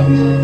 อ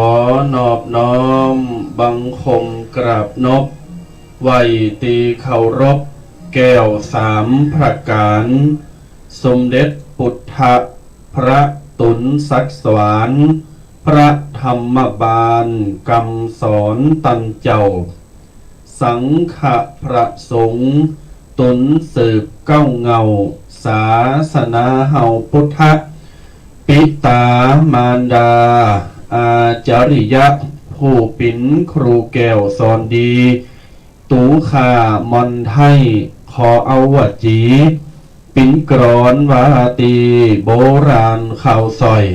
อนอบน้อมบังคมกราบนบไหวตีเคารพแก้วสามพระการสมเด็จพุทธพระตุนศักดิ์สวรรค์พระธรรมบาลกำสอนตันเจ้าสังฆพระสงฆ์ตุนสืบเก้าเงาศาสนาเฮาพุทธปิตามารดาอาจาริยะผู้ปิ่นครูแก้วสอนดีตูขามอนไทยขอเอาวจีปิ่นกรอนวาตีโบราณข่าวซอย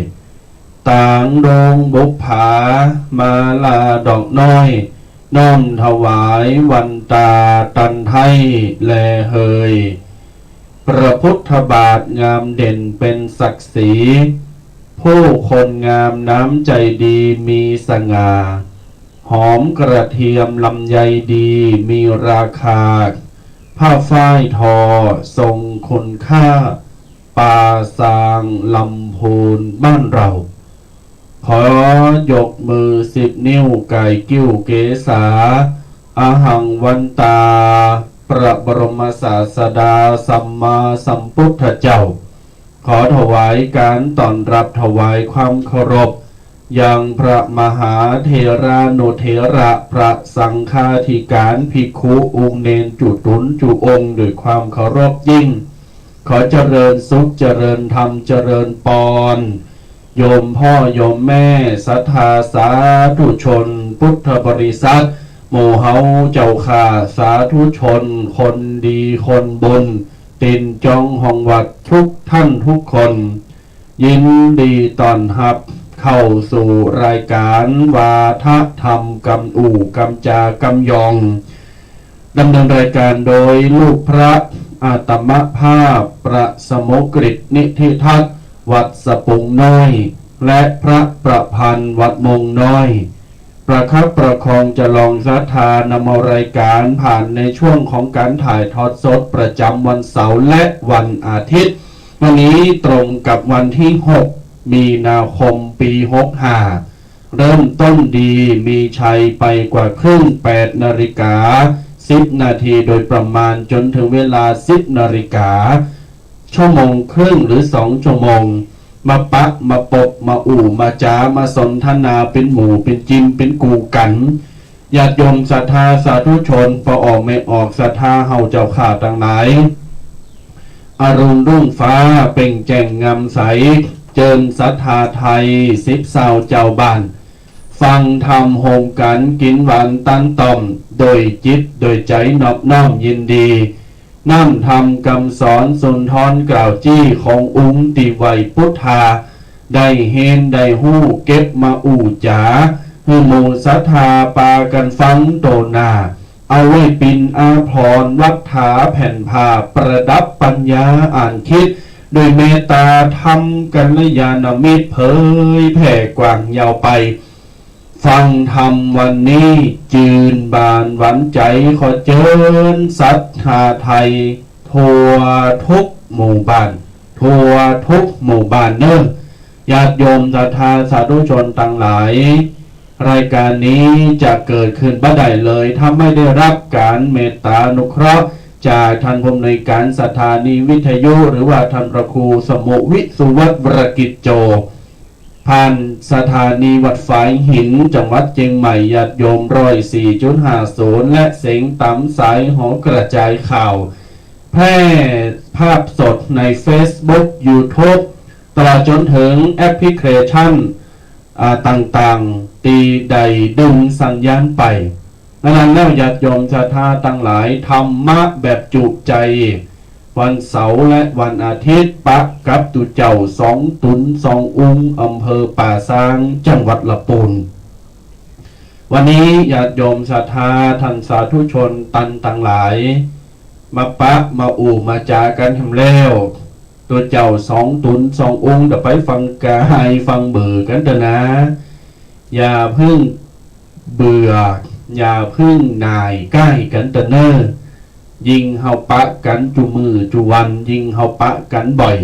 ต่างดงบุพผามาลาดอกน้อยน้อมถวายวันตาตันไทยแลเฮยพระพุทธบาทงามเด่นเป็นศักดิ์ศรีผู้คนงามน้ำใจดีมีสง่าหอมกระเทียมลำไยดีมีราคาผ้าฝ้ายทอทรงคุณค่าป่าสางลำพูนบ้านเราขอยกมือ10 นิ้วไก่กิ้วเกษาอาหังวันตาพระบรมศาสดาสัมมาสัมพุทธเจ้าขอถวายการต้อนรับถวายความเคารพยังพระมหาเถรานุเถระพระสังฆาธิการภิกขุองค์เนนจุตุนจุองค์ด้วยความเคารพยิ่งขอเจริญสุขเจริญธรรมเจริญปอนโยมพ่อโยมแม่ศรัทธาสาธุชนพุทธบริษัทหมู่เฮาเจ้าข่าสาธุชนคนดีคนบุญตินจองห้องวัดทุกท่านทุกคนยินดีต้อนรับเข้าสู่รายการวาทธรรมกำอู่กำจากำยองดำเนินรายการโดยลูกพระอาตมภาพประสมกฤตนิธิทัศน์วัดสปุงน้อยและพระประพันธ์วัดมงน้อยประคับประคองจะลองศรัทธานำรายการผ่านในช่วงของการถ่ายทอดสดประจำวันเสาร์และวันอาทิตย์วันนี้ตรงกับวันที่6 มีนาคมปี65เริ่มต้นดีมีชัยไปกว่าครึ่ง8 นาฬิกา10 นาทีโดยประมาณจนถึงเวลา10 นาฬิกาชั่วโมงครึ่งหรือ2 ชั่วโมงมาปะมาปบมาอู่มาจ้ามาสนทนาเป็นหมู่เป็นจิมเป็นกูกันญาติโยมศรัทธาสาธุชนพอออกไม่ออกศรัทธาเฮาเจ้าข่าต่างหลายอรุณรุ่งฟ้าเป่งแจ่งงามใสเจิญศรัทธาไทย10 สาวเจ้าบ้านฟังธรรมโฮมกันกินหวานตั้นต่อมโดยจิตโดยใจนอบน้อมยินดีนั่งทำคำสอนสุนทรกล่าวจี้ของอุ้งติไวยพุทธาได้เห็นได้หู้เก็บมาอู่จ๋าให้หมู่ศรัทธาปากันฟังโตนาเอาไว้ปินอาภรณ์วัฏฐาแผ่นผ้าประดับปัญญาอ่านคิดโดยเมตตาธรรมกัลยาณมิตรเผยแผ่กว้างยาวไปฟังธรรมวันนี้จืนบานหวันใจขอเจิญศรัทธาไทยทั่วทุกหมู่บ้านทั่วทุกหมู่บ้านเนอะญาติโยมศรัทธาสาธุชนต่างหลายรายการนี้จะเกิดขึ้นบ่ได้เลยถ้าไม่ได้รับการเมตตาอนุเคราะห์จากท่านผู้อำนวยการสถานีวิทยุหรือว่าท่านพระครูสมุวิสุวัฒน์วรกิจโจผ่านสถานีวัดฝายหินจังหวัดเชียงใหม่ญาติโยม104.50และเสียงต่ำสายหอกระจายข่าวแพร่ภาพสดใน Facebook YouTube ตลอดจนถึงแอปพลิเคชันต่างๆตีใดดึงสัญญาณไปนั้นแล้วญาติโยมศรัทธาตั้งหลายธรรมะแบบจุใจวันเสาร์และวันอาทิตย์ปะกับตุเจ้า2 ตุน2 อุ้งอำเภอป่าซางจังหวัดลำพูนวันนี้ญาติโยมศรัทธาท่านสาธุชนตันต่างหลายมาปะมาอู่มาจากันทำแล้วตัวเจ้า2 ตุน2 อุ้งเดี๋ยวไปฟังกายฟังเบื่อกันเถอะนะอย่าเพิ่งเบื่ออย่าพึ่งนายใกล้กันเตเนอร์ยิงเฮาปะกันจุมือจุวันยิงเฮาปะกันบ่อย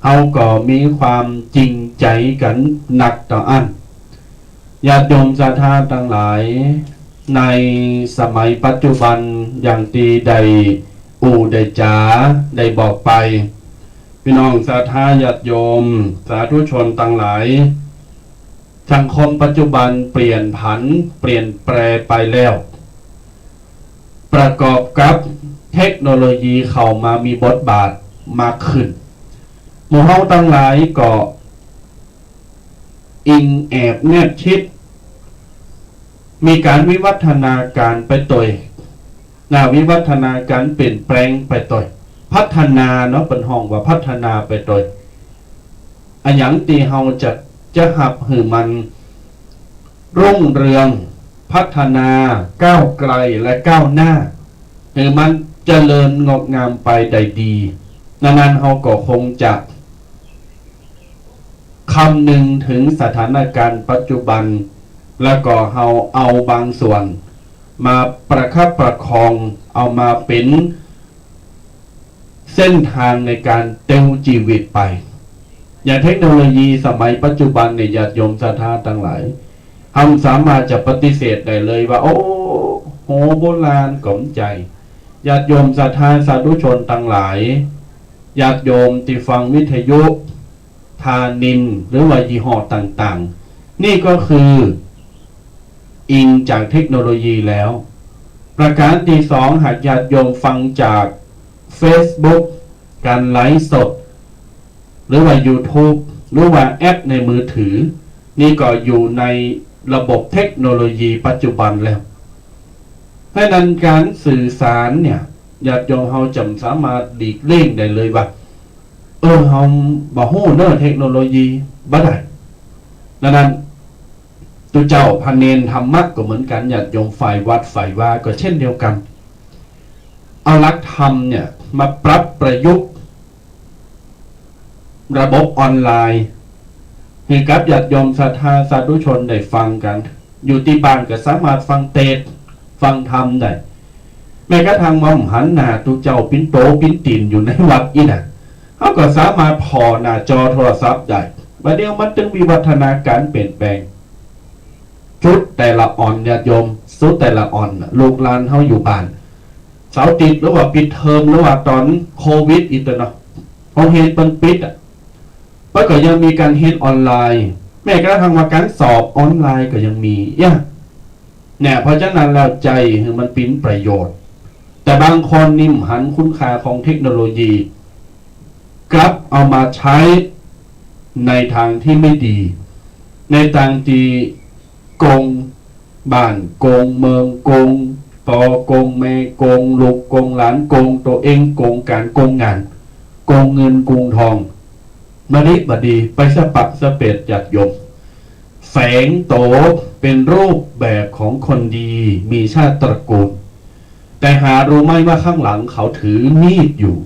เฮาก็มีความจริงใจกันหนักต่ออัน ญาติโยมศรัทธาทั้งหลายในสมัยปัจจุบันอย่างตีได้ได้จ๋าได้บอกไปพี่น้องศรัทธาญาติโยมสาธุชนทั้งหลายสังคมปัจจุบันเปลี่ยนผันเปลี่ยนแปลไปแล้วประกอบกับเทคโนโลยีเข้ามามีบทบาทมากขึ้นหมู่เฮาทั้งหลายก็อิงแอบแนบชิดมีการวิวัฒนาการไปตัววิวัฒนาการเปลี่ยนแปลงไปตัวพัฒนาเนาะเป็นห้องว่าพัฒนาไปตัวอันหยังตีเฮาจะหับหือมันรุ่งเรืองพัฒนาก้าวไกลและก้าวหน้าหือมันเจริญงอกงามไปได้ดีนั้นเฮาก็คงจะคำนึงถึงสถานการณ์ปัจจุบันแล้วก็เฮาเอาบางส่วนมาประคับประคองเอามาเป็นเส้นทางในการเต็มชีวิตไปอย่างเทคโนโลยีสมัยปัจจุบันในญาติโยมศรัทธาทั้งหลายทำสามารถจะปฏิเสธได้เลยว่าโอ้โหโบราณกล่อมใจญาติโยมศรัทธาสาธุชนทั้งหลายญาติโยมที่ฟังวิทยุทานินหรือว่ายี่ห้อต่างๆนี่ก็คืออิงจากเทคโนโลยีแล้วประการที่สองหากญาติโยมฟังจาก Facebook การไลฟ์สดหรือว่า YouTube หรือว่าแอปในมือถือนี่ก็อยู่ในระบบเทคโนโลยีปัจจุบันแล้วเพราะนั้นการสื่อสารเนี่ยญาติโยมเฮาจำสามารถหลีกเลี่ยงได้เลยว่าเฮาบ่ฮู้เด้อเทคโนโลยีบ่ได้ดังนั้นตุเจ้าพันเนนธรรมะก็เหมือนกันญาติโยมฝ่ายวัดฝ่ายว่าก็เช่นเดียวกันเอาหลักธรรมเนี่ยมาปรับประยุกต์ระบบออนไลน์ให้กับญาติโยมศรัทธาสาธุชนได้ฟังกันอยู่ที่บ้านก็สามารถฟังเทศน์ฟังธรรมได้แม้กระทั่งมอมหันหน้าตุเจ้าปิ้นโตปิ้นตีนอยู่ในวัดอีน่ะเขาก็สามารถพอหน้าจอโทรศัพท์ได้บัดเดี๋ยวมันจึงวิวัฒนาการเปลี่ยนแปลงชุดแต่ละอ่อนญาติโยมสุดแต่ละอ่อนลูกหลานเฮาอยู่บ้านเสาร์ติดหรือว่าปิดเทอมหรือว่าตอนโควิดอีกเนาะโรงเรียนเปิ้นปิดมันก็ยังมีการเรียนออนไลน์แม้กระทั่งว่าการสอบออนไลน์ก็ยังมีเนี่ยเพราะฉะนั้นแล้วใจคือมันเป็นประโยชน์แต่บางคนนิ่มหันคุณค่าของเทคโนโลยีกลับเอามาใช้ในทางที่ไม่ดีในทางที่โกงบ้านโกงเมืองโกงพ่อโกงแม่โกงลูกโกงหลานโกงตัวเองโกงการโกงงานโกงเงินโกงทองมาดิบดีไปสะปักสะเป็ดจัดยมแฝงโตเป็นรูปแบบของคนดีมีชาติตระกูลแต่หารู้ไหมว่าข้างหลังเขาถือมีดอยู่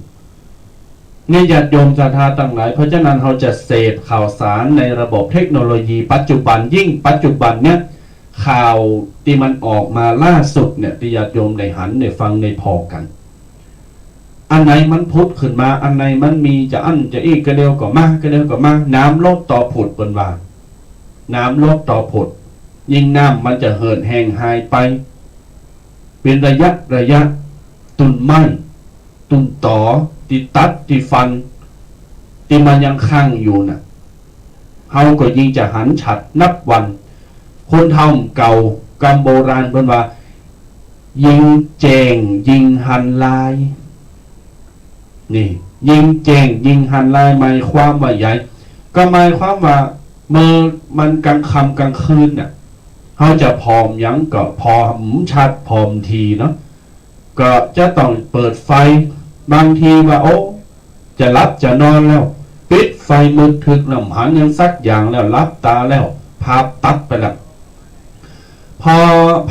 เนี่ยญาติโยมศรัทธาต่างหลายเพราะฉะนั้นเขาจะเสพข่าวสารในระบบเทคโนโลยีปัจจุบันยิ่งปัจจุบันเนี่ยข่าวที่มันออกมาล่าสุดเนี่ยที่ญาติโยมได้หันได้ฟังได้พอกันอันไหนมันพุดขึ้นมาอันไหนมันมีจะอั้นจะอีกก็เร็วก็มาก็เร็วก็มาน้ำลดต่อผุดบนว่าน้ำลดต่อผุดยิ่งน้ำมันจะเหินแห้งหายไปเป็นระยะตุนไม้ตุนต่อที่ตัดที่ฟันที่มันยังค้างอยู่น่ะเฮาก็ยิ่งจะหันฉัดนับวันคนทำเก่ากรรมโบราณเพิ่นว่ายิงแจงยิงหันลายนี่ยิงแจงยิงหันลายหมายความว่าใหญ่ก็หมายความว่าเมื่อมันกลางค่ำกลางคืนน่ะเฮาจะพร้อมยังก็พร้อมชัดพร้อมทีเนาะก็จะต้องเปิดไฟบางทีว่าโอ้จะรับจะนอนแล้วปิดไฟมืดทึกลำหันยังสักอย่างแล้วรับตาแล้วภาพตัดไปแล้วพอ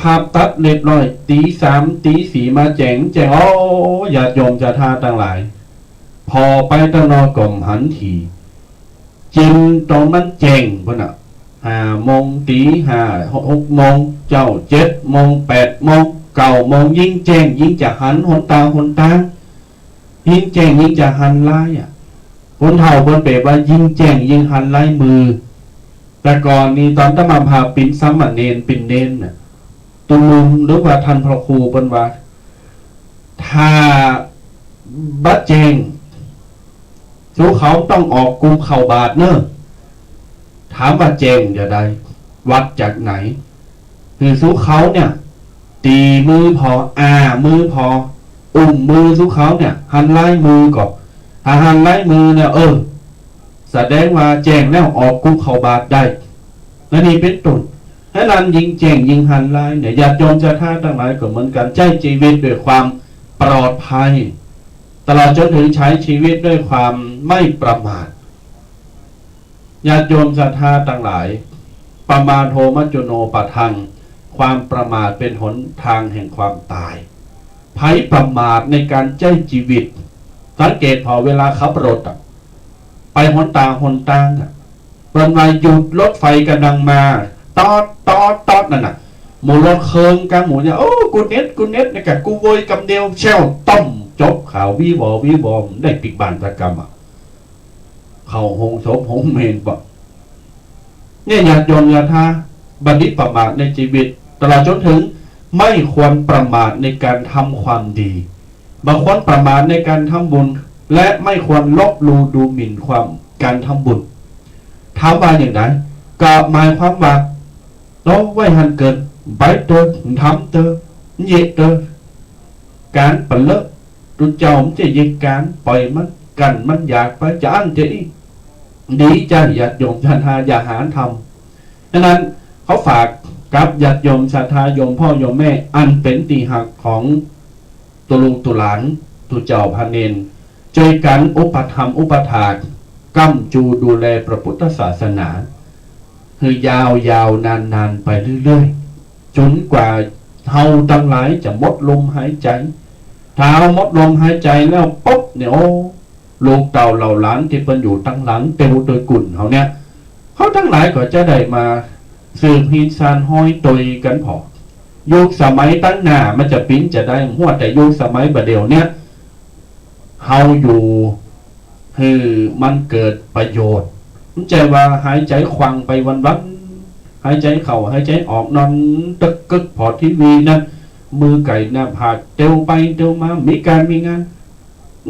ภาพตัดเรียบร้อยตีสามตีสี่มาแจงโอ้ญาติโยมจะท่าทั้งหลายพอไปตะนอกล่อมหันทีจินตรงมันแจงพุ่นน่ะ5 โมงตี6 โมงเจ้า7 โมง8 โมง9 โมงยิ่งแจงยิ่งจะหันหนตายิ่งแจงยิ่งจะหันลายคนเฒ่าคนเปรว่ายิ่งแจงยิ่งหันลายมือ แต่ก่อนนี้ตอนตมาพาปิ่นซ้ำเนนปิ่นเนนน่ะตุลุงหรือว่าท่านพระครูเป็นว่าถ้าบัดเจงสู้เขาต้องออกกุมเข่าบาทเนอะถามว่าเจงจะได้วัดจากไหนคือสู้เขาเนี่ยตีมือพอมือพอมือสู้เขาเนี่ยหันไล่มือก่อนถ้าหันไล่มือเนี่ยแสดงว่าแจงแล้วออกกุมเข่าบาทได้และนี่เป็นตุนให้รันยิงแจงยิงหันไล่เนี่ยญาติโยมจะท่าทั้งหลายก็เหมือนกันใช้ชีวิตด้วยความปลอดภัยตลอดจนถึงใช้ชีวิตด้วยความไม่ประมาทญาติโยมศรัทธาทั้งหลายประมาทโทมัจจุโนปะทังความประมาทเป็นหนทางแห่งความตายภัยประมาทในการใช้ชีวิตสังเกตพอเวลาขับรถไปหนต่างเปิดไฟหยุดรถไฟกำลังมาตอดนั่นน่ะหมูรถเคิงกลางหมูเนี่ยกูเน็ตเนี่ยกับกูโวยกำเดียวเชลต้มจบข่าววีบอมได้ปิกบานประกรรมเข้าหงศพหงเมนบ่เนี่ยญาติโยมญาติบัณฑิตประมาทในชีวิตตลอดจนถึงไม่ควรประมาทในการทำความดีบางคนประมาทในการทำบุญและไม่ควรลบหลู่ดูหมิ่นความการทำบุญถามว่าอย่างไรก็หมายความว่าเราไว้หันเกินไปเตอทำเตอเยเตอการปเลอะตัวเจ้ามันจะยิงการปล่อยมันกันมันอยากไปจะอันจะดีใจญาติโยมศรัทธาอย่าหาทำดังนั้นเขาฝากกับญาติโยมศรัทธาโยมพ่อโยมแม่อันเป็นตีหักของตุลุงตุหลานตุเจ้าพระเนนช่วยกันอุปธรรมอุปถากก้ำจูดูแลพระพุทธศาสนาคือยาวนานไปเรื่อยๆจนกว่าเฮาทั้งหลายจะหมดลมหายใจถ้าหมดลมหายใจแล้วปุ๊บเนี่ยลูกเต่าเหล่าหลานที่เป็นอยู่ตั้งหลังเตียวโดยกุ่นเขาเนี่ยเขาทั้งหลายก็จะได้มาสืบพิซานห้อยตุยกันพอยุคสมัยตั้งหน้ามันจะปิ้นจะได้หัวแต่ยุคสมัยบัดเดียวเนี่ยเฮาอยู่คือมันเกิดประโยชน์มันใจว่าหายใจควังไปวันหายใจเข่าหายใจออกนอนตึกกึกพอทีวีนั่นมือไก่หน้าผากเตียวไปเตียวมามีการมีงาน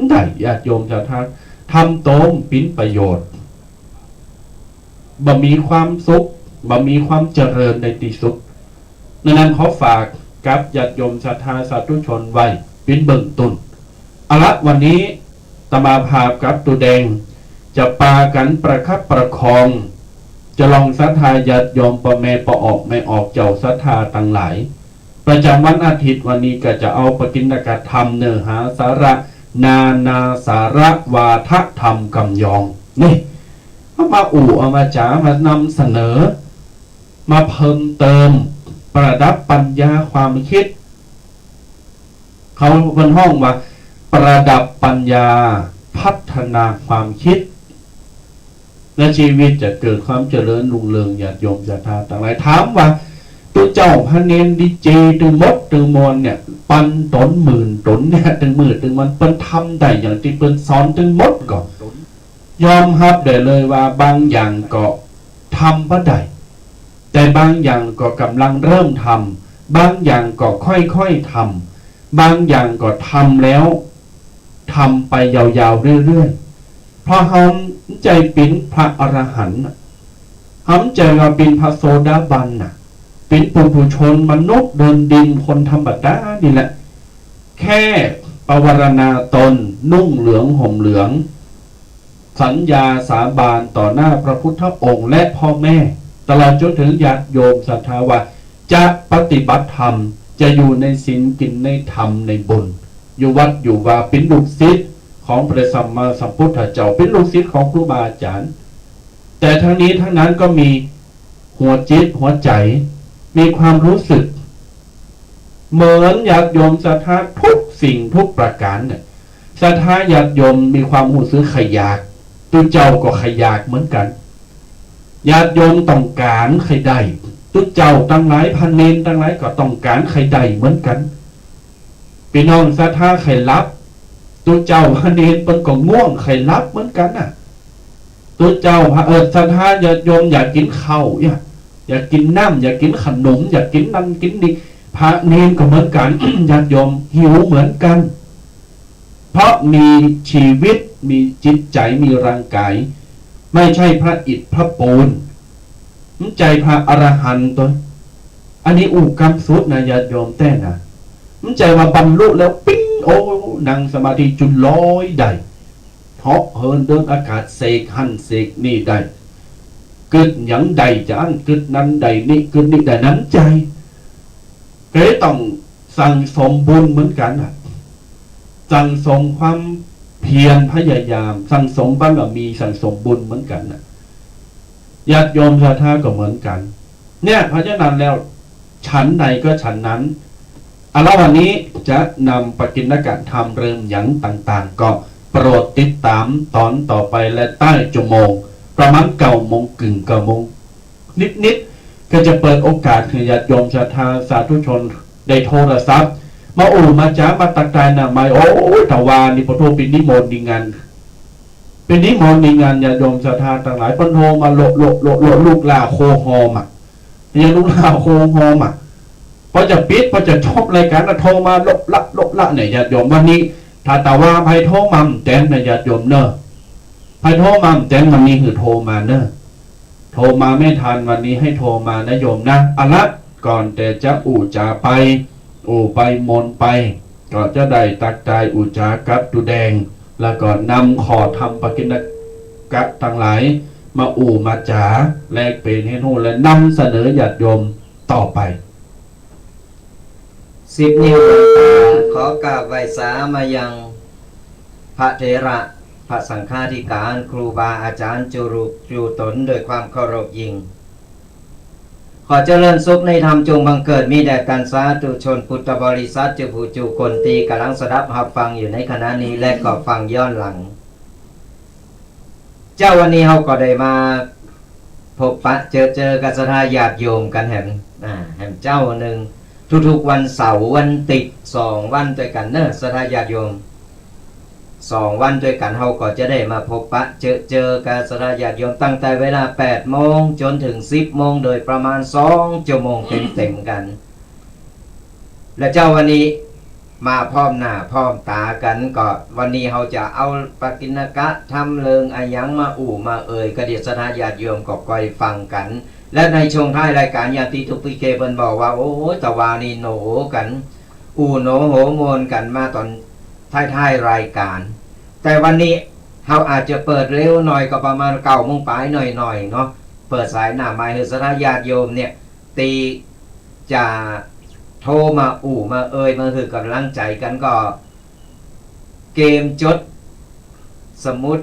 ได้ญาติโยมจะทำโต้มปิ้นประโยชน์บ่มีความสุขบ่มีความเจริญในที่สุดนั้นขอฝากกับญาติโยมศรัทธาสาธุชนไว้ปิ้นเบิ่งตุนเอาละวันนี้ตมาภาพกับตูแดงจะปากันประคับประคองจะลองศรัทธาญาติโยมประเมปะออกไม่ออกเจ้าศรัทธาต่างหลายประจำวันอาทิตย์วันนี้ก็จะเอาปกิณกธรรมเนื้อหาสาระนาสาระวาทธรรมกำยองนี่เอามาเอามาจ๋ามานำเสนอมาเพิ่มเติมประดับปัญญาความคิดเขาเป็นห้องว่าประดับปัญญาพัฒนาความคิดและชีวิตจะเกิดความเจริญรุ่งเรืองญาติโยมศรัทธาต่างหลายถามว่าตัวเจ้าพระเนนดีเจตึงมดตึงมอนเนี่ยปันตนหมื่นตนเนี่ยตึงหมื่นตึงมันเป็นทำได้อย่างที่เป็นสอนตึงมดก่อนยอมรับได้เลยว่าบางอย่างก็ทำบ่ได้แต่บางอย่างก็กำลังเริ่มทำบางอย่างก็ค่อยๆทำบางอย่างก็ทำแล้วทำไปยาวๆเรื่อยๆเพราะเขาใจเป็นพระอรหันต์เขาใจเราเป็นพระโสดาบันน่ะเป็นปุถุชนมนุษย์เดินดินคนธรรมดานี่แหละแค่ปวารณาตนนุ่งเหลืองห่มเหลืองสัญญาสาบานต่อหน้าพระพุทธองค์และพ่อแม่ตลอดจนถึงญาติโยมศรัทธาว่าจะปฏิบัติธรรมจะอยู่ในศีลกินในธรรมในบุญอยู่วัดอยู่ว่าเป็นลูกศิษย์ของพระสัมมาสัมพุทธเจ้าเป็นลูกศิษย์ของครูบาอาจารย์แต่ทั้งนี้ทั้งนั้นก็มีหัวจิตหัวใจมีความรู้สึกเหมือนญาติโยมศรัทธาทุกสิ่งทุกประการเนี่ยศรัทธาญาติโยมมีความรู้สึกขยากตัวเจ้าก็ขยากเหมือนกันญาติโยมต้องการใครได้ตัวเจ้าตั้งหลายพันเนนตั้งหลายก็ต้องการใครได้เหมือนกันพี่น้องศรัทธาใครรับตัวเจ้าพันเนนเป็นก็ง่วงใครรับเหมือนกันน่ะต ตุเจ้าพระศรัทธาญาติโยมอยากกินข้าวอยากกินน้ำอยากกินขนมอยากกินนั่นกินนี่พระเนรก็เหมือนกัน ญาติโยมหิวเหมือนกันเพราะมีชีวิตมีจิตใจมีร่างกายไม่ใช่พระอิฐพระปูนใจพระอรหันต์ตัวอันนี้อู่กำสุดนะญาติโยมแต่นะมันใจว่าบรรลุแล้วปิ้งโอ้นั่งสมาธิจุดลอยได้เหาะเหินเดินอากาศเสกหันเสกนี่ได้เกิดหยังใดจะอันเกิดนั้นใดนี่เกิดนี่ใดนั้นใจก็ต้องสั่งสมบุญเหมือนกันนะสั่งสมความเพียรพยายามสั่งสมบารมีสั่งสมบุญเหมือนกันนะญาติโยมศรัทธาก็เหมือนกันเนี่ยเพราะฉะนั้นแล้วฉันใดก็ฉันนั้นแล้ววันนี้จะนำปกิณกะธรรมเรื่องหยังต่างๆก็โปรดติดตามตอนต่อไปและใต้จมงประมาณ9:30นิดก็จะเปิดโอกาสให้ญาติโยมศรัทธาสาธุชนได้โทรศัพท์มามาจ้ามาตักใจนะไม่โอ้ถาวานี่พอโทรเป็นนิมนต์ดีงานเป็นนิมนต์ดีงานญาติโยมศรัทธาต่างหลายปนโทรมาโลลูกลาโคฮอมยังลูกลาโคฮอมพอจะปิดพอจะชอบรายการโทรมาลบละเนี่ยญาติโยมวันนี้ถ้าแต่ว่าไพโทรมัมแจ้งนะญาติโยมเนอะไพโทรมัมแจ้งวันนี้คือโทรมาเนอะโทรมาไม่ทันวันนี้ให้โทรมานะโยมนะละก่อนแต่จะจาไปไปมนไปก็จะได้ตักใจจากับตุแดงแล้วก็นำขอทำปกิณกะทั้งหลายมามาจาแลกเป็นให้นู่นและนำเสนอญาติโยมต่อไป10 นิ้วขอกราบไหว้สามายังพระเถระพระสังฆาธิการครูบาอาจารย์จูตนโดยความเคารพยิ่งขอเจริญสุขในธรรมจงบังเกิดมีแด่กันสาธุชนพุทธบริษัทจุผู้จุคนตีกำลังสดับรับฟังอยู่ในขณะนี้และก็ฟังย้อนหลังเจ้าวันนี้เราก็ได้มาพบปะเจอกับศรัทธาญาติโยมกันแห่งเจ้าหนึ่งทุกๆวันเสาร์วันติด2 วันด้วยกันเนอะศรัทธาญาติโยม2 วันด้วยกันเราก็จะได้มาพบปะเจอกับศรัทธาญาติโยมตั้งแต่เวลา8 โมงจนถึง10 โมงโดยประมาณ2 ชั่วโมงเต็มกัน และเจ้าวันนี้มาพร้อมหน้าพร้อมตากันก็วันนี้เราจะเอาปกิณกะทำเริงอายังมามากระเดียศรัทธาญาติโยมก็คอยฟังกันและในช่วงท้ายรายการอย่างที่ทุกพี่เคเพิ่นบอกว่าโอ้ยตะวานี่โหนกันโหนโหโมนกันมาตอนท้ายรายการแต่วันนี้เราอาจจะเปิดเร็วหน่อยก็ประมาณ9 โมงปลายหน่อยเนาะเปิดสายหน้าไมค์ให้ศรัทธาญาติโยมเนี่ยตีจะโทรมามามาคือกำลังใจกันก็เกมจดสมุด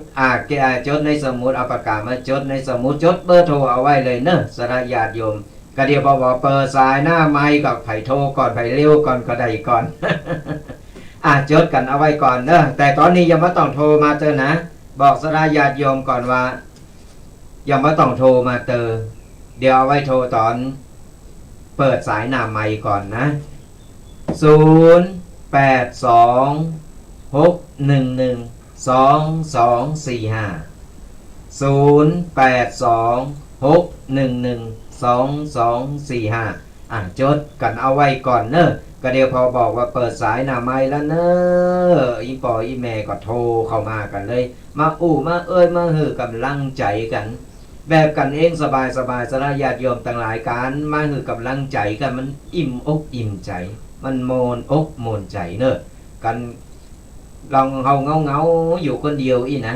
จดในสมุดเอาปากกามาจดในสมุดจดเบอร์โทรเอาไว้เลยเนอะศรัทธาญาติโยมก็เดี๋ยวบอกเปิดสายหน้าไมค์กับไผ่โทรก่อนไผ่เร็วก่อนก็ได้ก่อน จดกันเอาไว้ก่อนเนอะแต่ตอนนี้ยังไม่ต้องโทรมาเจอนะบอกศรัทธาญาติโยมก่อนว่ายังไม่ต้องโทรมาเจอเดี๋ยวเอาไว้โทรตอนเปิดสายหน้าไมค์ก่อนนะ0826112245จดกันเอาไว้ก่อนเนอะก็เดี๋ยวพอบอกว่าเปิดสายหน้าไมค์แล้วเนอะอีปออีแม่ก็โทรเข้ามากันเลยมามามาหือกำลังใจกันแบบกันเองสบายศรัทธาญาติโยมต่างหลายการมาหือกำลังใจกันมันอิ่มอกอิ่มใจมันโมนอกโมนใจเนอะกันลองเฮาเงาอยู่คนเดียวอีนะ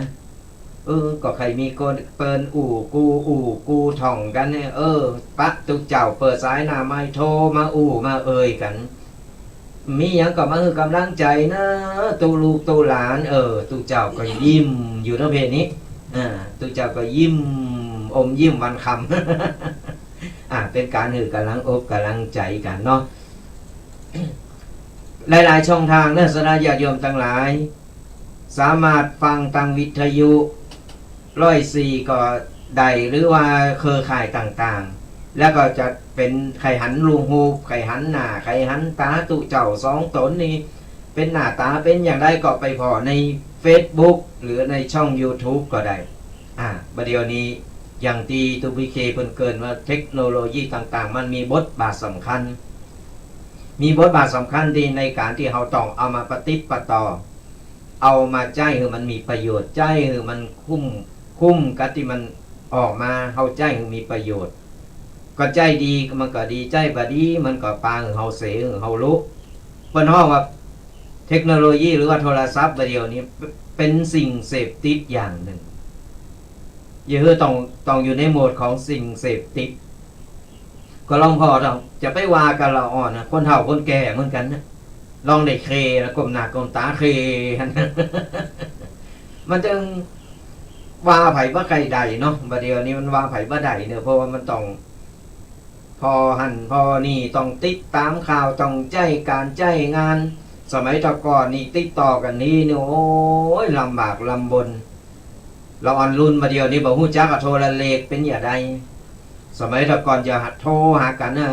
ก็ใครมีคนเปินกูท่องกันเนี่ยปะตุกเจ้าเปิดสายหน้าไมค์โทรมามากันมีอย่างก็มาคือกำลังใจนะตูลูกตูหลานตุกเจ้าก็ยิ้มอยู่ในเพจนี้ตุกเจ้าก็ยิ้มอมยิ้มวันคำเป็นการหือกำลังอกกำลังใจกันเนาะหลายๆช่องทางเนี่ยศรัทธาญาติโยมทั้งหลายสามารถฟังทางวิทยุ104ก็ได้หรือว่าเครือข่ายต่างๆแล้วก็จะเป็นไข่หันลูหูไข่หันหน้าไข่หันตาตุเจ้า2 ตนนี้เป็นหน้าตาเป็นอย่างไรก็ไปพอใน Facebook หรือในช่อง YouTube ก็ได้ ประเดี๋ยวนี้อย่างที่ตูบีเคเพิ่นเกินว่าเทคโนโลยีต่างๆมันมีบทบาทสำคัญที่ในการที่เราต้องเอามาปฏิบัติต่อเอามาใจให้มันมีประโยชน์ใจให้มันคุ้มกับที่มันออกมาเฮาใจให้มีประโยชน์ก็ใจดีมันก็ดีใจบ่ดีมันก็ปาให้เฮาเสให้เฮารู้เพิ่นฮ้องว่าเทคโนโลยีหรือว่าโทรศัพท์ประเดี๋ยวนี้เป็นสิ่งเสพติดอย่างหนึ่งอย่าเฮอต้องอยู่ในโหมดของสิ่งเสพติดก็ลองพอเราจะไปว่ากันเราอ่อนนะคนเฒ่าคนแก่เหมือนกันนะลองได้เคแล้วก้มหน้าก้มตาเค มันจึงว่าไผว่าใครใดเนาะบัดเดี๋ยวนี้มันว่าไผว่าใดเนี่ยเพราะว่ามันต้องพอหันพอนี่ต้องติดตามข่าวต้องใจการใจงานสมัยตะก่อนนี่ติดต่อกันนี่เนี่ยโอ้ยลำบากลำบนเราอ่อนรุ่นมาเดียวนี้บอกฮู้จักกับโทรเลขเป็นอย่างใดสมัยตะก่อนจะโทรหากันนะ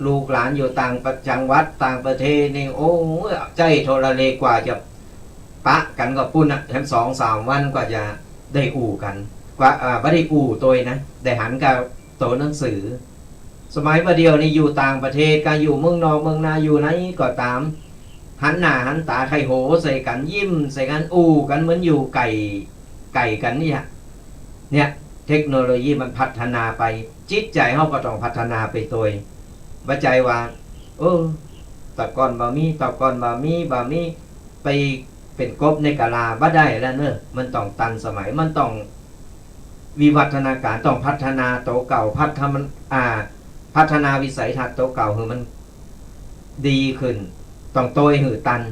ลูกหลานอยู่ต่างจังหวัดต่างประเทศนี่โอ้ยใจโทรเลขกว่าจะปะกันก็พูดนะทั้ง2-3 วันกว่าจะได้อู่กันกว่าไม่ได้อู่ตัวนะได้หันกับตัวหนังสือสมัยมาเดียวนี่อยู่ต่างประเทศการอยู่เมืองนอกเมืองนาอยู่ไหนก็ตามหันหน้าหันตาใครโหใส่กันยิ้มใส่กันอู่กันเหมือนอยู่ไก่กันเนี่ยเทคโนโลยีมันพัฒนาไปจิตใจเขาก็ต้องพัฒนาไปตัวบัจใจว่าตะกอนบะมีไปเป็นกบในกะลาบ่ได้แล้วเนอะมันต้องตันสมัยมันต้องวิวัฒนาการต้องพัฒนาโตเก่าพัฒนาวิสัยทัศน์โตเก่าคือมันดีขึ้นต้องโตยหือตัน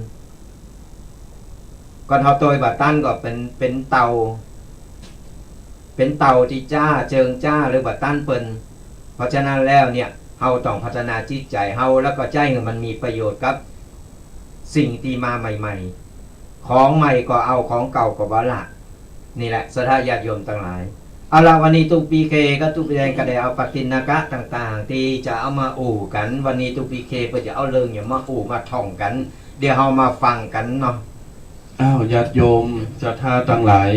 ก่อนเฮาโตยบะตันก็เป็นเตาที่จ้าเจิงจ้าหรือบะตันเปิ้นเพราะฉะนั้นแล้วเนี่ยเฮาต้องพัฒนาจิตใจเฮาแล้วก็ใจให้มันมีประโยชน์กับสิ่งที่มาใหม่ๆของใหม่ก็เอาของเก่าก็บ่ละนี่แหละศรัทธาญาติโยมทั้งหลายเอาละวันนี้ตุปีเคก็ตุปีแดงก็ได้เอาปฏิณากะต่างๆที่จะเอามาอู่กันวันนี้ตุปีเคเพื่อจะเอาเรื่องอย่างมาอู่มาท่องกันเดี๋ยวเรามาฟังกันเนาะญาติโยมศรัทธาทั้งหลาย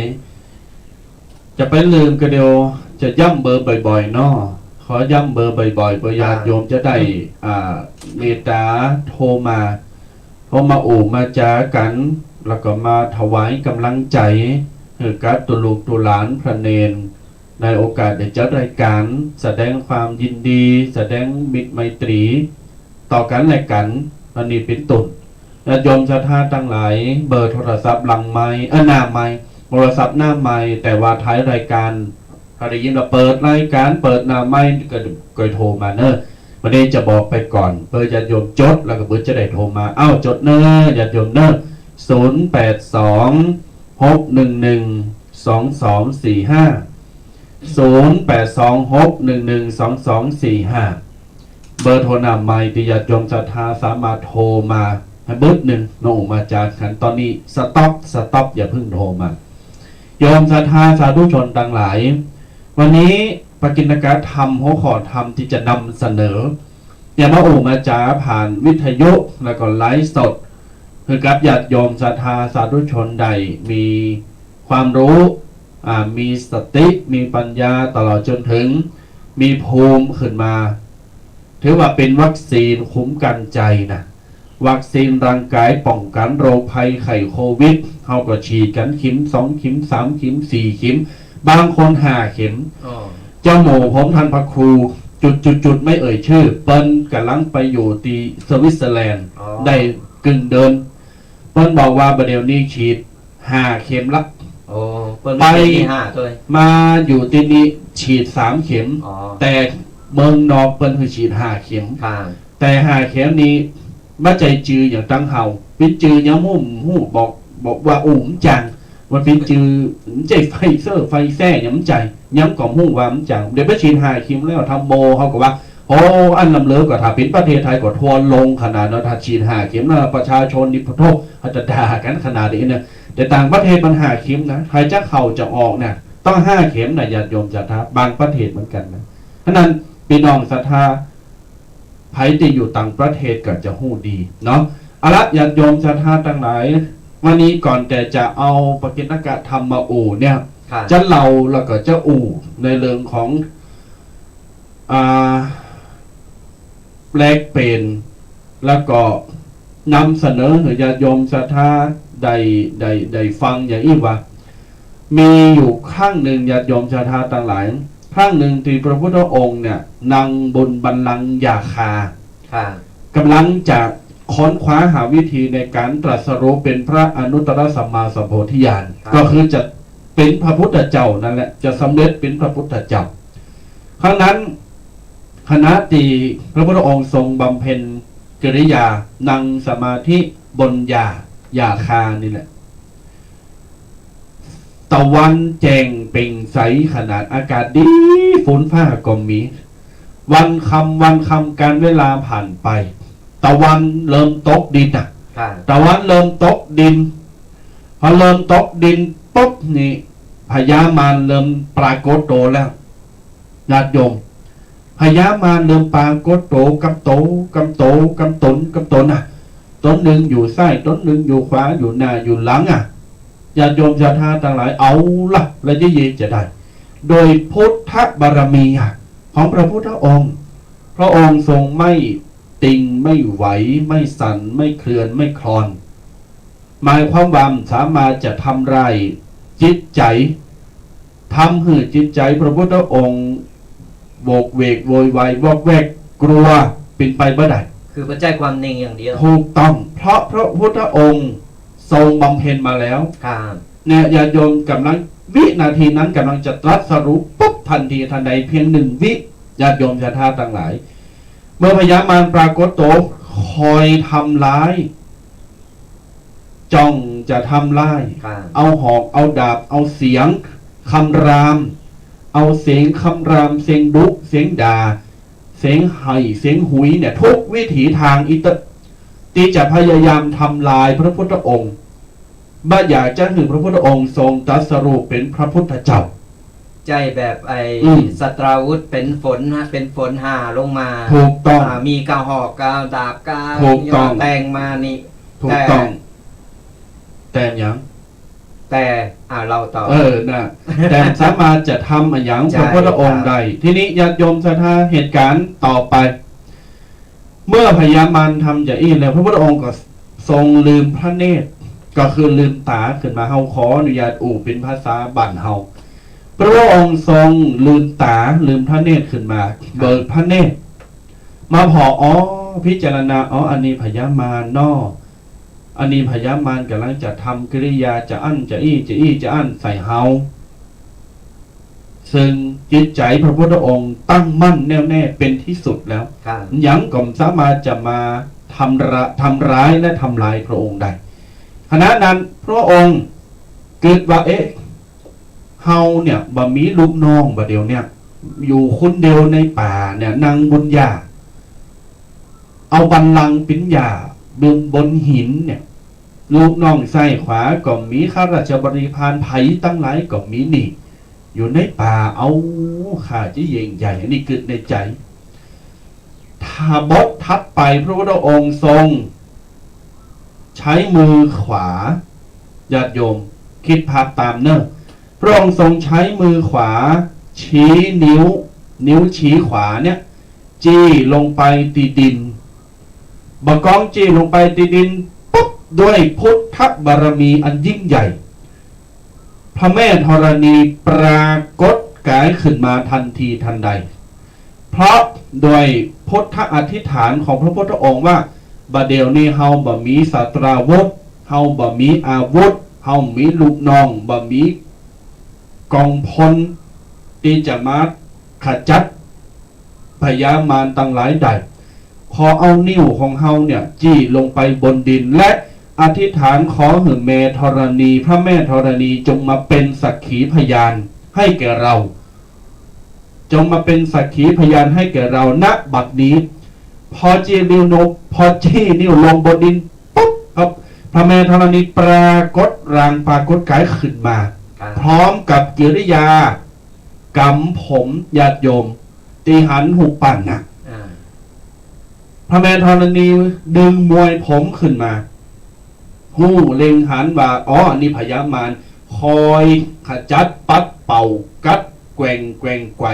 จะไปลืมก็เดียวจะย้ำเบอร์บ่อยๆเนาะขอย้ำเบอร์บ่อยๆเพื่อญาติโยมจะได้เมตตาโทรมาอู่มาจากันแล้วก็มาถวายกำลังใจกับตัวลูกตัวหลานพระเนรในโอกาสได้จัดรายการแสดงความยินดีแสดงมิตรไมตรีต่อกันและกันอันนี้เป็นต้นญาติโยมศรัทธาทั้งหลายเบอร์โทรศัพท์หลังไม้หน้าไม้โทรศัพท์หน้าไม้แต่ว่าท้ายรายการถ้าได้ยินว่าเปิดรายการเปิดหน้าไม้ก็โทรมาเนอะวันนี้จะบอกไปก่อนเบอร์ญาติโยมจดแล้วก็เบอร์จะได้โทรมาจดเนอะญาติโยมเนอะ082-611-2245 เบอร์โทรนำไม้ที่ญาติโยมศรัทธาสามารถโทรมาให้เบอร์1น้องมาจากขันตอนนี้สต็อปอย่าเพิ่งโทรมาโยมศรัทธาสาธุชนทั้งหลายวันนี้ปกิณกธรรมหัวข้อธรรมที่จะนำเสนออย่ามามาจาผ่านวิทยุแล้วก็ไลฟ์สดคือกับญาติโยมศรัทธาสาธุชนใดมีความรู้มีสติมีปัญญาตลอดจนถึงมีภูมิขึ้นมาถือว่าเป็นวัคซีนคุ้มกันใจนะวัคซีนร่างกายป้องกันโรคภัยไข้โควิดเขาก็ฉีดกันเข็ม2 เข็ม 3 เข็ม 4 เข็มบางคน5 เข็มเจ้าหมูผมทันพระครูจุดไม่เอ่ยชื่อเปิ้นกำลังไปอยู่ที่สวิตเซอร์แลนด์ได้กึ่งเดินเปิ้นบอกว่าประเดี๋ยวนี้ฉีด5 เข็มละไปมาอยู่ที่นี่ฉีด3 เข็มแต่เมืองนอกเปิ้นคือฉีด5 เข็มแต่5 เข็มนี้มาใจจืออย่างตั้งเฮาเป็นจือย้ำหูบอกว่าจังมันเป็นจือใจไฟเซอร์ไฟแซ่ย้ำใจย้ำกล่อมหูว่าจังเดี๋ยวไปฉีด5 เข็มแล้วทำโมเขาก็ว่าอันลำเลิกก็ถ้าเป็นประเทศไทยก็ทัวลงขนาดนั้นถ้าฉีด5 เข็มแล้วประชาชนนิพโทษอาจจะด่ากันขนาดนี้นะแต่ต่างประเทศมัน5 เข็มนะใครจะเข้าจะออกเนี่ยต้อง5 เข็มนะญาติโยมศรัทธาบางประเทศเหมือนกันนะฉะนั้นพี่น้องศรัทธาไผที่อยู่ต่างประเทศก็จะหู้ดีเนาะเอาละญาติโยมศรัทธาทั้งหลายวันนี้ก่อนแต่จะเอาปกิณกธรรมมาอู่เนี่ย ค่ะ จะเล่าแล้วก็จะอู่ในเรื่องของแปลกเป็นแล้วก็นำเสนอให้ญาติโยมศรัทธาได้ฟังอย่างอี้ว่ามีอยู่ครั้งหนึ่งญาติโยมศรัทธาต่างหลายครั้งหนึ่งที่พระพุทธองค์เนี่ยนั่งบนบัลลังก์ยาคา ค่ะ กำลังจะค้นคว้าหาวิธีในการตรัสรู้เป็นพระอนุตตรสัมมาสัมโพธิญาณก็คือจะเป็นพระพุทธเจ้านั่นแหละจะสำเร็จเป็นพระพุทธเจ้าครั้งนั้นคณะที่พระพุทธองค์ทรงบำเพ็ญกิริยานั่งสมาธิบนหญ้าคานี่แหละตะวันแจ่งเปล่งใสขนาดอากาศดีฝนฟ้าก็มี วันคำการเวลาผ่านไปตะวันเริ่มตกดินอ่ะ ค่ะ ตะวันเริ่มตกดินพอเริ่มตกดินปุ๊บนี่พญามารเริ่มปรากฏโตแล้วญาติโยมพญามารเริ่มปรากฏโตกำตนอ่ะต้นหนึ่งอยู่ซ้ายต้นหนึ่งอยู่ขวาอยู่หน้าอยู่หลังอ่ะญาติโยมศรัทธาต่างหลายเอาละแล้วจะได้โดยพุทธบารมีของพระพุทธองค์พระองค์ทรงไม่ติงไม่ไหวไม่สั่นไม่เคลื่อนไม่คลอนหมายความว่าสามารถจะทำไรจิตใจทำให้จิตใจพระพุทธองค์โวกเวกโวยวายวอกแวกกลัวเป็นไปบ่ได้ คือปัจจัยความนิ่งอย่างเดียว ถูกต้องเพราะพระพุทธองค์ทรงบำเพ็ญมาแล้ว ค่ะ เนี่ยญาติโยมกำลังวินาทีนั้นกำลังจะตรัสรู้ปุ๊บทันทีทันใดเพียง1 วิญาติโยมศรัทธาต่างหลายเมื่อพญามารปรากฏโตคอยทำร้ายจ้องจะทำร้าย ค่ะ เอาหอกเอาดาบเอาเสียงคำรามเอาเสียงคำรามเสียงดุเสียงด่าเสียงไห่เสียงหุยเนี่ยทุกวิถีทางที่จะพยายามทำลายพระพุทธองค์บ้าอยากจะให้พระพุทธองค์ทรงตรัสรู้เป็นพระพุทธเจ้า ใจแบบไอ้ อืม สตราวุธเป็นฝนฮะเป็นฝนห่าลงมา ถูกต้อง มีกาวหอกกาวดาบกาว ถูกต้อง แต่งมานี่ ถูกต้อง แต่อย่าง แต่เราต่อ นะแต่สามารถจะทำอย่าง ใช่ พระพุทธองค์ ครับ ได้ทีนี้ญาติโยมศรัทธาเหตุการณ์ต่อไป เมื่อพญามารทำอย่างนี้แล้วพระพุทธองค์ก็ทรงลืมพระเนตรก็คือลืมตาขึ้นมาเฮาขออนุญาตเป็นภาษาบ้านเฮาพระพุทธองค์ทรงลืมตาลืมพระเนตรขึ้นมา เบิกพระเนตรมาพอพิจารณาอันนี้พญามารนออันนี้พญามารกำลังจะทำกิริยาจะอั้นจะอั้นใส่เฮาซึ่งจิตใจพระพุทธองค์ตั้งมั่นแน่วแน่เป็นที่สุดแล้ว ค่ะ ยังก็สามารถจะมาทำร้ายและทำลายพระองค์ได้ขณะนั้นพระองค์เกิดว่าเฮาเนี่ยบ่มีลูกน้องบ่เดียวเนี่ยอยู่คนเดียวในป่าเนี่ยนางบนหญ้าเอาบัลลังก์ปิ้นหญ้าบนหินเนี่ยลูกน้องซ้ายขวาก็มีข้าราชบริพารไผตั้งหลายก็มีนี่อยู่ในป่าเอาข้าจะเย่งใหญ่อันนี้เกิดในใจถ้าบททัดไปพระพุทธองค์ทรง ใช้มือขวาญาติโยมคิดภาพตามเนอะพระองค์ทรงใช้มือขวาชี้นิ้วชี้ขวาเนี่ยจี้ลงไปตีดินบกองจี้ลงไปตีดินปุ๊บด้วยพุทธบารมีอันยิ่งใหญ่พระแม่ธรณีปรากฏกายขึ้นมาทันทีทันใดเพราะโดยพุทธอธิษฐานของพระพุทธองค์ว่าบัดเดี๋ยวนี้เฮาบ่มีศัตราวุธเฮาบ่มีอาวุธเฮามีลูกน้องบ่มีกองพลที่จะมาขจัดพญามารตั้งหลายใดขอเอานิ้วของเฮาเนี่ยจี้ลงไปบนดินและอธิษฐานขอให้แม่ธรณีพระแม่ธรณีจงมาเป็นสักขีพยานให้แก่เราจงมาเป็นสักขีพยานให้แก่เราณบัดนี้พอจี้นิ้วลงบนดินปุ๊บครับพระแม่ธรณีปรากฏร่างปรากฏกายขึ้นมาพร้อมกับกิริยากำผมญาติโยมตีหันหุบปั่นนะพระแม่ธรณีดึงมวยผมขึ้นมาหูเล็งหันว่าอันนี้พญามารค คอยขจัดปัดเป่ากัดแกว่งไกว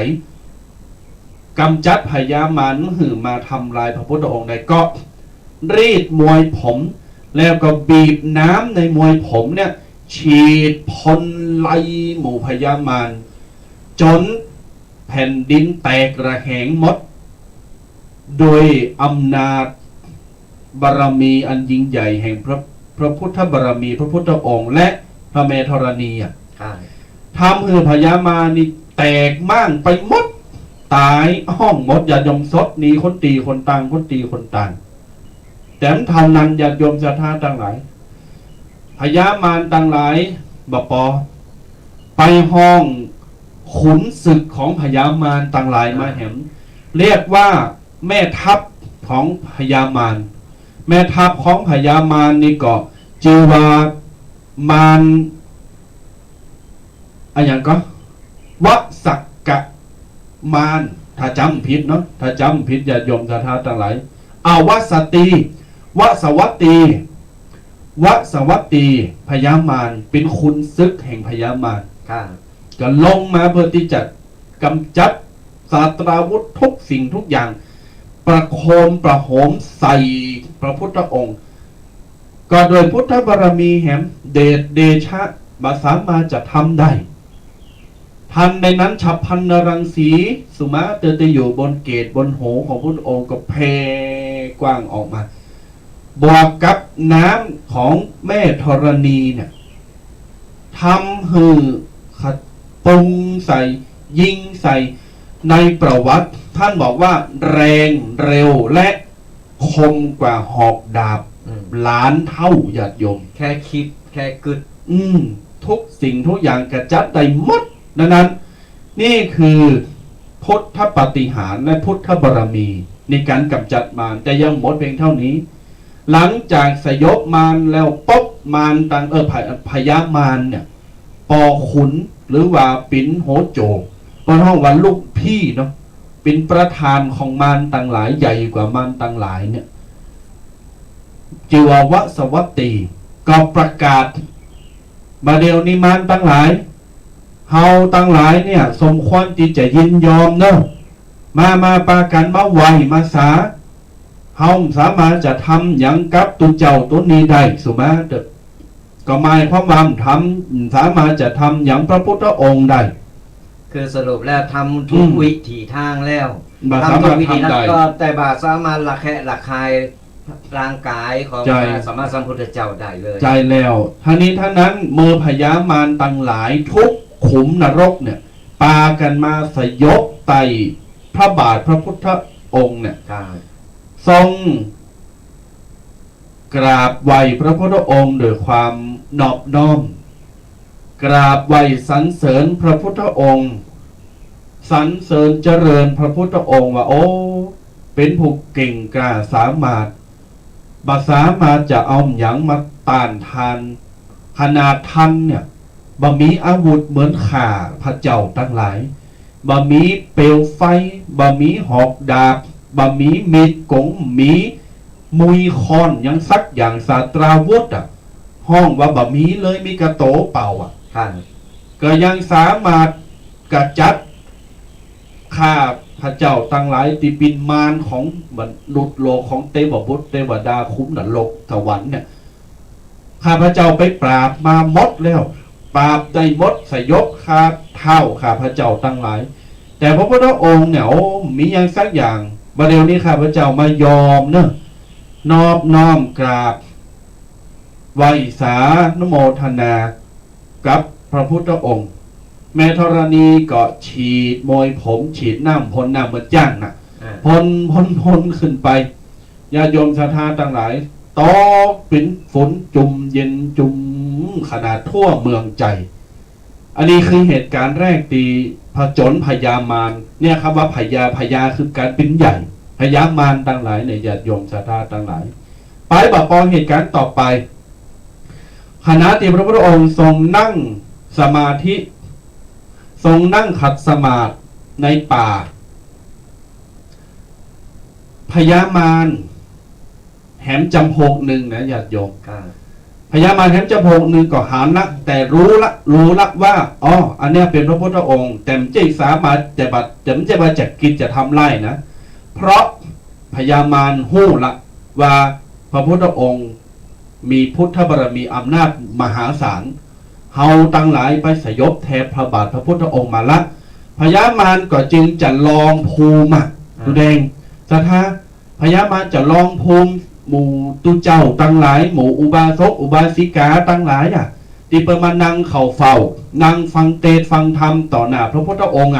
กำจัดพญามารหือมาทำลายพระพุทธองค์ได้ก็รีดมวยผมแล้วก็บีบน้ำในมวยผมเนี่ยฉีดพ่นไล่หมู่พญามารจนแผ่นดินแตกระแหงหมดโดยอำนาจบารมีอันยิ่งใหญ่แห่งพระพุทธบารมีพระพุทธองค์และพระแม่ธรณีทำให้พญามารนี่แตกมั่งไปหมดตายห้องหมดอย่ายมซดหนีคนตีคนต่างคนตีคนต่างแต่เท่านั้นอย่ายมศรัทธาต่างหลายพญามารต่างหลายบปอไปห้องขุนศึกของพญามารต่างหลายมาเห็นเรียกว่าแม่ทัพของพญามารแม่ทัพของพญามารนี่ก็ชื่อว่ามารอะไรอย่างก็วสักกะมารถ้าจำผิดเนาะถ้าจำผิดอย่ายมศรัทธาต่างหลายวสตีวสวัตตีพญามารเป็นขุนศึกแห่งพญามารก็ลงมาเพื่อที่จะกำจัดศาสตราวุธทุกสิ่งทุกอย่างประโคมประโหมใส่พระพุทธองค์ก็โดยพุทธบารมีแห่งเดชะบาสามารถจะทำได้ทันในนั้นฉับพลันนรังสีสุมาเตออยู่บนเกศบนโหของพระองค์ก็แผ่กว้างออกมาบวกกับน้ำของแม่ธรณีเนี่ยทำให้ปรุงใส่ยิงใส่ในประวัติท่านบอกว่าแรงเร็วและคมกว่าหอกดาบล้านเท่าญาติโยมแค่คิดแค่กึดทุกสิ่งทุกอย่างกระจัดได้หมดดังนั้นนี่คือพุทธปาฏิหาริย์และพุทธบารมีในการกำจัดมารแต่ยังหมดเพียงเท่านี้หลังจากสยบมารแล้วป๊บมารต่างพญามารเนี่ยปอขุนหรือว่าปิ่นโหโจเพราะห้องวันลูกพี่เนาะเป็นประธานของมารต่างหลายใหญ่กว่ามารต่างหลายเนี่ยจิววสวัตตีก็ประกาศมาเดียวนี้มารต่างหลายเฮาต่างหลายเนี่ยสมควรที่จะยินยอมเนาะมาปากันมาไหวมาสาเฮาสามารถจะทำอย่างกับตัวเจ้าตัวนี้ได้สุมาเด้อก็หมายความว่าทำสามารถจะทำอย่างพระพุทธองค์ได้คือสรุปแล้วทำทุกวิถีทางแล้วทำทุกวิถีทางก็แต่บาสามารถละแคะละคายร่างกายของสมมาสัมพุทธเจ้าได้เลยใจแล้วท่านี้ท่านั้นมือพญามารต่างหลายทุกขุมนรกเนี่ยปากันมาสยบไตพระบาทพระพุทธองค์เนี่ยทรงกราบไหว้พระพุทธองค์ด้วยความนอบน้อมกราบไหว้สรรเสริญพระพุทธองค์สรรเสริญเจริญพระพุทธองค์ว่าโอ้เป็นผู้เก่งกล้าสามารถจะเอาหยังมาต้านทานขนาดท่านเนี่ยบ่มีอาวุธเหมือนข่าพระเจ้าทั้งหลายบ่มีเปลวไฟบ่มีหอกดาบบ่มีมีดกงมีมุยคอนยังสักอย่างศาสตราวุธห้องว่าบ่มีเลยมีกระโตเป่าก็ยังสามารถกระจัดข้าพระเจ้าทั้งหลายที่เป็นมารของมนุษย์โลกของเทวบุตรเทวดาคุ้มนรกสวรรค์เนี่ยข้าพระเจ้าไปปราบมาหมดแล้วปราบได้หมดสยบคาเท่าข้าพระเจ้าทั้งหลายแต่พระพุทธองค์เนี่ยโอ้มีอย่างสักอย่างบัดเดี๋ยวนี้ข้าพระเจ้ามายอมเนอะนอบน้อมกราบไหว้สานโมทนากับพระพุทธองค์แม่ธรณีก็ฉีดมวยผมฉีดน้ำพ่นน้ำเหมือนจ้างน่ะพ่นขึ้นไปญาโยมศรัทธาทั้งหลายตกเป็นฝนจุ่มเย็นจุ่มขนาดทั่วเมืองใจอันนี้คือเหตุการณ์แรกตีผจญพญามารเนี่ยครับว่าพญาคือการเป็นใหญ่พญามารทั้งหลายในญาติโยมศรัทธาทั้งหลายไปบอกปองเหตุการณ์ต่อไปขณะที่พระพุทธองค์ทรงนั่งสมาธิทรงนั่งขัดสมาธิในป่าพญามารแหมจำพกหนึ่งนะญาติโยม พญามารแถมจะโพงหนึ่งก็หานละแต่รู้ละว่าอ๋ออันเนี้ยเป็นพระพุทธองค์แต่ไม่สามารถจะไม่มาจัดกิจจะทำไล่นะเพราะพญามารหู้ละว่าพระพุทธองค์มีพุทธบารมีอำนาจมหาศาลเฮาตั้งหลายไปสยบแทนพระบาทพระพุทธองค์มาละพญามารก็จึงจะลองภูมิดูแดงสถาพญามารจะลองภูมิหมู่ตุเจ้าตั้งหลายหมู่อุบาสกอุบาสิกาตั้งหลายที่ประมาณนั่งเข่าเฝ้านั่งฟังเทศฟังธรรมต่อหน้าพระพุทธองค์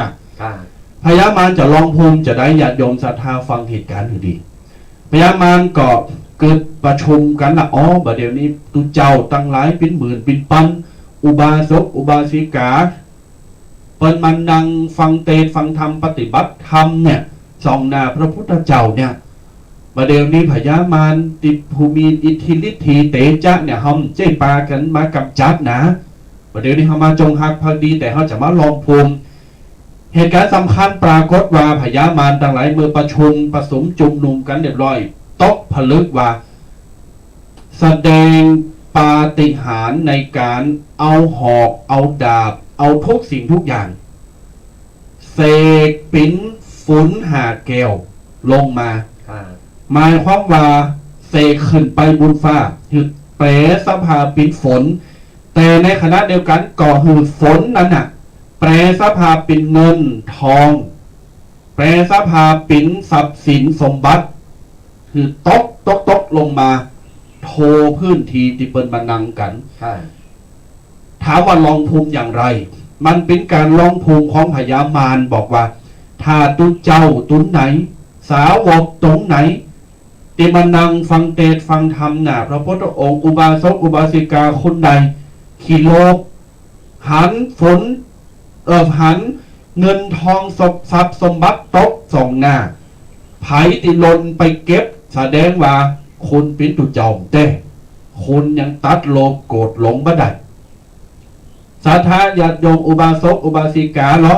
พญามารจะลองภูมิจะได้ญาติโยมศรัทธาฟังเหตุการณ์อยู่ดีพญามารก็เกิดประชุมกันละอ๋อบัดเดี๋ยวนี้ตุเจ้าตั้งหลายเป็นหมื่นเป็นพันอุบาสกอุบาสิกาเปิ้นมันนั่งฟังเทศฟังธรรมปฏิบัติธรรมเนี่ยส่องหน้าพระพุทธเจ้าเนี่ยประเดี๋ยวนี้พญามารติภูมิอิทธิฤทธิเตจะเนี่ยเฮาเจ้ปากันมากำจัดนะประเดี๋ยวนี้เฮามาจงฮักภักดีแต่เฮาจะมาลองภูมิเหตุการณ์สำคัญปรากฏว่าพญามารทั้งหลายเมื่อประชุมประสมจุมนุมกันเรียบร้อยตกผลึกว่าแสดงปาฏิหาริย์ในการเอาหอกเอาดาบเอาทุกสิ่งทุกอย่างเสกปิ้นฝุนหาแก้วลงมาหมายความว่าเสกขึ้นไปบนฟ้าคือแปรสภาพเป็นฝนแต่ในขณะเดียวกันก็คือฝนนั้นน่ะแปรสภาพเป็นเงินทองแปรสภาพเป็นทรัพย์สินสมบัติคือตกลงมาโทพื้นที่ที่เปิ้นมานั่งกันถามว่าลองภูมิอย่างไรมันเป็นการลองภูมิของพญามารบอกว่าถ้าตุเจ้าตุนไหนสาวกตรงไหนที่มานั่งฟังเทศฟังธรรมน่ะพระพุทธองค์อุบาสกอุบาสิกาคนใดขี้โลภหันฝนหันเงินทองทรัพย์สมบัติตกส่องหน้าไผที่ลนไปเก็บแสดงว่าคุณเป็นตุเจ้าแต่คุณยังตัดโลภโกรธหลงบ่ได้สาธาญาติโยมอุบาสกอุบาสิกาเหรอ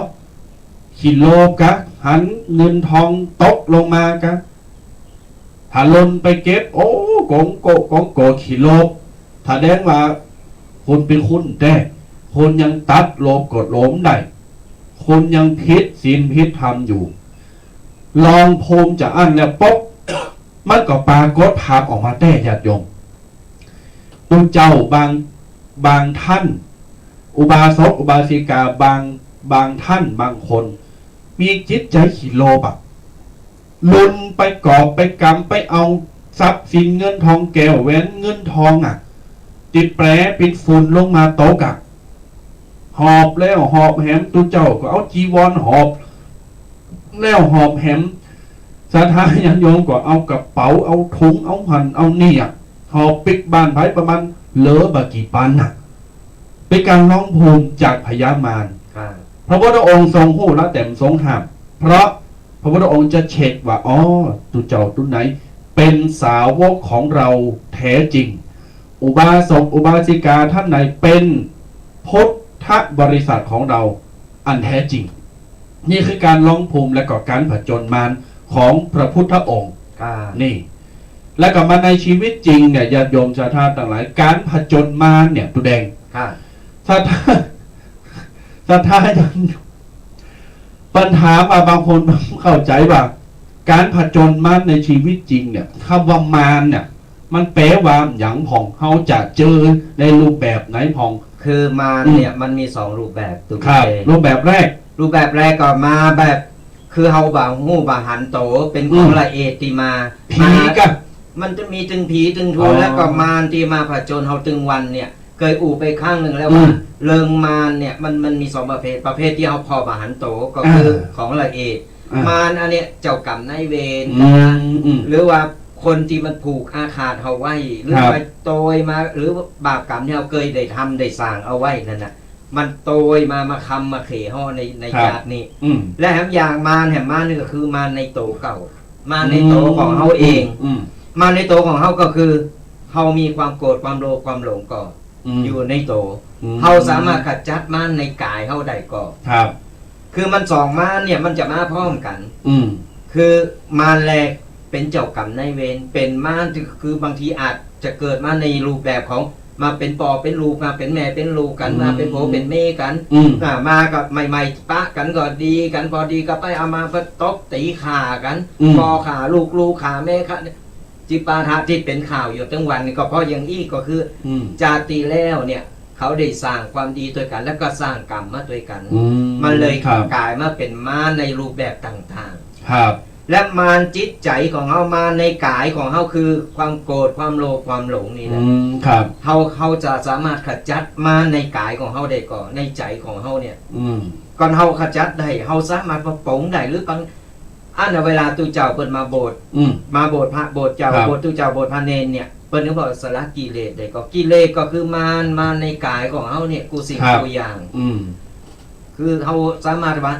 ขี้โลภกะหันเงินทองตกลงมากะถ้าลนไปเก็บโอ้กงโกขี้โลภแสดงว่าคุณเป็นคุณแต่คุณยังตัดโลภโกรธหลงได้คุณยังพิษศีลพิษธรรมอยู่ลองภูมิจะอั้นแล้วป๊อกมันก็ปรากฏภาพออกมาแต่ญาติโยมตุเจ้าบางท่านอุบาสกอุบาสิกาบางท่านบางคนมีจิตใจขี้โลภลุนไปกอบไปกำไปเอาทรัพย์สินเงินทองแก้วแหวนเงินทองติดแปรปิดฝุ่นลงมาโต๊ะหอบแล้วหอบแหมตุเจ้าก็เอาจีวรหอบแล้วหอบแหมสาธาญาติโยมก็เอากระเป๋าเอาถุงเอาหันเอาเนี่ยหอบปิกบ้านไผประมาณเหลือบากี่ปันเป็นการร้องภูมิจากพญามารพระพุทธองค์ทรงหู้และแต่ทรงห้ามเพราะพระพุทธองค์จะเช็คว่าอ๋อตุเจ้าตุไหนเป็นสาวกของเราแท้จริงอุบาสกอุบาสิกาท่านไหนเป็นพุทธบริษัทของเราอันแท้จริงนี่คือการร้องภูมิและก็การผจญมารของพระพุทธองค์นี่และก็มาในชีวิตจริงเนี่ยญาติโยมศรัทธาต่างหลายการผจญมารเนี่ยตุแดงศรัทธาปัญหามาบางคนเข้าใจว่าการผจญมารในชีวิตจริงเนี่ยคำว่ามารเนี่ยมันแปลว่าอย่างผ่องเขาจะเจอในรูปแบบไหนผ่องคือมารเนี่ยมันมี2รูปแบบตุเจรูปแบบแรกก็มาแบบคือเฮาบ่าหู้บ่าหันโตเป็นของละเอียดที่มาผีกับมันจะมีตึงผีตึงทูแล้วก็มารที่มาผจญเฮาตึงวันเนี่ยเคยอู่ไปข้างหนึ่งแล้วว่าเริงมารเนี่ยมันมี2ประเภทที่เฮาพอบ่าหันโตก็คือของละเอียดมารอันเนี้ยเจ้ากรรมนายเวรหรือว่าคนที่มันผูกอาฆาตเฮาไว้หรือไปโตยมาหรือบาปกรรมที่เฮาเคยได้ทำได้สร้างเอาไว้นั่นน่ะมันโตยมาคำมาเขห่อในญาตินี้และแถมอย่างมารนี่ก็คือมารในโตเก่ามาในโตของเฮาเองมาในโตของเฮาก็คือเฮามีความโกรธความโลภความหลงก่ออยู่ในโตเฮาสามารถขจัดมารในกายเฮาได้ก่อคือมัน2มารเนี่ยมันจะมาพร้อมกันคือมารแรกเป็นเจ้ากรรมนายเวรเป็นมารคือบางทีอาจจะเกิดมาในรูปแบบของ มาเป็นปอเป็นลูกมาเป็นแม่เป็นลูกกันมาเป็นโผเป็นเมกัน อืม มากับใหม่ๆปะกันก็ดีกันพอดีก็ไปเอามาไปตบตีข่ากัน อืม พอข่าลูกข่าแม่ข่าจิปาถะที่เป็นข่าวอยู่ทั้งวันนี่ก็เพราะอย่างอี้ก็คือ อืม จาติแล้วเนี่ยเขาได้สร้างความดีด้วยกัน แล้วก็สร้างกรรมมาด้วยกัน อื มันเลย ครับ กลายมาเป็นมารในรูปแบบต่าง ครับ ๆ และมารจิตใจของเขามารในกายของเขาคือความโกรธความโลภความหลงนี่แห อื ละ มครับ เขาจะสามารถขจัดมารในกายของเขาได้ก่อนในใจของเขาเนี่ย อืม ก่อนเขาขจัดได้เขาสามารถมาปลงได้หรือบางอันน่ะเวลาตูเจ้าเปิดมาโบสถ์ อืม มาโบสถ์พระโบสถ์เจ้า ครับ โบสถ์ตูเจ้าโบสถ์พระเนนเนี่ยเปิ้นก็บอกสละกิเลสได้ก็กิเลสก็คือมารในกายของเขาเนี่ยกูสิ่งกูอย่าง อืม คือเขาสามารถว่า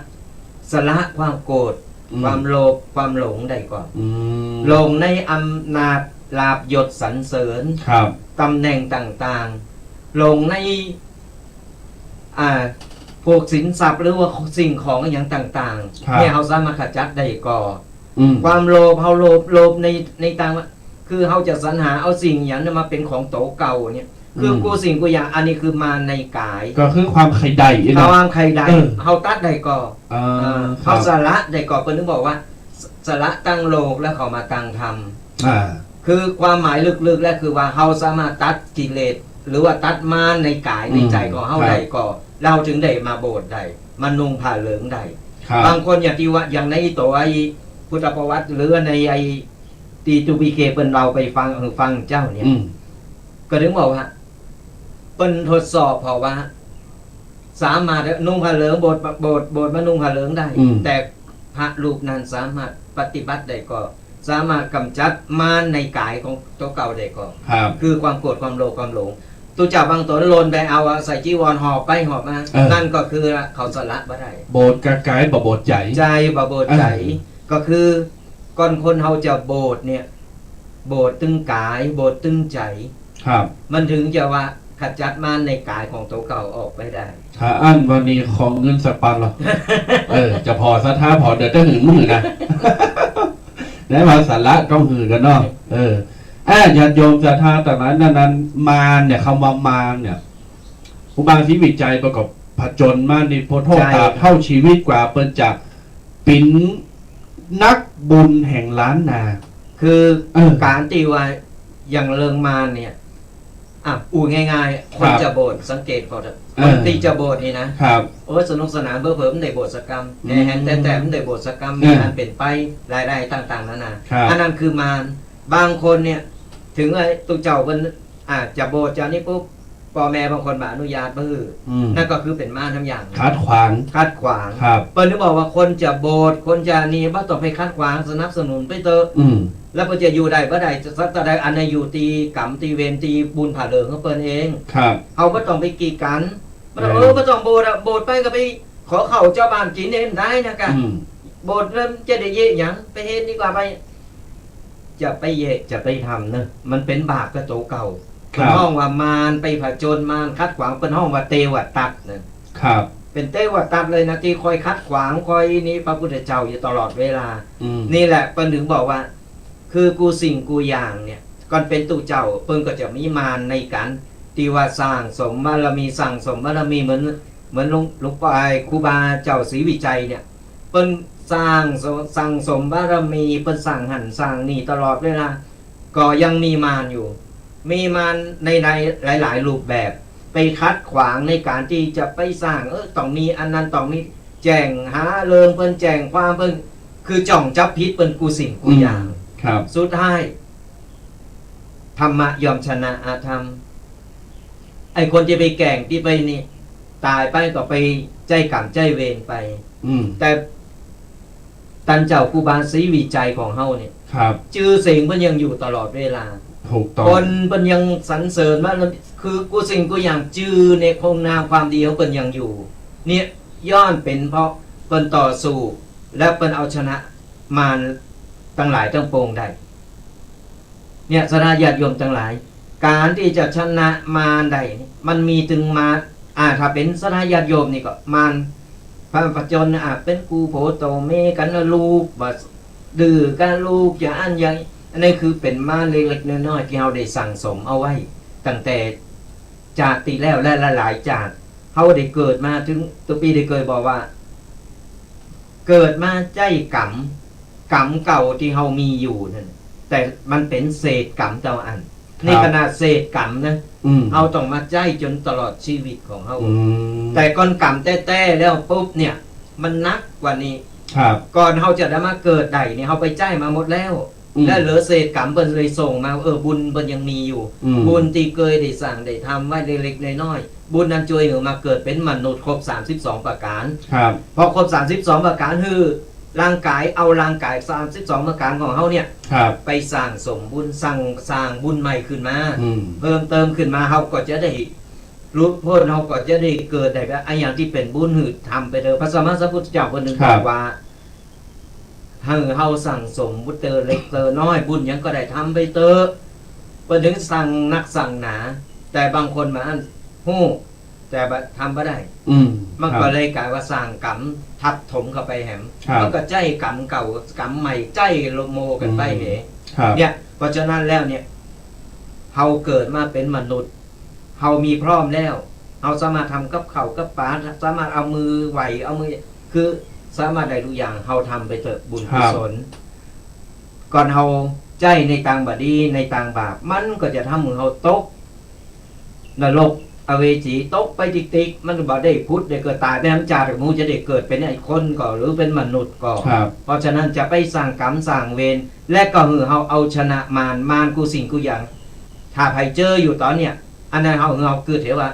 สละความโกรธ อืม ความโลภความหลงได้ก่อน อืม หลงในอำนาจลาภยศสรรเสริญ ครับ ตำแหน่งต่างๆหลงในพวกสินทรัพย์หรือว่าสิ่งของอย่างต่าง ครับ ๆเนี่ยเขาสามารถขจัดได้ก่อน อืม ความโลภเขาโลภในต่างว่าคือเขาจะสรรหาเอาสิ่งอย่างนั้นมาเป็นของโตเก่าเนี่ยคือกูสิ่งกูอย่างอันนี้คือมาในกาย ก็คือความไข่ใดอีก เขา นะ วางใครใด เออ เขาตัดใดก่อน อ่าค เขา รับ สละได้ก่อนเพิ่นถึงบอกว่าสละตั้งโลกแล้วเขามาตั้งธรรม อ่า คือความหมายลึกๆแล้วคือว่าเขาสามารถตัดกิเลสหรือว่าตัดมารในกายในใจของเขาได้ก่อนเราถึงได้มาโบสถ์ได้มานุ่งผ้าเหลืองได้ ครับ บางคนอย่างที่ว่าอย่างในตัวไอ้พุทธประวัติหรือในไอ้ตีตูบีเคเปิ้นเราไปฟังเจ้าเนี่ย อืม ก็ถึงบอกว่าเปิ้นทดสอบเพราะว่า สามารถนุ่งผ้าเหลืองโบสถ์มานุ่งผ้าเหลืองได้ อืม แต่พระรูปนั้นสามารถปฏิบัติได้ก็ สามารถกำจัดมารในกายของตัวเก่าได้ก็ ครับ คือความโกรธความโลภความหลงตัวเจ้าบางตัวโลนไปเอาใส่จีวรหอบไปหอบมา เออ นั่นก็คือเขาสละบ่ได้ โบสถ์กะไกด์บ่โบสถ์ใหญ่ ใจบ่โบสถ์ใจ ก็คือก่อนคนเขาจะโบสถ์เนี่ย โบสถ์ตึงกายโบสถ์ตึงใจ ครับ มันถึงจะว่าขจัดมารในกายของตัวเก่าออกไปได้ ถ้าอันวันนี้ของเงินสปันหรอ จะพอซะท้าพอเดี๋ยวจะหืนมือนะ ได้มาสาระต้องหือกันเนาะญาติโยมศรัทธาแต่นั้นมารเนี่ยคำว่ามารเนี่ยผู้บางที่วิจัยประกอบผจญมาในโพธิ์โทษ ใช่ ตาบเท่าชีวิตกว่าเปิ้นจากปิ้นนักบุญแห่งล้านนา คือ เออ การตีว่าอย่างเริงมารเนี่ยอูง่ายๆ คนจะโบสถ์สังเกตก่อนเถอะคนที่จะโบสถ์นี่นะครับ โอ้ยสนุกสนานเพิ่มในโบสถ์สกรรม อืม แห่แต่มันในโบสถ์สกรรมมีอันเป็นไปรายได้ต่างๆนานา ครับ อันนั้นคือมารบางคนเนี่ย ถึงไอ้ตุเจ้าเพิ่นจะโบสถ์จะนี่ปุ๊บพ่อแม่บางคนบ่อนุญาตบื้อ อืม นั่นก็คือเป็นมารทั้งอย่าง คัดขวาง คัดขวาง ครับ เปิ้ลถึงบอกว่าคนจะโบสถ์คนจะนี่บ่ต้องไปคัดขวางสนับสนุนไปเถอะ อืม แล้วเพิ่นจะอยู่ได้บ่ได้จะสักแต่ใดอันใดอยู่ตีกรรมตีเวรตีบุญผ่าเหลืองของเปิ้นเอง ครับ เอาบ่ต้องไปกีดกันบ่ต้อง เออ บ่ต้องโบสถ์โบสถ์ไปก็ไปขอเข้าเจ้าบ้านกินเองได้นะกะ อืม โบสถ์เริ่มจะได้เย่หยังไปเฮ็ดดีกว่าไป จะไปเย่จะไปทำเนอะมันเป็นบาปกับตัวเก่า ครั เป็น บ ห้องว่ามารไปผจญมารคัดขวางเป็นห้องว่าเตวตัดนะครับ เป็นเตวตัดเลยนะที่คอยคัดขวางคอยนี้พระพุทธเจ้าอยู่ตลอดเวลา อืม นี่แหละเปิ้นถึงบอกว่า คือกูสิ่งกูอย่างเนี่ยก่อนเป็นตู่เจ้าเปิ้นก็จะมีมารในการที่ว่าสร้างสมบารมีสั่งสมบารมีเหมือนหลวงพ่อครูบาเจ้าศรีวิจัยเนี่ยเปิ้นสร้างสั่งสมบารมีเปิ้นสั่งหันสั่งนี่ตลอดเวลาก็ยังมีมารอยู่ มีมารในหลายรูปแบบ ไปคัดขวางในการที่จะไปสร้างต้องมีอันนั้นต้องมีแจ้งหาเริงเปิ้นแจ้งความเปิ้นคือจ่องจับพิษเปิ้นกูสิ่งกูอย่าง ครับ สุดท้ายธรรมะยอมชนะอาธรรม ไอคนที่ไปแก่งที่ไปนี่ ตายไปก็ไปใจกรรมใจเวรไป อืม แต่ตันเจ้าครูบาศรีวิจัยของเฮาเนี่ย ครับ ชื่อเสียงเพิ่นยังอยู่ตลอดเวลา ถูกต้อง คนเพิ่นยังสรรเสริญว่าคือกูสิ่งกูอย่างจือในคงนามความดีของเพิ่นยังอยู่ เนี่ยย้อนเป็นเพราะเพิ่นต่อสู้ และเพิ่นเอาชนะมารทั้งหลายทั้งปวงได้ เนี่ยสราญาติโยมทั้งหลาย การที่จะชนะมารได้นี่มันมีถึงมาถ้าเป็นสราญาติโยมนี่ก็มารพระปัจจนเป็นกูโผโตเมกันนะลูกบ่ดื้อกันลูกอย่าอันใหญ่อันนี้คือเป็นมารเล็กๆน้อยๆที่เราได้สั่งสมเอาไว้ ตั้งแต่ จากตีแล้วและหลายๆจากเขาได้เกิดมาถึงตัวปีได้เคยบอกว่า เกิดมาใจกรรมเก่าที่เขามีอยู่นั่นแต่มันเป็นเศษกรรมเจ้าอันนี่ขนาดเศษกรรมนะเขาต้องมาใจจนตลอดชีวิตของเขาแต่ก่อนกรรมแต้ๆแล้วปุ๊บเนี่ย มันนักกว่านี้ก่อนเขาจะได้มาเกิดใดเนี่ยเขาไปใจมาหมดแล้วและเหลือเศษกรรมเพิ่นเลยส่งมาบุญเพิ่นยังมีอยู่บุญที่เคยได้สั่งได้ทำไว้เล็กๆน้อยๆบุญนั้นช่วยเหลือมาเกิดเป็นมนุษย์ครบ32ประการพอครบ32ประการคือร่างกายเอาร่างกาย32ประการของเขาเนี่ยไปสร้างสมบุญสร้างบุญใหม่ขึ้นมาเพิ่มเติมขึ้นมาเขาก็จะได้รู้พ้นเขาก็จะได้เกิดได้แบบไอ้อย่างที่เป็นบุญหืดทำไปเถอะพระสัมมาสัมพุทธเจ้าคนหนึ่งบอกว่าเฮาสั่งสมบุญเตอเล็กเตอน้อยบุญยังก็ได้ทำไปเตอเปิดถึงสั่งนักสั่งหนาแต่บางคนมาอันหู้แต่ทำไม่ได้มันก็เลยกลายว่าสร้างกรรมทับถมเข้าไปแหมมันก็ใจกรรมเก่ากรรมใหม่ใจโลโมกันไปเหเนี่ยเพราะฉะนั้นแล้วเนี่ยเฮาเกิดมาเป็นมนุษย์เฮามีพร้อมแล้วเฮาสามารถทำกับข้าวกับปลาสามารถเอามือไหวเอามือคือสามารถได้ทุกอย่างเฮาทำไปเถอะบุญกุศลก่อนเฮาใจในต่างบาดีในต่างบาปมันก็จะทำมือเฮาตกนรกอเวจีตกไปติ๊กๆมันบ่ได้พุทธได้เกิดตายไปน้ำจ่าถึงมูจะได้เกิดเป็นไอ้คนก่อหรือเป็นมนุษย์ก่อเพราะฉะนั้นจะไปสร้างกรรมสร้างเวรและก็เฮาเอาชนะมารกูสิ่งกูอย่างถ้าใครเจออยู่ตอนเนี้ยอันนั้นเฮาเกิดเถอะว่า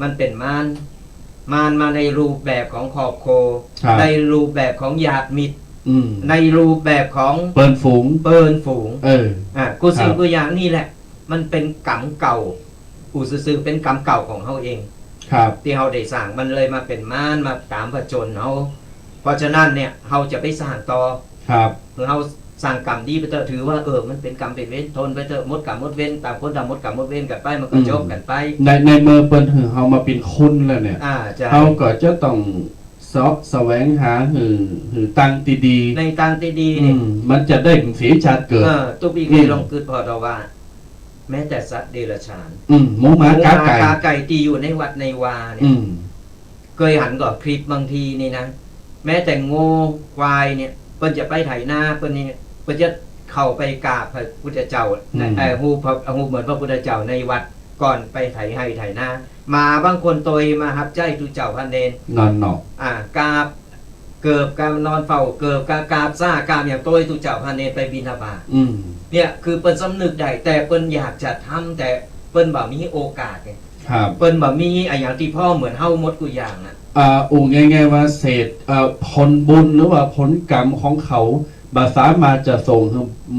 มันเป็นมารมาในรูปแบบของครอบครัวในรูปแบบของญาติมิตรในรูปแบบของเปิ้นฝูงกูสิ่งกูอย่างนี่แหละมันเป็นกรรมเก่ากูซื่อเป็นกรรมเก่าของเขาเองที่เขาได้สร้างมันเลยมาเป็นม่านมาตามผจญเขาเพราะฉะนั้นเนี่ยเขาจะไปสร้างต่อเมื่อเขาสร้างกรรมดีไปเถอะถือว่ามันเป็นกรรมเป็นเวรทนไปเถอะมดกรรมมดเวรต่างคนต่างมดกรรมมดเวรกันไปมันก็จบกันไปในเมื่อเปิ้นหือเขามาเป็นคุณแล้วเนี่ยเขาก็จะต้องแสวงหาหือตั้งตีดีในตั้งตีดีเนี่ยมันจะได้สีชาติเกิดตุ๊กปีลองเกิดพอเราว่าแม้แต่สัตว์เดรัจฉานหมูหมากาไก่ที่อยู่ในวัดในวาเนี่ยเคยหันก่อนคลิปบางทีนี่นะแม้แต่โง่ควายเนี่ยเพิ่นจะไปไถนาเพิ่นจะเข้าไปกราบพระพุทธเจ้าฮูเหมือนพระพุทธเจ้าในวัดก่อนไปไถให้ไถนามาบางคนตยมาฮับใจทุเจ้าพันเนนนอนหนอกกราบเกิบการนอนเฝ้าเกิบกราบซ่ากราบอย่างตยทุเจ้าพันเนนไปบิณฑบาตเนี่ยคือเปิ้นสำนึกได้แต่เปิ้นอยากจะทำแต่เปิ้นบ่มีโอกาสไงเปิ้นบ่มีอย่างที่พ่อเหมือนเฮาหมดกูอย่างง่ายๆว่าเศษผลบุญหรือว่าผลกรรมของเขาบาสามารถจะส่ง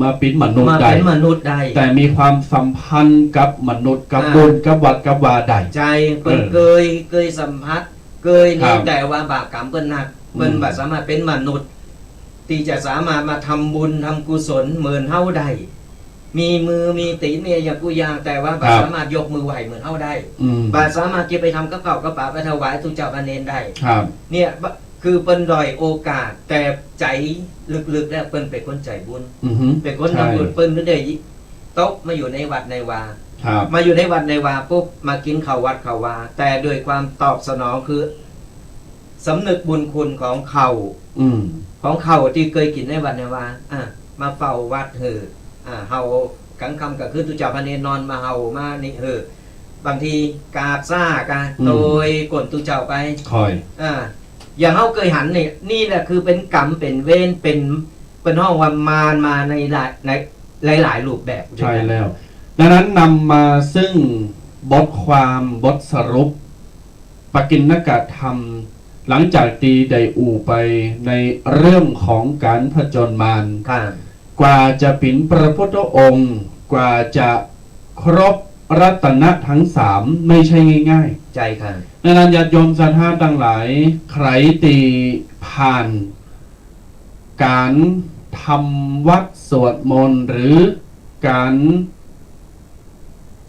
มาเป็นมนุษย์ได้แต่มีความสัมพันธ์กับมนุษย์กับบุญกับวัดกับวาได้ใจเปิ้นเคยสัมผัสเคยนี่แต่ว่าบาปกรรมเปิ้นหนักเปิ้นบ่สามารถเป็นมนุษย์ที่จะสามารถมาทำบุญทำกุศลเหมือนเฮาได้มีมือมีตีนมีอย่างกูอย่างแต่ว่าสามารถยกมือไหวเหมือนเฮาได้สามารถจะไปทำกับข้าวกับปลาไปถวายทุเจ้าพระเนรได้เนี่ยคือเปิ้นด้อยโอกาสแต่ใจลึกๆแล้วเปิ้นเป็นคนใจบุญเป็นคนทำบุญเปิ้นก็ได้ตกมาอยู่ในวัดในวามาอยู่ในวัดในวาปุ๊บมากินข้าววัดข้าววาแต่โดยความตอบสนองคือสำนึกบุญคุณของเขาที่เคยกินในวัดในวามาเฝ้าวัดเฮากลางค่ำก็คือทุเจ้าพระเนรนอนมาเฮามานี่บางทีกราบซ่ากันโดยกดทุเจ้าไปคอยอย่างเฮาเคยหันนี่แหละคือเป็นกรรมเป็นเวรเป็นห้องว่ามารมาในหลายรูปแบบใช่แล้วดังนั้นนำมาซึ่งบทความบทสรุปปกิณณกธรรมหลังจากตีได้อู่ไปในเรื่องของการผจญมารกว่าจะเป็นพระพุทธองค์กว่าจะครบรัตนะทั้งสามไม่ใช่ง่ายๆใจค่ะดังนั้นญาติโยมศรัทธาทั้งหลายใครตีผ่านการทำวัดสวดมนต์หรือการ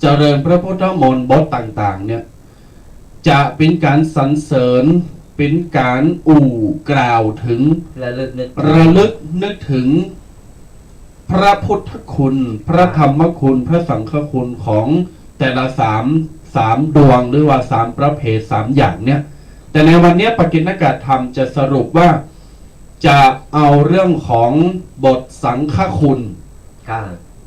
เจริญพระพุทธมนต์บทต่างๆเนี่ยจะเป็นการสรรเสริญเป็นการกล่าวถึงระลึกนึกถึงพระพุทธคุณพระธรรมคุณพระสังฆคุณของแต่ละสาม 3 ดวงหรือว่า3 ประเภท 3 อย่างเนี่ยแต่ในวันนี้ปกิณกธรรมจะสรุปว่าจะเอาเรื่องของบทสังฆคุณ ค่ะ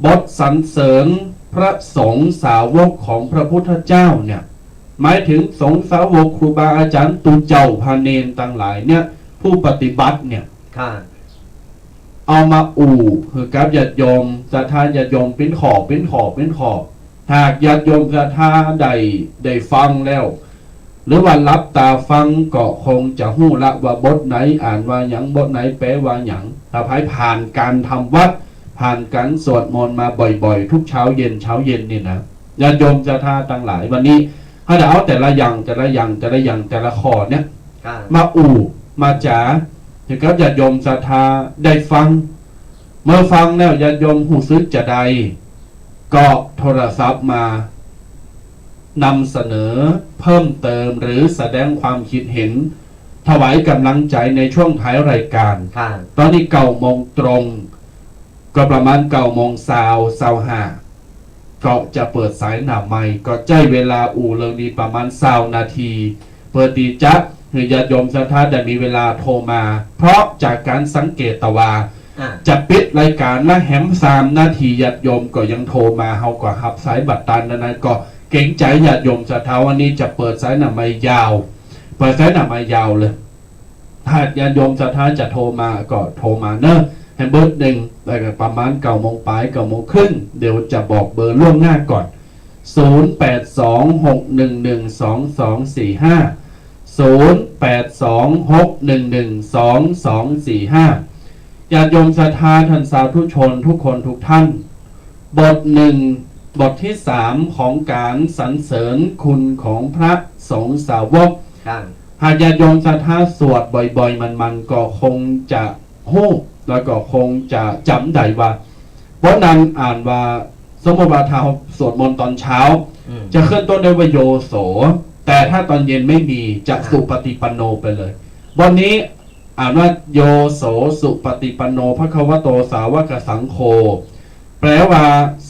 บทสรรเสริญพระสงฆ์สาวกของพระพุทธเจ้าเนี่ยหมายถึงสงฆ์สาวกครูบาอาจารย์ตุเจ้าพาเนนต่างหลายเนี่ยผู้ปฏิบัติเนี่ย ค่ะ เอามาคือกับญาติโยมศรัทธาญาติโยมเป็นขอบหากญาติโยมศรัทธาได้ฟังแล้ว หรือว่ารับตาฟังก็คงจะหู้ละว่าบทไหนอ่านว่าหยังบทไหนแปลว่าหยังถ้าพายผ่านการทำวัดผ่านการสวดมนต์มาบ่อยๆทุกเช้าเย็นนี่นะญาติโยมศรัทธาต่างหลายวันนี้ถ้าเอาแต่ละอย่างแต่ละข้อเนี่ย ค่ะ มามาจ๋าถึงกับญาติโยมศรัทธาได้ฟังเมื่อฟังแล้วญาติโยมหูซึกจะใดก็โทรศัพท์มานำเสนอเพิ่มเติมหรือแสดงความคิดเห็นถวายกำลังใจในช่วงท้ายรายการ ค่ะ ตอนนี้9 โมงตรงก็ประมาณ9 โมงก็จะเปิดสายหน้าไมค์ก็ใจเวลาเรื่องนี้ประมาณ20 นาทีเปิดตีจักหรือญาติโยมศรัทธาได้มีเวลาโทรมา เพราะจากการสังเกตตว่า จะปิดรายการและแหม3 นาทีญาติโยมก็ยังโทรมาเฮาก็หับสายบัตรตันนั้นก็เก่งใจญาติโยมศรัทธาวันนี้จะเปิดสายหน้าไมค์ยาวเปิดสายหน้าไมค์ยาวเลยถ้าญาติโยมศรัทธาจะโทรมาก็โทรมาเนอะให้เบอร์1ได้ประมาณ9 โมงปลาย9 โมงครึ่งเดี๋ยวจะบอกเบอร์ล่วงหน้าก่อน0826112245 0826112245ญาติโยมศรัทธาท่านสาธุชนทุกคนทุกท่านบทบทที่3ของการสรรเสริญคุณของพระสงฆ์สาวก ค่ะ หากญาติโยมศรัทธาสวดบ่อยๆมันก็คงจะฮู้แล้วก็คงจะจำได้ว่าบทนั้นอ่านว่าสมมติว่าถ้าสวดมนต์ตอนเช้าจะขึ้นต้นด้วยว่าโยโสแต่ถ้าตอนเย็นไม่มีจะสุปฏิปันโนไปเลยวันนี้อ่านว่าโยโสสุปฏิปันโนภควโตสาวกสังโฆแปลว่า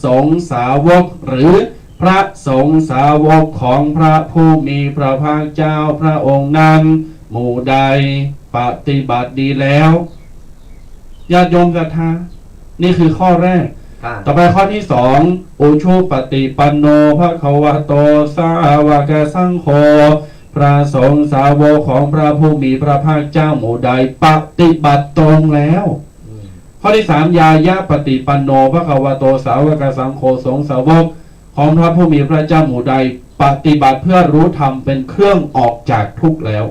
สงฆ์สาวกหรือพระสงฆ์สาวกของพระผู้มีพระภาคเจ้าพระองค์นั้นหมู่ใดปฏิบัติดีแล้วญาติโยมศรัทธานี่คือข้อแรก ค่ะ ต่อไปข้อที่2อุชุปฏิปันโนภควโตสาวกสังโฆพระสงฆ์สาวกของพระผู้มีพระภาคเจ้าหมู่ใดปฏิบัติตรงแล้วข้อที่3ยายะปฏิปันโนภควโตสาวกสังโฆสงฆ์สาวกของพระผู้มีพระเจ้าหมู่ใดปฏิบัติเพื่อรู้ธรรมเป็นเครื่องออกจากทุกข์แล้ว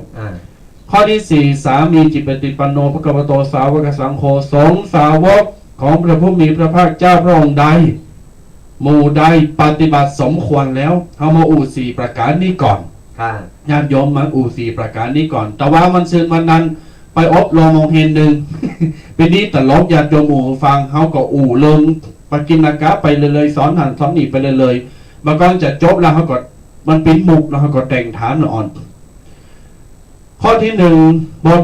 ข้อที่4สามีจิตปฏิปันโนภควโตสาวกสังโฆสงฆ์สาวกของพระผู้มีพระภาคเจ้าพระองค์ใดหมู่ใดปฏิบัติสมควรแล้วเอามา4 ประการนี้ก่อน ค่ะ ญาติโยมมา4 ประการนี้ก่อนแต่ว่ามันซึ่งวันนั้นไปอบรมโรงเรียนหนึ่ง เป็นนี้ตลกญาติโยมฟังเขาก็เลิงปกิณกะไปเลยสอนหันสอนหนีไปเลยบางครั้งจะจบแล้วเขาก็มันเป็นมุกแล้วเขาก็แต่งฐานอ่อนข้อที่1บท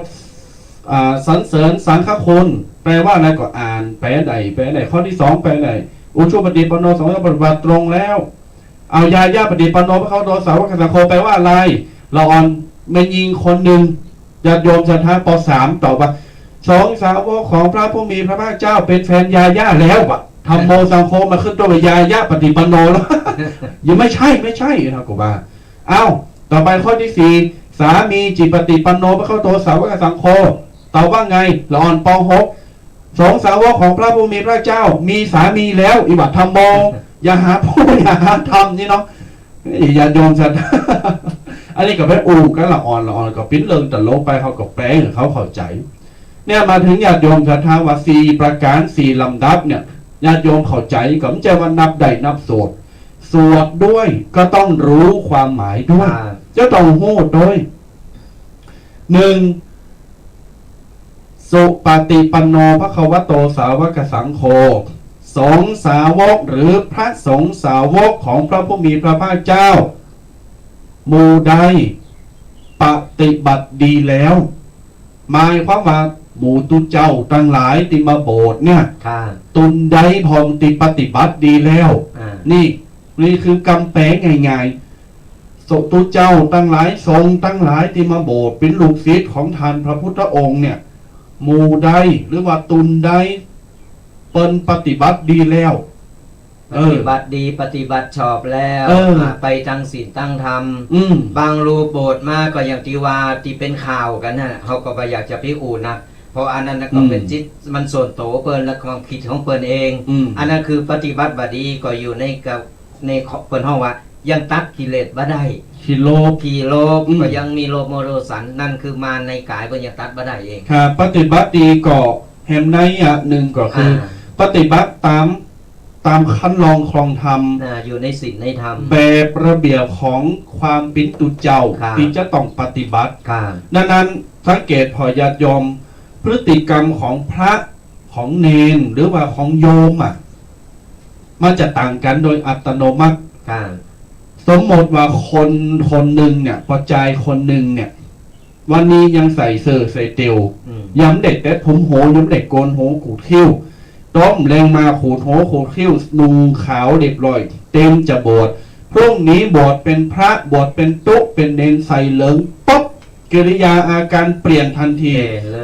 สรรเสริญสังฆคุณแปลว่าอะไรก็อ่านแปลใดข้อที่2แปลใดอุชุปฏิปันโนสงฆ์ปฏิบัติตรงแล้วเอายายาปฏิปันโนพระเขาโตสาวกสังโฆแปลว่าอะไรเราอ่อนไม่ยิงคนหนึ่งญาติโยมศรัทธาป.3 ตอบว่าสงฆ์สาวกของพระผู้มีพระภาคเจ้าเป็นแฟนยาย่าแล้วอะธรรมโมสังโฆมาขึ้นตัวเป็นยายาปฏิปันโนแล้ว ยังไม่ใช่นะกูว่าเอาต่อไปข้อที่4สามีจิตปฏิปันโนพระเขาโตสาวกสังโฆตอบว่าไงเราอ่อนป.6สงฆ์สาวกของพระผู้มีพระเจ้ามีสามีแล้วอิบัติธรรมโมอย่าหาพูดอย่าหาทำนี่เนาะอย่าโยมสัตว์ อันนี้ก็เป็นกันละอ่อนก็ปิ้นเลิงแต่ลงไปเขาก็แปลงเขาเข้าใจเนี่ยมาถึงญาติโยมศรัทธาว่า4 ประการ4 ลำดับเนี่ยญาติโยมเข้าใจก็ไม่ใช่ว่านับได้นับสวดด้วยก็ต้องรู้ความหมายด้วยจะต้องหู้ด้วย1สุปฏิปันโนภควโตสาวกสังโฆสงฆ์สาวกหรือพระสงฆ์สาวกของพระผู้มีพระภาคเจ้าหมู่ใดปฏิบัติดีแล้วหมายความว่าหมู่ตุเจ้าตั้งหลายที่มาโบสถ์เนี่ยตุนใดพองติปฏิบัติดีแล้วนี่คือกำแปลง่ายๆ สตุเจ้าตั้งหลายทรงตั้งหลายที่มาโบสถ์เป็นลูกศิษย์ของท่านพระพุทธองค์เนี่ยหมู่ใดหรือว่าตุนใดเปิ้นปฏิบัติดีแล้ว ปฏิบัติดีปฏิบัติชอบแล้วไปตั้งศีลตั้งธรรมบางรูปโบสถ์มากก็อย่างที่ว่าที่เป็นข่าวกันนะเขาก็ไปอยากจะพิอูนะเพราะอันนั้นก็เป็นจิตมันส่วนโตเปิ้นและความคิดของเปิ้นเองอันนั้นคือปฏิบัติบดีก็อยู่ในกับในเปิ้นห้องว่ายังตัดกิเลสบ่ได้กิโลภก็ยังมีโลภโมโทสันนั่นคือมาในกายเปิ้นยังตัดบ่ได้เองครับปฏิบัติดีก็แห่งในหนึ่งก็คือปฏิบัติตามขั้นลองครองธรรมอยู่ในศีลในธรรมแบบระเบียบของความเป็นตุเจ้าที่จะต้องปฏิบัตินั้นสังเกตพอญาติโยมพฤติกรรมของพระของเนนหรือว่าของโยมมันจะต่างกันโดยอัตโนมัติสมมติว่าคนหนึ่งเนี่ยพอใจคนหนึ่งเนี่ยวันนี้ยังใส่เสื้อใส่เตียวย้ำเด็กแต่ผมโหย้ำเด็กโกนโหกูคิ้วต้มแรงมาขูดโหขูดคิ้วนุ่งขาวเด็กลอยเต็มจะบวชพรุ่งนี้บวชเป็นพระบวชเป็นตุ๊เป็นเนนใส่เหลืองป๊บกิริยาอาการเปลี่ยนทันที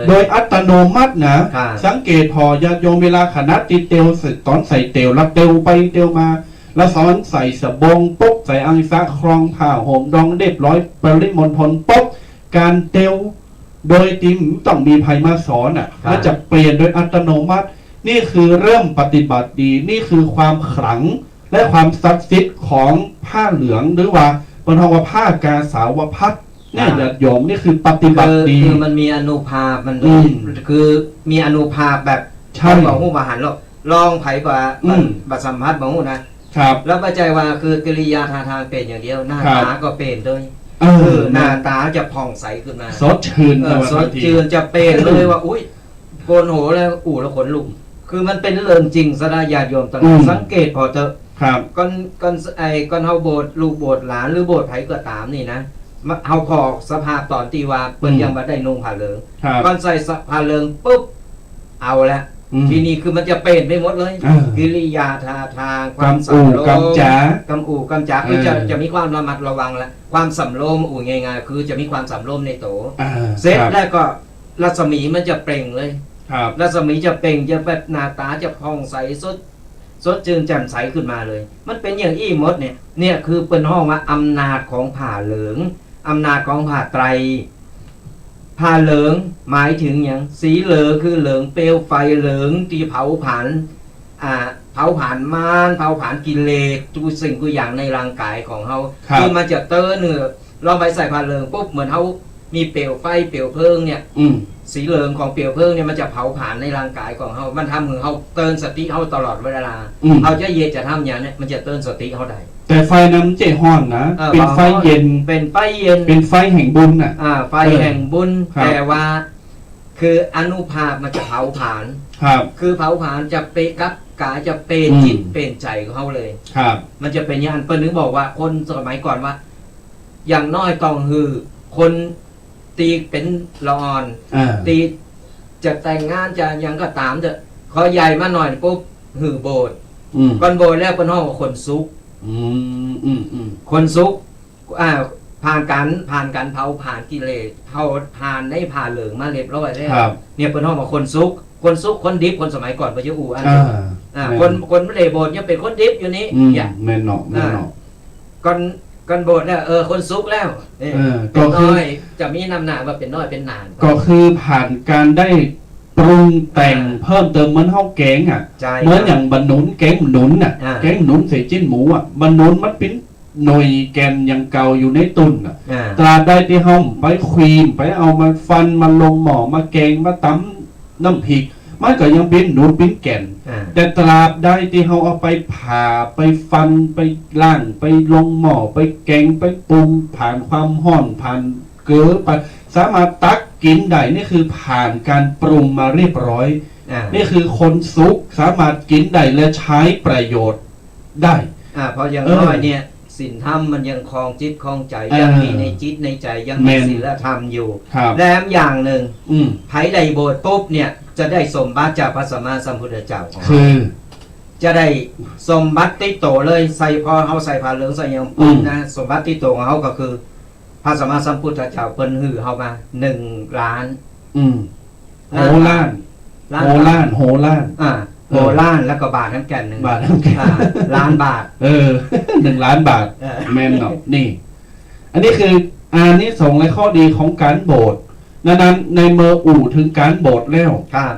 โดยอัตโนมัตินะสังเกตพอญาติโยมเวลาขณะติเตียวตอนใส่เตียวแล้วเตียวไปเตียวมาแล้วสอนใส่สบงปุ๊บใส่อังสะครองผ้าห่มดองเรียบร้อยปริมณฑลปุ๊บการเตียวโดยติมต้องมีภัยมาสอนมันจะเปลี่ยนโดยอัตโนมัตินี่คือเริ่มปฏิบัติดีนี่คือความขลังและความศักดิ์สิทธิ์ของผ้าเหลืองหรือว่าบรรทว่าผ้ากาสาวพัดเนี่ยญาติโยมนี่คือปฏิบัติดีคือมันมีอนุภาพมันคือมีอนุภาพแบบใช่บอกหูมาหันลองไผ่กว่าบัตรสัมผัสบอกหูนะครับแล้วปัจจัยว่าคือกิริยาท่าทางเป็นอย่างเดียวหน้าตาก็เป็นด้วยหน้าตาจะผ่องใสขึ้นมาสดชื่นสดชื่นจะเป็นเลยว่าอุ้ยโกนโหแล้วแล้วขนลุกคือมันเป็นเรื่องจริงสดาญาติโยมต่างสังเกตพอเถอะก้อนเฮาโบสถ์ลูกโบสถ์หลานหรือโบสถ์ไผก็ตามนี่นะเฮาพอสภาพตอนที่ว่าเปิ้นยังบ่ได้นุ่งผ้าเหลืองก่อนใส่ผ้าเหลืองปุ๊บเอาละทีนี้คือมันจะเป็นไปหมดเลยกิริยาท่าทางความสำรวมกำจ๋าคือจะมีความระมัดระวังละความสำรวมง่ายๆคือจะมีความสำรวมในโตเสร็จแล้วก็รัศมีมันจะเปล่งเลยรัศมีจะเปล่งจะแบบหน้าตาจะผ่องใสสดชื่นแจ่มใสขึ้นมาเลยมันเป็นอย่างอี้มดเนี่ยคือเป็นห้องว่าอำนาจของผ้าเหลืองอำนาจของผ้าไตรผ้าเหลืองหมายถึงอย่างสีเหลืองคือเหลืองเปลวไฟเหลืองที่เผาผลาญเผาผลาญมารเผาผลาญกิเลสทุกสิ่งทุกอย่างในร่างกายของเขาคือมันจะเตอเนื้อเราไปใส่ผ้าเหลืองปุ๊บเหมือนเขามีเปลวไฟเปลวเพลิงเนี่ยสีเหลืองของเปลวเพลิงเนี่ยมันจะเผาผลาญในร่างกายของเขามันทำให้เขาเตือนสติเขาตลอดเวลาเขาจะเย็นจะทำอย่างนี้มันจะเตือนสติเขาได้แต่ไฟนั้นเจ๊ห้อนนะเป็นไฟเย็นเป็นไฟเย็นเป็นไฟแห่งบุญไฟแห่งบุญแต่ว่าคืออนุภาพมันจะเผาผลาญคือเผาผลาญจะเปกับกายจะเป็นจิตเป็นใจของเขาเลยมันจะเป็นอย่างนั้นเปิ้ลนึกบอกว่าคนสมัยก่อนว่าอย่างน้อยต้องคือคนตีเป็นละอ่อนตีจะแต่งงานจะยังก็ตามเถอะขอใหญ่มาหน่อยปุ๊บหือโบสถ์ก่อนโบสถ์แล้วเป็นห้องคนซุกคนซุกผ่านการเผาผ่านกิเลสเผาผ่านได้ผ่าเหลืองมาเรียบร้อยแล้วเนี่ยเป็นห้องของคนซุกคนดิบคนสมัยก่อนพระเจ้าอู่คนไม่ได้โบสถ์ยังเป็นคนดิบอยู่นี้อย่างแม่นอกก่อนโบสถ์เนี่ยคนซุกแล้วก็คือจะมีนำหนาว่าเป็นน้อยเป็นนานก็คือผ่านการได้ปรุงแต่งเพิ่มเติมเหมือนข้าวแกงเหมือนอย่างบรรนุนแกงหนุนแกงหนุนใส่จิ้นหมูบรรนุนมันเป็นหน่วยแกนยังเก่าอยู่ในตุนตราได้ที่ห้องไปครีมไปเอามาฟันมาลงหม้อมาแกงมาตำน้ำพริกมันก็ยังเป็นหนุนเป็นแก่นแต่ตราบได้ที่เขาเอาไปผ่าไปฟันไปล่างไปลงหม้อไปแกงไปปรุงผ่านความร้อนผ่านเกลือไปสามารถตักกินได้นี่คือผ่านการปรุงมาเรียบร้อยนี่คือคนซุกสามารถกินได้และใช้ประโยชน์ได้เพราะอย่างน้อยเนี่ยศีลธรรมมันยังคลองจิตคลองใจยังมีในจิตในใจยังมีศีลธรรมอยู่และอย่างหนึ่งไผ่ใดโบสถ์ปุ๊บเนี่ยจะได้สมบัติจากพระสัมมาสัมพุทธเจ้าคือ จะได้สมบัติติดโตเลยใส่พอเขาใส่ผ้าเหลืองใส่ยังปุ้นนะสมบัติติดโตของเขาก็คือพระสัมมาสัมพุทธเจ้าเปิ้นหื้อเขามา1 ล้าน โหล้านโหล้านโหล้าน โหล้านแล้วก็บาทน้ำแก่น1 บาทน้ำแก่น ล้านบาท 1 ล้านบาท แม่นเนาะนี่ อันนี้คืออานิสงส์และข้อดีของการโบสถ์นั้นในเมื่ออู่ถึงการโบสถ์แล้ว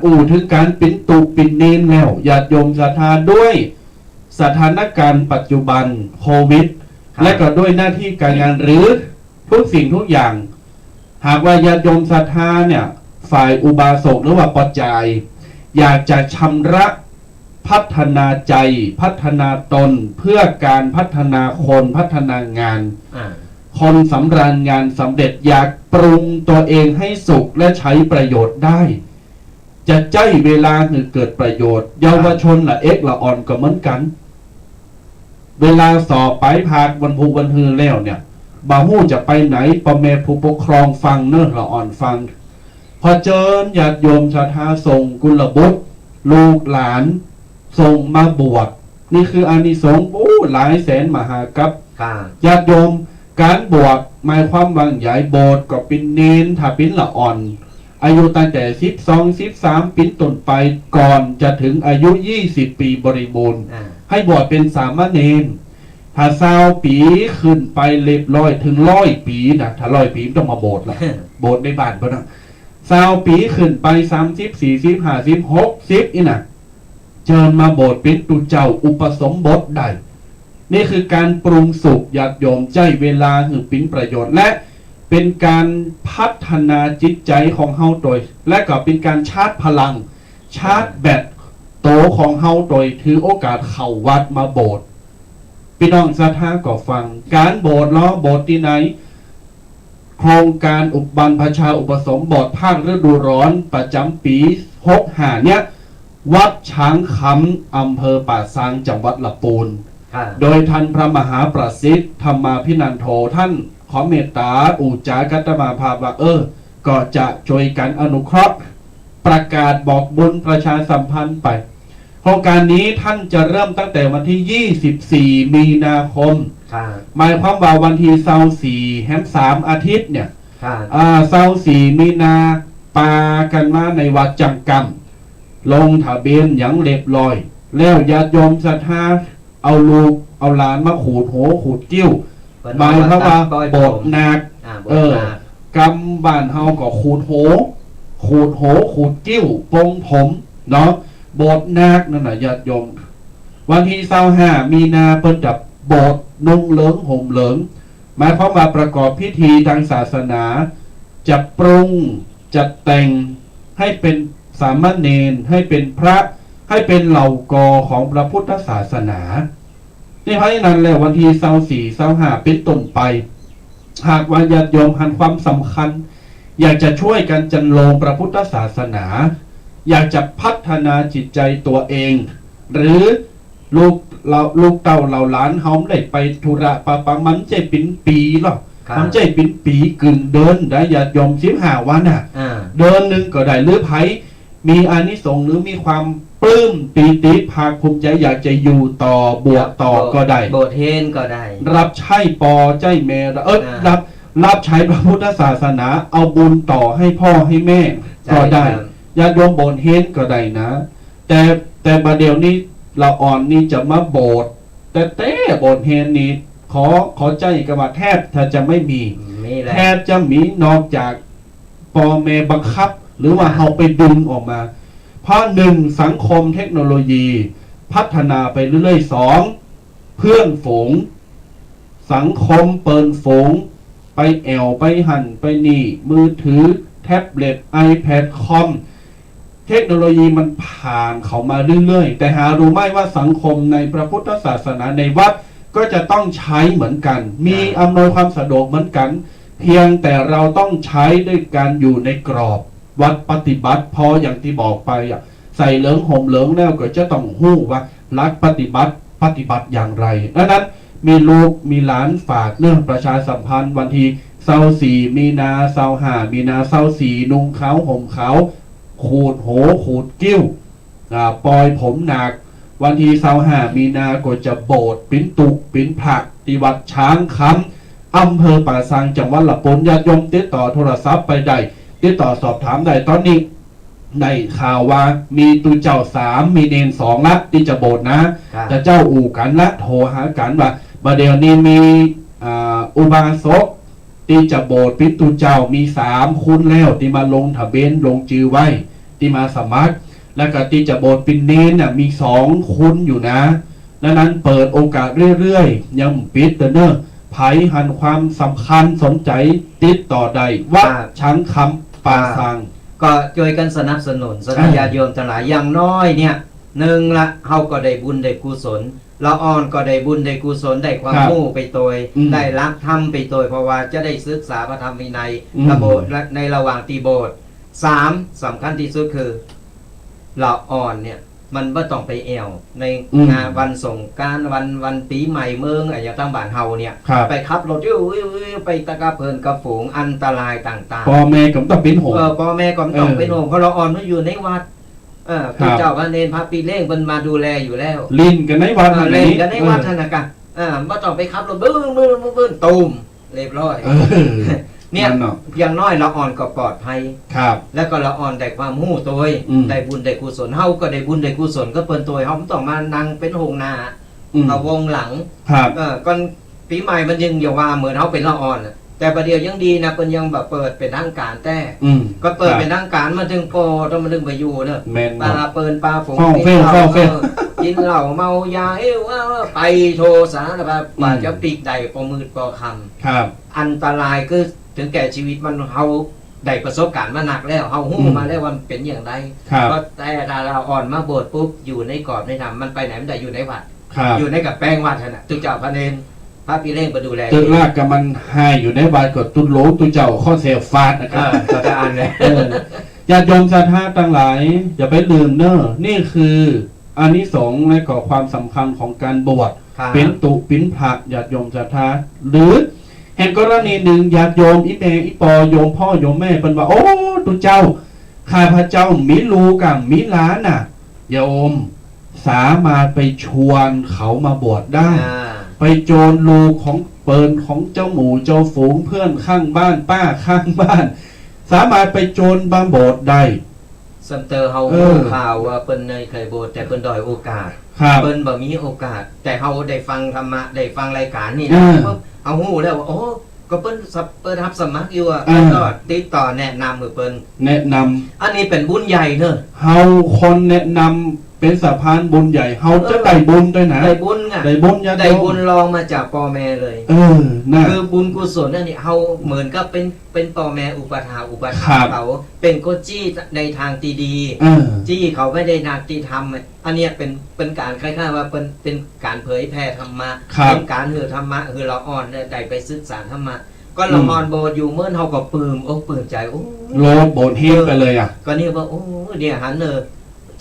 อู่ถึงการปิ้นตูปิ้นเนนแล้วญาติโยมศรัทธาด้วยสถานการณ์ปัจจุบันโควิด และก็ด้วยหน้าที่การงานหรือทุกสิ่งทุกอย่าง หากว่าญาติโยมศรัทธาเนี่ยฝ่ายอุบาสกหรือว่าปัจจัยอยากจะชำระพัฒนาใจพัฒนาตนเพื่อการพัฒนาคนพัฒนางานคนสำราญงานสำเร็จอยากปรุงตัวเองให้สุขและใช้ประโยชน์ได้ จะใจเวลาคือเกิดประโยชน์เยาวชนละเอ็กละอ่อนก็เหมือนกันเวลาสอบไปพากวันพูวันฮือแล้วเนี่ยบ่ฮู้จะไปไหนพ่อแม่ผู้ปกครองฟังเนิ่นละอ่อนฟังพอเจอญาติโยมศรัทธาส่งกุลบุตรลูกหลานส่งมาบวชนี่คืออานิสงส์หลายแสนมหากัปญาติโยมการบวชหมายความว่าใหญ่โบสถ์ก็เป็นเนนถ้าเป็นละอ่อนอายุตั้งแต่12 13ปีต้นไปก่อนจะถึงอายุ20 ปีบริบูรณ์ให้บวชเป็นสามเณรถ้า20 ปีขึ้นไปเรียบร้อยถึง100 ปีนะถ้า100 ปีต้องมาโบสถ์ละโบสถ์ในบ้านเพิ่นน่ะ20 ปีขึ้นไป30 40 50 60อีน่ะเชิญมาโบสถ์เป็นตุเจ้าอุปสมบทได้นี่คือการปรุงสุขญาติโยมใจเวลาคือปิ้นประโยชน์และเป็นการพัฒนาจิตใจของเฮาโดยและก็เป็นการชาร์จพลังชาร์จแบตโตของเฮาโดยถือโอกาสเข้าวัดมาโบสถ์พี่น้องศรัทธาก็ฟังการโบสถ์ล้อโบสถ์ที่ไหนโครงการอุปบันพชาอุปสมบทภาคฤดูร้อนประจำปี65เนี่ยวัดช้างคำอำเภอป่าซางจังหวัดลำพูนโดยท่านพระมหาประสิทธิ์ธรรมาภินันโทท่านขอเมตตาอุจากัตมาภาพว่าก็จะช่วยกันอนุเคราะห์ประกาศบอกบุญประชาสัมพันธ์ไปโครงการนี้ท่านจะเริ่มตั้งแต่วันที่24 มีนาคมหมายความว่าวันที่24แฮม3 อาทิตย์เนี่ย24 มีนาปากันมาในวัดจังกำลงทะเบียนอย่างเรียบร้อยแล้วญาติโยมศรัทธาเอาลูกเอาหลานมาขูดโหขูดกิ้วหมายความว่าโบสถ์นาคกำบ้านเฮาก็ขูดโหขูดกิ้วปงผมเนาะโบสถ์นาคนั่นน่ะญาติโยมวันที่25 มีนาเปิ้นจับโบสถ์นุ่งเหลืองห่มเหลืองหมายความว่าประกอบพิธีทางศาสนาจะปรุงจัดแต่งให้เป็นสามเณรให้เป็นพระให้เป็นเหล่ากอของพระพุทธศาสนานี่เพราะฉะนั้นแล้ววันที่24 25เป็นต้นไปหากว่าญาติโยมหันความสำคัญอยากจะช่วยกันจันโลงพระพุทธศาสนาอยากจะพัฒนาจิตใจตัวเองหรือลูกเต่าเหล่าหลานเฮาได้ไปธุระปะปังมันใจเป็นปีหรอกมันใจเป็นปีกึ่งเดินได้ญาติโยม15 วันเดินนึงก็ได้หรือไผมีอานิสงส์หรือมีความปลื้มปีติภาคภูมิใจอยากจะอยู่ต่อบวชต่อก็ได้โบสถ์เฮนก็ได้รับใช้ปอใจแม่รับใช้พระพุทธศาสนาเอาบุญต่อให้พ่อให้แม่ก็ได้ญาติโยมโบสถ์เฮนก็ได้นะแต่บัดเดี๋ยวนี้เราอ่อนนี่จะมาโบสถ์แต่โบสถ์เฮนนี่ขอใจกันว่าแทบถ้าจะไม่มีแทบจะมีนอกจากปอแม่บังคับหรือว่าเราไปดึงออกมาเพราะ1สังคมเทคโนโลยีพัฒนาไปเรื่อยๆ2เพื่อนฝูงสังคมเปิดฝูงไปแอวไปหั่นไปนี่มือถือแท็บเล็ต iPad คอมเทคโนโลยีมันผ่านเข้ามาเรื่อยๆแต่หารู้ไหมว่าสังคมในพระพุทธศาสนาในวัดก็จะต้องใช้เหมือนกันมีอำนวยความสะดวกเหมือนกันเพียงแต่เราต้องใช้ด้วยการอยู่ในกรอบวัดปฏิบัติพออย่างที่บอกไปใส่เหลืองห่มเหลืองแล้วก็จะต้องหู้ว่ารักปฏิบัติอย่างไรดังนั้นมีลูกมีหลานฝากเรื่องประชาสัมพันธ์วันที่24 มีนา25 มีนา24นุ่งขาวห่มขาวขูดโหขูดกิ้วปล่อยผมหนัก วันที่25 มีนาก็จะโบสถ์ปิ้นตุปิ้นผักที่วัดช้างคำอำเภอป่าซางจังหวัดลำพูนญาติโยมติดต่อโทรศัพท์ไปได้ติดต่อสอบถามได้ตอนนี้ในข่าวว่ามีตุเจ้า3มีเนน2ละที่จะโบสถ์นะครับ จะเจ้าอู่กันละโทรหากันว่าบัดเดี๋ยวนี้มีอุบาสกที่จะโบสถ์ปิตุเจ้ามี3คนแล้วที่มาลงทะเบียนลงจือไว้ที่มาสมัครแล้วก็ที่จะโบสถ์ปินเนนน่ะมี2คนอยู่นะดังนั้นเปิดโอกาสเรื่อยๆยังปิดเนอะไผหันความสำคัญสนใจติดต่อใดวัดช้างคำป่าซาง ก็ช่วยกันสนับสนุนสถาญาติโยมทั้งหลายอย่างน้อยเนี่ยหนึ่งละเฮาก็ได้บุญได้กุศลละอ่อนก็ได้บุญได้กุศลได้ความรู้ไปโดยได้รักธรรมไปโดยเพราะว่าจะได้ศึกษาพระธรรมวินัยระโบสถ์และในระหว่างตีโบสถ์3สำคัญที่สุดคือละอ่อนเนี่ยมันไม่ต้องไปแอวในงานวันสงกรานต์วันปีใหม่เมืองอย่างตั้งบ้านเฮาเนี่ยไปขับรถไปตะกะเพลินกระฝูงอันตรายต่างๆ พ่อแม่ก็ต้องเป็นห่วง พ่อแม่ก็ต้องเป็นห่วงเพราะเราอ่อนไม่อยู่ในวัดพี่เจ้าพระเนรพระปีเล่งมันมาดูแลอยู่แล้ว ลิ้นกันในวัด เล่นกันในวัดท่านนะกันไม่ต้องไปขับรถบึ้นตูมเรียบร้อยเนี่ยอย่างน้อยเราอ่อนก็ปลอดภัยครับแล้วก็เราอ่อนได้ความหู้ตัวได้บุญได้กุศลเฮาก็ได้บุญได้กุศลก็เปิ้นตัวเฮาไม่ต้องมานั่งเป็นหงนาเอาวงหลังครับก่อนปีใหม่มันยังอย่าว่าเหมือนเฮาเป็นละอ่อนแต่ประเดี๋ยวยังดีนะเปิ้นยังแบบเปิดเป็นทางการแต่ก็เปิดเป็นทางการมาถึงโปต้องมาถึงไปอยู่เนอะปลาเปิ้นปลาฝงกินเหล้าเมายาไปโทสารแบบว่าจะปีกใดปอมืดปอคำครับอันตรายคือถึงแก่ชีวิตมันเฮาได้ประสบการณ์มาหนักแล้วเฮาหู้มาแล้วว่ามันเป็นอย่างไรก็แต่เราอ่อนมาโบสถ์ปุ๊บอยู่ในกรอบในธรรมมันไปไหนมันได้อยู่ในวัดอยู่ในกับแป้งวัดน่ะตุเจ้าพระเนรพระพี่เล่งมาดูแลตึกลากกับมันให้อยู่ในวัดก็ตุนโหลตุเจ้าข้อเสียฟาดนะครับจะได้อ่านเลยญาติโยมศรัทธาทั้งหลายอย่าไปลืมเนอะนี่คืออานิสงส์และก็ความสำคัญของการบวชเป็นตุปิ้นพระญาติโยมศรัทธาหรือเห็นกรณีหนึ่งญาติโยมอีแม่อีปอโยมพ่อโยมแม่เป็นว่าโอ้ตุเจ้าข้าพเจ้ามีลูกกับมีหลานน่ะโยมสามารถไปชวนเขามาบวชได้ไปโจรลูกของเปิลของเจ้าหมูเจ้าฝูงเพื่อนข้างบ้านป้าข้างบ้านสามารถไปโจรบางโบสถ์ได้ซัมเตอร์เฮาข่าวว่าเปิ้นในเคยโบสถ์แต่เปิ้นด้อยโอกาสเปิ้นบ่มีโอกาสแต่เฮาได้ฟังธรรมะได้ฟังรายการนี่นะเฮาฮู้แล้วว่าโอ้ก็เปิ้นรับสมัครอยู่ก็ติดต่อแนะนำมือเปิ้นแนะนำอันนี้เป็นบุญใหญ่เนอะเฮาคนแนะนำเป็นสะพานบุญใหญ่เฮาจะได้บุญด้วยนะได้บุญไงได้บุญได้บุญรองมาจากพ่อแม่เลยนะคือบุญกุศลนั่นนี่เฮาเหมือนกับเป็นพ่อแม่อุปถาเขาเป็นโคจี้ในทางที่ดีจี้เขาไม่ได้นาที่ทำอันนี้เป็นการคล้ายๆว่าเป็นการเผยแผ่ธรรมะเป็นการหือธรรมะคือเราอ่อนได้ไปศึกษาธรรมะก็เราอ่อนโบสถ์อยู่เมื่อเฮาก็ปลื้มอกปลื้มใจโอ้โลโบสถ์เฮดไปเลยอ่ะก็นี่ว่าโอ้เนี่ยหัน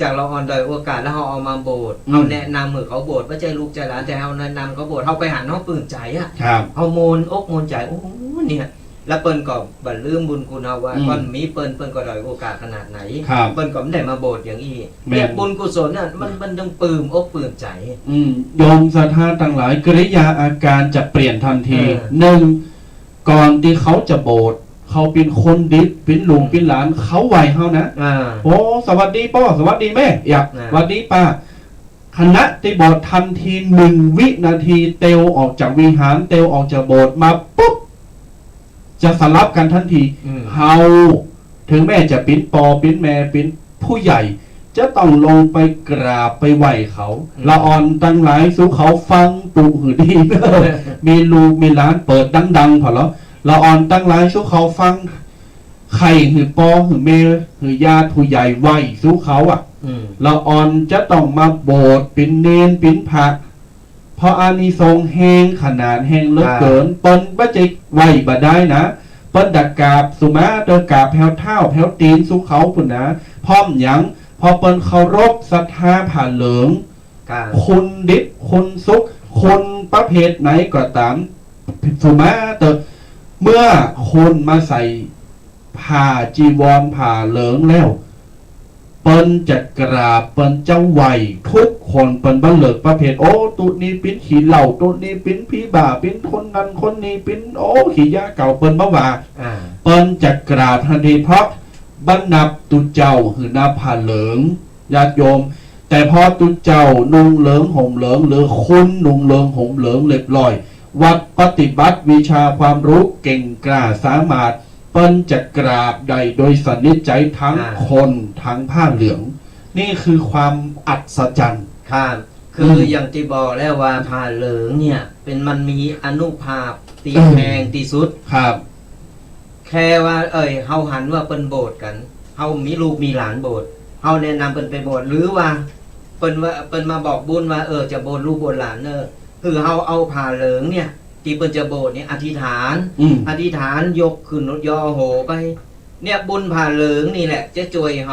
จากเราอ่อนโดยโอกาสแล้วเราเอามาโบสถ์เอาแนะนำมือเขาโบสถ์ไม่ใช่ลูกใจหลานแต่เราแนะนำเขาโบสถ์เขาไปหาเขาปลื้มใจอ่ะเอาโมนอกโมนใจโอ้เนี่ยแล้วเปิ้นก็บัดลืมบุญคุณเอาว่าก่อนมีเปิ้นก็โดยโอกาสขนาดไหนเปิ้นก็ไม่ได้มาโบสถ์อย่างนี้เนี่ยบุญกุศลน่ะมันต้องปลื้มอกปลื้มใจโยมศรัทธาทั้งหลายกริยาอาการจะเปลี่ยนทันที1ก่อนที่เขาจะโบสถ์เขาเป็นคนดิบเป็นลุงเป็นหลานเขาไหวเขานะโอ้สวัสดีพ่อสวัสดีแม่อยากสวัสดีป้าคณะที่โบสถ์ทันที1 วินาทีเตวออกจากวิหารเตวออกจากโบสถ์มาปุ๊บจะสลับกันทันทีเฮาถึงแม่จะเป็นปอเป็นแม่เป็นผู้ใหญ่จะต้องลงไปกราบไปไหวเขาละอ่อนตั้งหลายสู่เขาฟังตูหือดีมีลูกมีหลานเปิดดังๆพอแล้วเราอ่อนตั้งหลายสู้เขาฟังไข่หือปอหือเมหือญาติผู้ใหญ่ไหวสู้เขาอ่ะเราอ่อนจะต้องมาโบสถ์เป็นเนนเป็นพระเพราะอานิสงส์แห้งขนาดแห้งเลือเกินเปิ้นบ่ใจไหวบ่ได้นะเปิ้นดักกาบสุมาเดกาบแผ่วเท้าแผ่วตีนสู้เขาพุ่นนะพร้อมหยังพอเปิ้นเคารพศรัทธาผ่านเหลืองคุณดิบคุณสุขคุณประเภทไหนก็ตามสุมาเตเมื่อคนมาใส่ผ้าจีวรผ้าเหลืองแล้ว เปิ้นจะกราบเปิ้นเจ้าไหวทุกคนเปิ้นบันเลิกประเภทโอ้ตุนี้ปิ้นขี้เหล่าตุนี้ปิ้นพี่บ่าปิ้นคนนั้นคนนี้ปิ้นโอ้ขี้ยาเก่าเปิ้นบ่ว่าเปิ้นจะกราบทันทีเพราะบันนับตุเจ้าหือนาผ่าเหลิงญาติโยมแต่พอตุเจ้านุ่งเหลิงห่มเหลิงหรือคุณนุ่งเหลิงห่มเหลิงเรียบร้อยวัดปฏิบัติวิชาความรู้เก่งกล้าสามารถเปิ้นจะกราบใดโดยสนิทใจทั้งคนทั้งผ้าเหลืองนี่คือความอัศจรรย์ครับคืออย่างที่บอกแล้วว่าผ้าเหลืองเนี่ยเป็นมันมีอนุภาพตีแพงตีสุดครับแค่ว่าเฮาหันว่าเป็นโบสถ์กันเฮามีลูกมีหลานโบสถ์เฮาแนะนำเป็นไปโบสถ์หรือว่าเป็นมาบอกบุญว่าจะโบสถ์ลูกโบสถ์หลานคือเฮาเอาผ้าเหลืองเนี่ยที่เป็นจะโบสถ์เนี่ยอธิษฐานยกขึ้นยอโหไปเนี่ยบุญผ่าเหลืองนี่แหละจะช่วยเ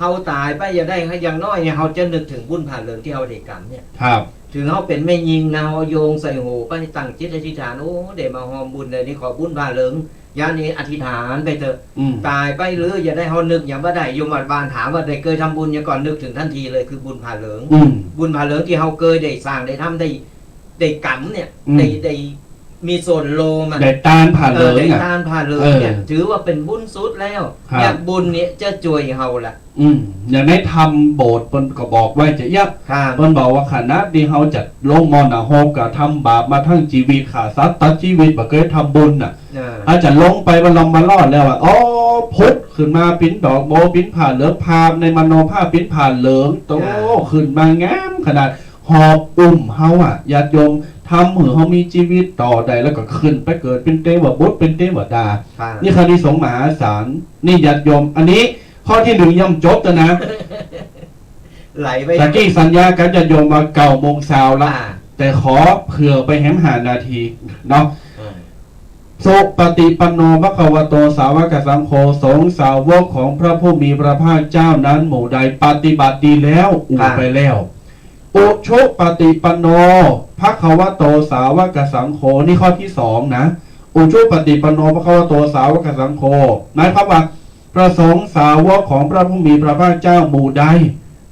ฮาตายไปอย่าได้อย่างน้อยเนี่ยเฮาจะนึกถึงบุญผ่าเหลืองที่เฮาได้กรรมเนี่ยครับถึงเฮาเป็นแม่ยิงนะเฮาโยงใส่โหไปตั้งจิตอธิษฐานโอ้เดี๋ยวมาหอมบุญเลยนี่ขอบุญผ่าเหลืองยานี้อธิษฐานไปเถอะตายไปหรืออย่าได้เฮานึกอย่างว่าได้โยมบาลถามว่าได้เคยทำบุญอย่างก่อนนึกถึงทันทีเลยคือบุญผ่าเหลืองบุญผ่าเหลืองที่เฮาเคยได้สร้างได้ทำได้กรรมเนี่ยได้มีส่วนโลมันได้ตานผ่านเลยได้ตานผ่านเลยเนี่ยถือว่าเป็นบุญสุดแล้วอยากบุญเนี่ยจะช่วยเฮาล่ะอย่างในทำโบสถ์เพิ่นก็บอกไว้จะยับเพิ่นบอกว่าขณะที่เฮาจัดลงมรณะโฮมกับทำบาปมาทั้งชีวิตขาสัตว์ตัดชีวิตบ่เคยทำบุญน่ะอาจจะลงไปบรรลมารอดแล้วอ๋อพุทธขึ้นมาปิ้นดอกโบปิ้นผ่านเหลืองภาพในมโนภาพปิ้นผ่านเหลืองโตขึ้นมางามขนาดหอบเฮาญาติโยมทำเหมือนเขามีชีวิตต่อใดแล้วก็ขึ้นไปเกิดเป็นเทวบุตรเป็นเทวดานี่คดีสงฆ์มหาศาลนี่ญาติโยมอันนี้ข้อที่หนึ่งย่ำจบนะไหลไปตะกี้สัญญากับญาติโยมมา9 โมงเช้าละแต่ขอเผื่อไปแหม5 นาทีเนาะโสปฏิปันโนภควโตสาวกสังโฆสงฆ์สาวกของพระผู้มีพระภาคเจ้านั้นหมู่ใดปฏิบัติดีแล้วไปแล้วอุชุปฏิปันโนภควโตสาวกสังโฆนี่ข้อที่2นะอุชุปฏิปันโนภควโตสาวกสังโฆหมายความว่าประสงค์สาวกของพระผู้มีพระภาคเจ้าหมู่ใด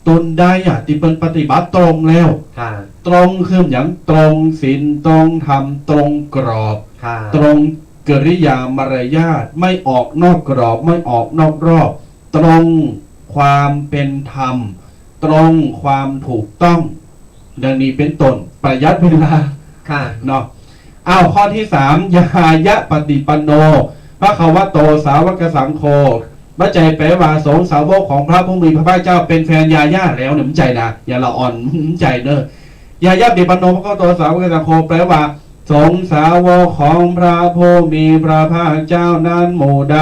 ตนใดที่เป็นปฏิบัติตรงแล้วตรงคืออย่างตรงศีลตรงธรรมตรงกรอบตรงกริยามารยาทไม่ออกนอกกรอบไม่ออกนอกรอบตรงความเป็นธรรมตรงความถูกต้องดังนี้เป็นต้นประหยัดเวลาเนาะข้อที่3ยายะปฏิปันโนภควโตสาวกสังโฆบัจจัยแปลว่าสงฆ์สาวกของพระผู้มีพระภาคเจ้าเป็นแฟนยาย่าแล้วเนี่ยมันใจนะอย่าละอ่อนใจเนอะยายะปฏิปันโนภควโตสาวกสังโฆแปลว่าสงฆ์สาวกของพระผู้มีพระภาคเจ้านั้นหมู่ใด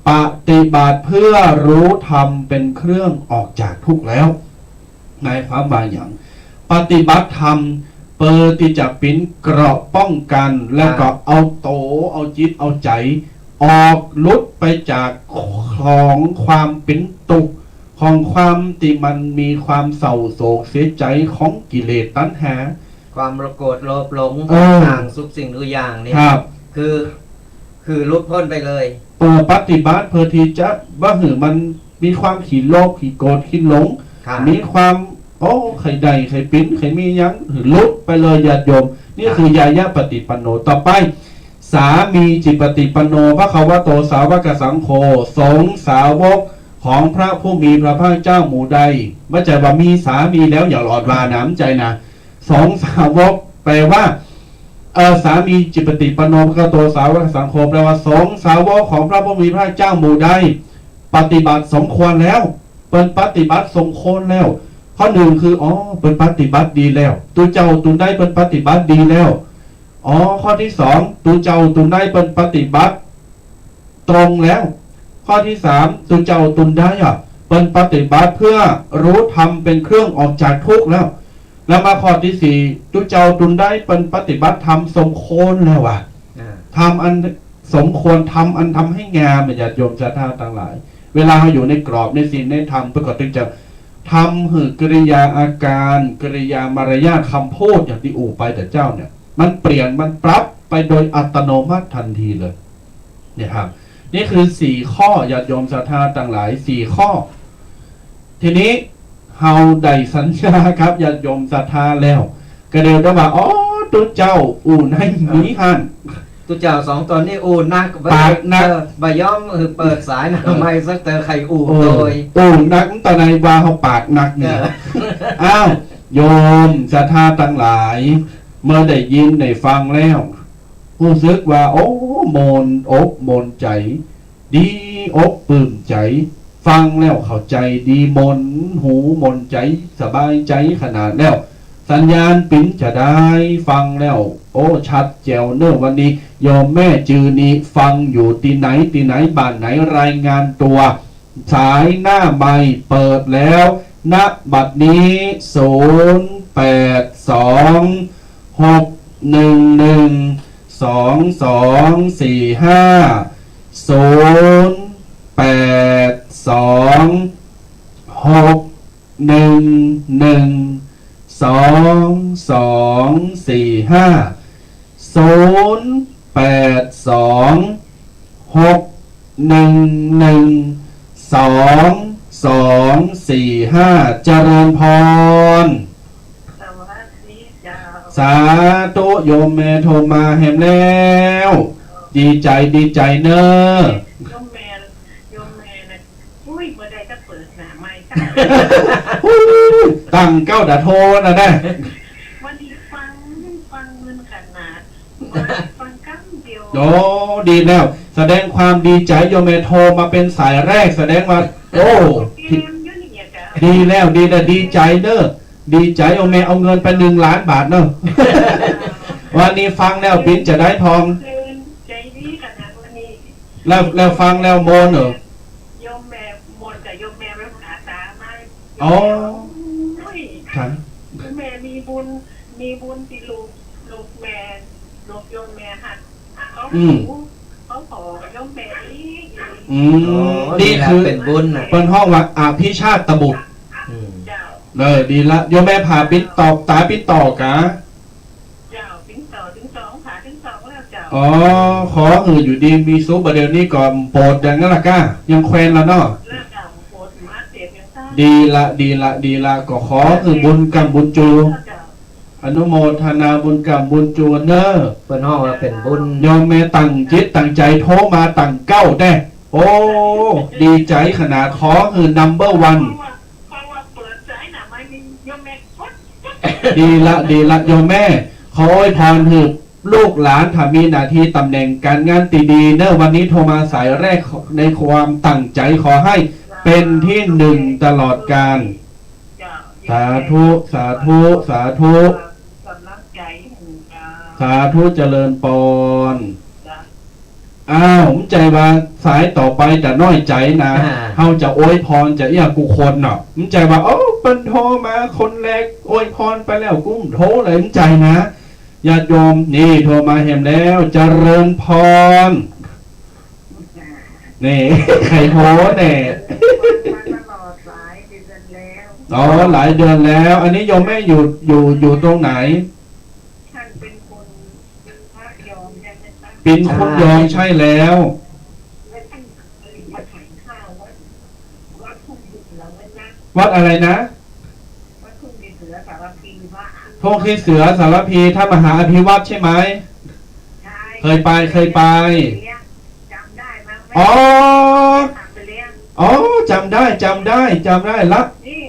ปฏิบัติเพื่อรู้ธรรมเป็นเครื่องออกจากทุกข์แล้วในความบางอย่างปฏิบัติธรรมเปิดที่จะปิ้นเกราะป้องกันแล้วก็เอาโตเอาจิตเอาใจออกลุดไปจากของความเป็นตุกของความที่มันมีความเศร้าโศกเสียใจของกิเลสตัณหาความโกรธโลภหลงต่างทุกสิ่งทุกอย่างนี่คือลุดพ้นไปเลยปฏิบัติเพื่อที่จะว่าหือมันมีความขี้โลภขี้โกรธขี้หลงมีความใครใดใครปิ้นใครมียังลุดไปเลยญาติโยมนี่คือยายะปฏิปันโนต่อไปสามีจิปฏิปันโนภควโตสาวกสังโฆสงฆ์สาวกของพระผู้มีพระภาคเจ้าหมู่ใดไม่ใช่ว่ามีสามีแล้วอย่าหลอดวาน้ำใจนะสงฆ์สาวกแปลว่าสามีจิปฏิปันโนภควโตสาวกสังโฆแปลว่าสงฆ์สาวกของพระผู้มีพระภาคเจ้าหมู่ใดปฏิบัติสมควรแล้วเป็นปฏิบัติสมควรแล้วข้อหนึ่งคือเป็นปฏิบัติดีแล้วตัวเจ้าตุนได้เป็นปฏิบัติดีแล้วข้อที่2ตัวเจ้าตุนได้เป็นปฏิบัติตรงแล้วข้อที่3ตัวเจ้าตุนได้เป็นปฏิบัติเพื่อรู้ธรรมเป็นเครื่องออกจากทุกข์แล้วมาข้อที่4ตัวเจ้าตุนได้เป็นปฏิบัติธรรมสมควรแล้วทำอันสมควรทำอันทำให้งามญาติโยมศรัทธาทั้งหลายเวลาเราอยู่ในกรอบในศีลในธรรมประกอบจึงจะทำหือกริยาอาการกริยามารยาทคำพูดอย่างที่ไปแต่เจ้าเนี่ยมันเปลี่ยนมันปรับไปโดยอัตโนมัติทันทีเลยเนี่ยครับนี่คือ4ข้อญาติโยมศรัทธาต่างหลาย4ข้อ ทีนี้เฮาได้สัญญาครับญาติโยมศรัทธาแล้วก็เดี๋ยวจะว่าอ๋อตัวเจ้าอู่ให้มีหัน ตุเจ้าสองตอนนี้อูนัก ปากนัก บะย้อมเปิดสายนะไม่สักเตอไข่อูโดย อู่นักตอนในว่าเขาปากนักเนี่ยอ้าวโยมศรัทธาทั้งหลาย เมื่อได้ยินได้ฟังแล้วรู้สึกว่าโอ้โมนอกโมนใจ ดีอกปลื้มใจ ฟังแล้วเข้าใจดีมนหูมนใจสบายใจขนาดแล้ว สัญญาณปิ้นจะได้ฟังแล้ว โอ้ชัดแจ๋วเนอะวันนี้โยมแม่จือนี้ฟังอยู่ที่ไหนบ้านไหนรายงานตัว สายหน้าไมค์เปิดแล้วณบัดนี้082-611-2245เจริญพรสาธุโยมแม่โทรมาแฮมแล้ว ดีใจเนอะ โยมแม่นะอุ้ยเมื่อใดจะเปิดหนาไม่ค่ะ ตั้งเก้าดาโทนะนะ วันนี้ฟังมึนขนาดฟังกั้งเดียว โอ้ดีแล้ว แสดงความดีใจโยมแม่โทรมาเป็นสายแรกแสดงว่าโอ้ เกมยุ่นี่เนี่ยจ้ะ ดีแล้วดีใจเนอะดีใจโยมแม่เอาเงินไป1,000,000 บาทเนอะ วันนี้ฟังแล้วปิ้นจะได้ทอง ใจดีขนาดวันนี้ แล้วฟังแล้วโมนเหรอ โยมแม่มนกับโยมแม่รักษาตาไม่ อ๋อ อุ้ย ครับ แม่มีบุญที่ลูกแม่ลูกโยมแม่หัดเขาขอโยมแม่อีก นี่คือ เป็นบุญนะ เป็นห้องว่าอภิชาติบุตร เจ้า เลยดีละโยมแม่พาปิ้นตอบตาปิ้นต่อกะ เจ้าถึงสองขาถึงสองแล้วเจ้า อ๋อขออยู่ดีมีซุปประเดี๋ยวนี้ก่อนโปรดอย่างนั้นละก้ายังแควนละเนาะ เลิกเอาโคตรมาเสียบยังซ่า ดีละก็ขอบุญกรรมบุญจู อนุโมทนาบุญกรรมบุญจูเนอะ เป็นห้องว่าเป็นบุญ โยมแม่ตั้งจิตตั้งใจโทรมาตั้งเก้าได้โอ้ดีใจขนาดขอnumber 1 เพราะว่าเปิดสายหนาไม่มีโยมแม่พด ดีละโยมแม่ขออวยพรให้ลูกหลานถ้ามีหน้าที่ตำแหน่งการงานตีดีเนอะวันนี้โทรมาสายแรกในความตั้งใจขอให้เป็นที่หนึ่งตลอดกาลสาธุกำลังใจของกา สาธุเจริญปนอ้าวผมใจว่าสายต่อไปจะน้อยใจนะเฮาจะอวยพรจะกูคนเนาะผมใจว่าเป็นโทรมาคนแรกอวยพรไปแล้วกุ้มโทรเลยผมใจนะญาติโยมนี่โทรมาเห็นแล้วเจริญพรนี่ใครโทรเนี่ย ตลอดหลายเดือนแล้ว อ๋อหลายเดือนแล้ว อันนี้โยมแม่อยู่ตรงไหน ท่านเป็นคนพระยอมยังไม่ตั้ง ปินคุณยองใช่แล้ว และท่านมาถ่ายข้าววัดทุ่งดิบเหลือไว้นะ วัดอะไรนะ วัดทุ่งดิบเหลือสารพีว่า ทงคีเสือสารพีท่ามหาอภิวัตใช่ไหม ใช่ เคยไปจำได้ไหม อ๋อ ถามไปเลี้ยง อ๋อจำได้ละ นี่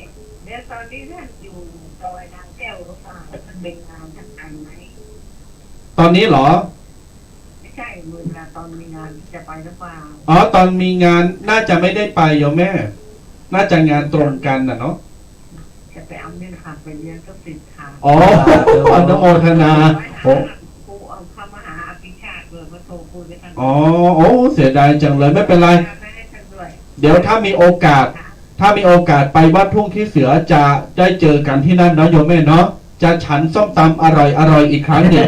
เดี๋ยวตอนนี้ท่านอยู่ซอยนางแก้วหรือเปล่ามันเป็นงานท่านอันไหม ตอนนี้เหรอ ไม่ใช่เวลาตอนมีงานจะไปหรือเปล่า อ๋อตอนมีงานน่าจะไม่ได้ไปโยมแม่ น่าจะงานตรงกันน่ะเนาะ จะไปเอาเงินขาดไปเรียนก็ติดขาด อ๋ออนุโมทนาโอ้ ครูเอาเข้ามาหาอภิชาติเลยมาโทรคุยกัน อ๋อโอ้เสียดายจังเลยไม่เป็นไร ไม่ให้ท่านด้วย เดี๋ยวถ้ามีโอกาสไปวัดทุ่งขี้เสือจะได้เจอกันที่นั่นเนาะโยมแม่เนาะจะฉันส้มตำอร่อยอีกครั้งหนึ่ง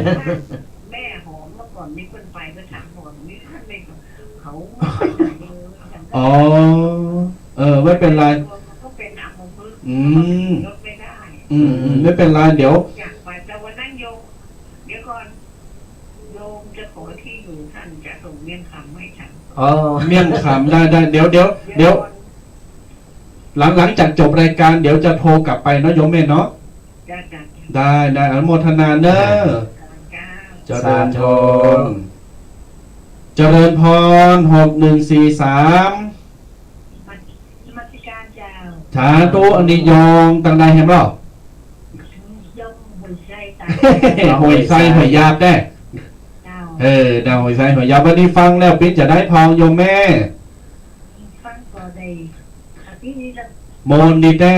แม่หอมเมื่อก่อนมีคนไปก็ถามหอมนี่ท่านไม่เขา อ๋อไม่เป็นไร ก็เป็นอัมพฤกษ์ อืม ลดไม่ได้ ไม่เป็นไรเดี๋ยว อยากไปแต่วันนั้นโยมเดี๋ยวก่อนโยมจะขอที่อยู่ท่านจะส่งเมี่ยงคำให้ฉัน อ๋อ เมี่ยงคำได้เดี๋ยว หลังจากจบรายการเดี๋ยวจะโทรกลับไปเนาะโยมแม่เนาะ จ้าจ้า ได้อนุโมทนาเนอะ จ้า เจริญพรเจริญพร6143มัสการเจ้า สาธุอันนี้ยองตังใดเห็นเปล่า ย่อมหัวใจตา หวยไส้หวยยาบได้ เจ้า ดาวหวยไส้หวยยาบวันนี้ฟังแล้วปิดจะได้พองโยมแม่ ฟังก่อนเลยที่นี่จะ โมนดีแต้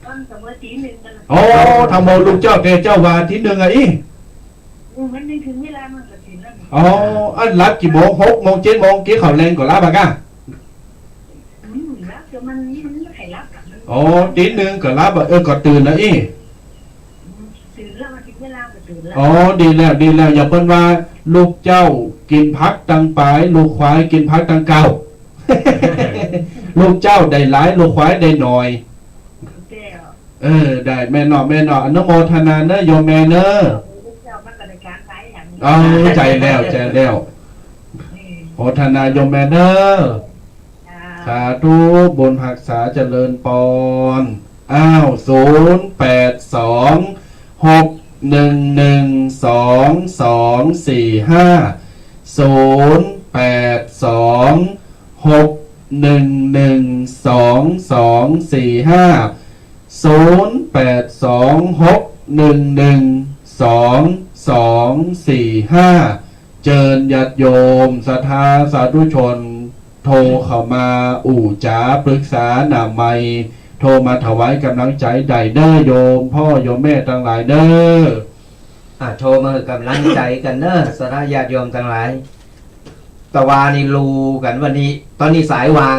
ฟังเสมอตีหนึ่งกัน โอ้ทำโมลุงเจ้าแกเจ้าวาที่หนึ่งอ่ะอี มันนึงถึงเวลามันก็ถึงแล้ว อ๋ออันรับกี่โมง6 โมง 7 โมงกี่เขาแรงกว่ารับอะก้า รับเดี๋ยวมันไม่ใครรับ อ๋อตีหนึ่งก็รับอะก็ตื่นแล้วอี ตื่นแล้วมันถึงเวลาก็ตื่นแล้ว อ๋อดีแล้วอย่าเพิ่นว่าลูกเจ้ากินพักตังปลายลูกควายกินพักตังเก่า ลูกเจ้าได้หลายลูกควายได้หน่อย เจ้า ได้แม่นออนุโมทนาเนอะโยมแม่เนอะ เจ้ามันก็ได้การขายอย่างนี้ เอาใจแล้วโมทนาโยมแม่เนอะสาธุบุญหักษาเจริญปอนเจิญญาติโยมศรัทธาสาธุชนโทรเข้ามาอู่จ๋าปรึกษาหนาไมโทรมาถวายกำลังใจใดเด้อโยมพ่อโยมแม่ทั้งหลายเด้อ โทรมาให้กำลังใจกันเนอะสาธญาติโยมทั้งหลายตะวานี่รูกันวันนี้ ตอนนี้สายวาง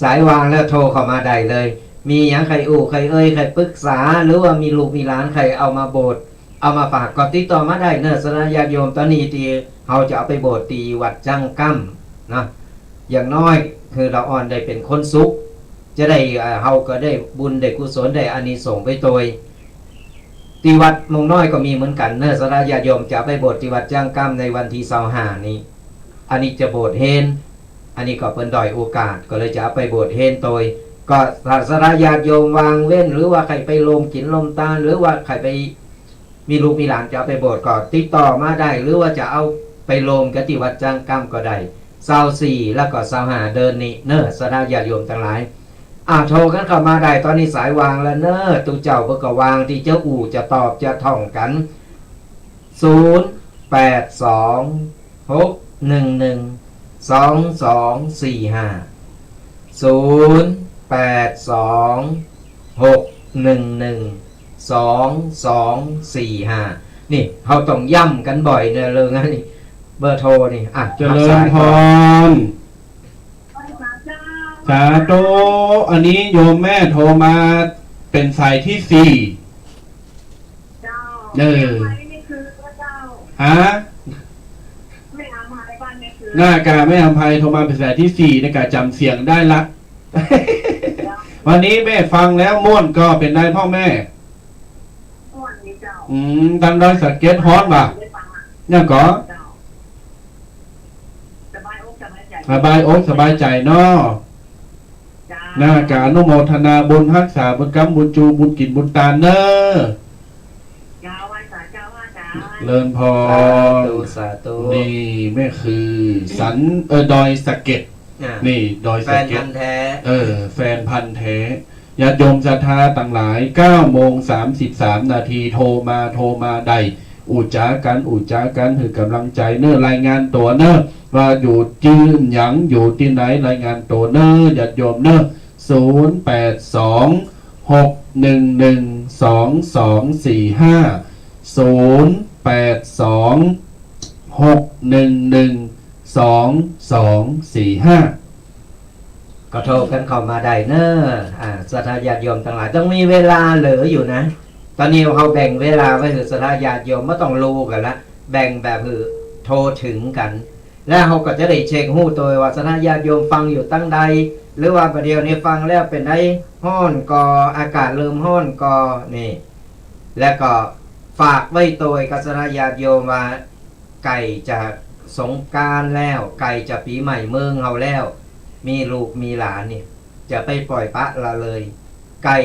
สายวางแล้วโทรเข้ามาได้เลย มีอย่างใครอู่ใครใครปรึกษาหรือว่ามีลูกมีหลานใครเอามาโบสถ์เอามาฝากก็ติดต่อมาได้เนอะสาธญาติโยมตอนนี้ที่เราจะเอาไปโบสถ์ตีวัดจังกั้มนะอย่างน้อยคือเราอ่อนได้เป็นคนสุขจะได้เราก็ได้บุญได้กุศลได้อานิสงส์ไปโดยที่วัดมงน้อยก็มีเหมือนกันเนอะสาธญาติโยมจะไปโบสถ์ที่วัดจังกั้มในวันที่25นี้อันนี้จะโบสถ์เฮนอันนี้ก็เป็นดอยโอกาสก็เลยจะเอาไปโบสถ์เฮนโดยก็สาธญาติโยมวางเว้นหรือว่าใครไปลมกินลมตาลหรือว่าใครไปมีลูกมีหลานจะเอาไปโบสถ์ก็ติดต่อมาได้หรือว่าจะเอาไปลมกันที่วัดจังกั้มก็ได้24แล้วก็25เดินนี่เนอะสาธญาติโยมทั้งหลายโทรกันเข้ามาได้ตอนนี้สายวางแล้วเนอะตูเจ้าเพื่อก็วางที่เจ้าอู่จะตอบจะท่องกัน0826112245นี่เขาต้องย่ำกันบ่อยเนอะเลยงั้นนี่เบอร์โทรนี่เจริญพรสาธุอันนี้โยมแม่โทรมาเป็นสายที่4นี่คือพระเจ้า ฮะ ไม่เอามาในบ้านนี่คือ หน้ากาไม่อภัยโทรมาเป็นสายที่4ในการจำเสียงได้ละ วันนี้แม่ฟังแล้วม่วนก็เป็นได้พ่อแม่ตั้งดอยสะเก็ตฮอตป่ะเนี่ยก็สบายอกสบายใจเนาะหน้ากาอนุโมทนาบุญรักษาบุญกรรมบุญจูบุญกินบุญตาเนอะเลินพรสาธุนี่แม่คือสันดอยสะเก็ดนี่ดอยสะเก็ดแฟนพันธ์แท้ญาติโยมศรัทธาต่างหลาย9:33 นาทีโทรมาได้อู่จ้ากันคือกำลังใจเนอะรายงานตัวเนอะว่าอยู่จื้นหยังอยู่ที่ไหนรายงานตัวเนอะญาติโยมเนอะ0826112245ก็โทรกันเข้ามาได้เนอะศรัทธาญาติโยมทั้งหลายต้องมีเวลาเหลืออยู่นะตอนนี้เขาแบ่งเวลาไว้คือศรัทธาญาติโยมไม่ต้องรู้กันละแบ่งแบบคือโทรถึงกันแล้วเขาก็จะได้เช็คหู้ตัวว่าศรัทธาญาติโยมฟังอยู่ตั้งใดหรือว่าประเดี๋ยวนี้ฟังแล้วเป็นไงห้อนกออากาศเริ่มห้อนกอนี่แล้วก็ฝากไว้ตัวกับศรัทธาญาติโยมว่าไก่จะสงกรานต์แล้วไก่จะปีใหม่เมืองเฮาแล้วมีลูกมีหลานนี่ จะไปปล่อยปะละเลย ไก่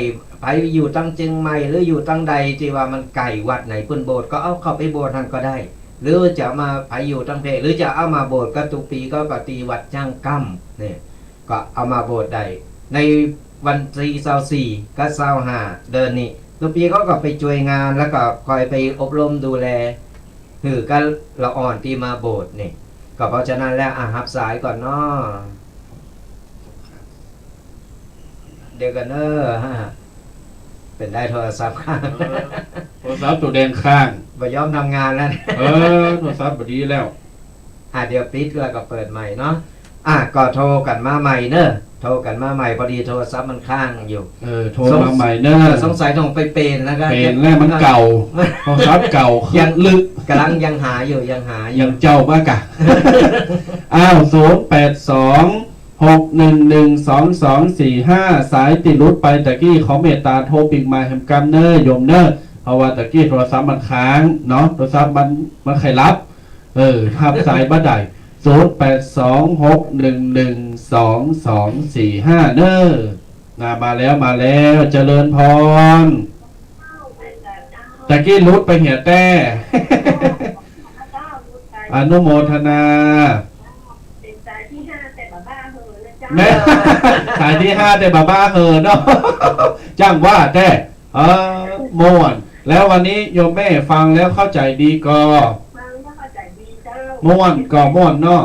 ไปอยู่ตั้งเชียงใหม่หรืออยู่ตั้งใดที่ว่ามันไก่วัดไหนเพิ่นโบสถ์ก็เอาเข้าไปโบสถ์ท่านก็ได้ หรือจะมาไปอยู่ตั้งเพหรือจะเอามาโบสถ์ก็ทุกปีก็ปฏิวัติจ้างกั้มเนี่ยก็เอามาโบสถ์ได้ในวันที่24ก็25เดือนนี้ทุกปีเขาก็ไปช่วยงานแล้วก็คอยไปอบรมดูแลหือก็ละอ่อนที่มาโบสถ์นี่ก็เพราะฉะนั้นแล้วหับสายก่อนเนาะเดี๋ยวกันเนอะฮะเป็นได้โทรศัพท์ข้าง โทรศัพท์ตัวแดงข้าง บ่ยอมทำงานแล้ว โทรศัพท์บดีแล้ว เดี๋ยวปิดแล้วก็เปิดใหม่เนาะก็โทรกันมาใหม่เนอะโทรกันมาใหม่พอดีโทรศัพท์มันค้างอยู่ โทรมาใหม่เนอะ สงสัยต้องไปเป็นแล้วก็ เป็นแล้วมันเก่าโทรศัพท์เก่ายังลึก กำลังยังหาอยู่ ยังเจ้ามากะ 08261122245 สายติดรุดไปตะกี้เขาเมตตาโทรปิงมาแฮมกัมเนอร์โยมเนอร์เพราะว่าตะกี้โทรศัพท์มันค้างเนาะโทรศัพท์มันใครรับทับสายบ้าใด0826112245 เนอร์มาแล้วเจริญพรตะกี้รุดไปเหี่ยแต้ อนุโมทนาแม่ สายที่5แต่บ้าเหอเนาะจ้างว่าแต่ม่วนแล้ววันนี้โยมแม่ฟังแล้วเข้าใจดีก็ม่วนก็ม่วนเนาะ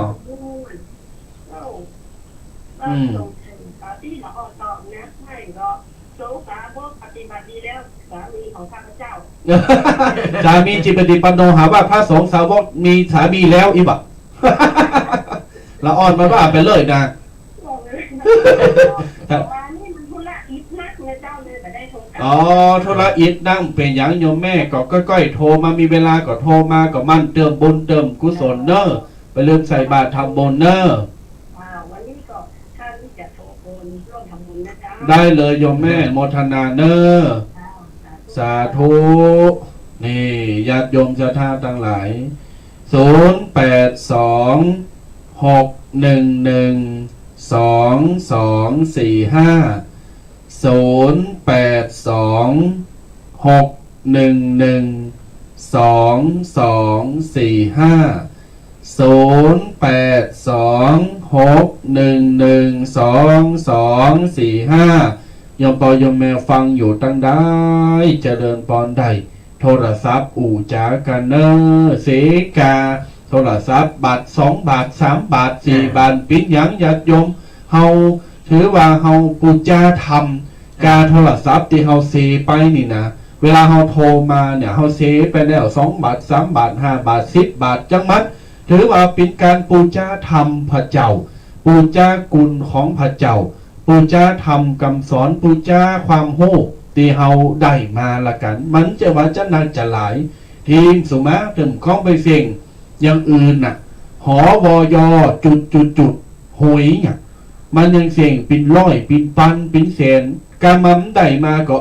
สามีจิปฏิปันโนหาว่าพระสงฆ์สาวกมีสามีแล้วอีบะ ละอ่อนมาว่าไปเลยนะโทรอิดนั่งเป็นอย่างโยมแม่ก็ก้อยโทรมามีเวลาก็โทรมาก็มั่นเติมบุญเติมกุศลเนอะไปเริ่มใส่บาตรทำบุญเนอะวันนี้ก็ท่านจะโทรบุญร่วมทำบุญนะจ๊ะได้เลยโยมแม่โมทนาเนอะสาธุนี่ญาติโยมศรัทธาทั้งหลาย0826112245 0826112245 ยมปอยมแมวฟังอยู่ตั้งได้เจริญพรใดโทรศัพท์อู่จากันเนอเสกาโทรศัพท์บาท2 บาท 3 บาท 4 บาทปิ้นหยังญาติโยมเฮาถือว่าเฮาปูจาทำการโทรศัพท์ที่เฮาเซไปนี่นะเวลาเฮาโทรมาเนี่ยเฮาเซไปแล้ว2 บาท 3 บาท 5 บาท 10 บาทจังมัดถือว่าเป็นการปูจาธรรมพระเจ้าปูจากุณของพระเจ้าปูจาธรรมคำสอนปูจาความโหที่เฮาได้มาละกันมันจะว่าจะนานจะหลายทีมสุมาถึงข้องไปเสียงอย่างอื่นน่ะหอวอยจุดหวยเนี่ยมันยังเสียงปินร้อยปินปันปินแสนกำมันได้มาก็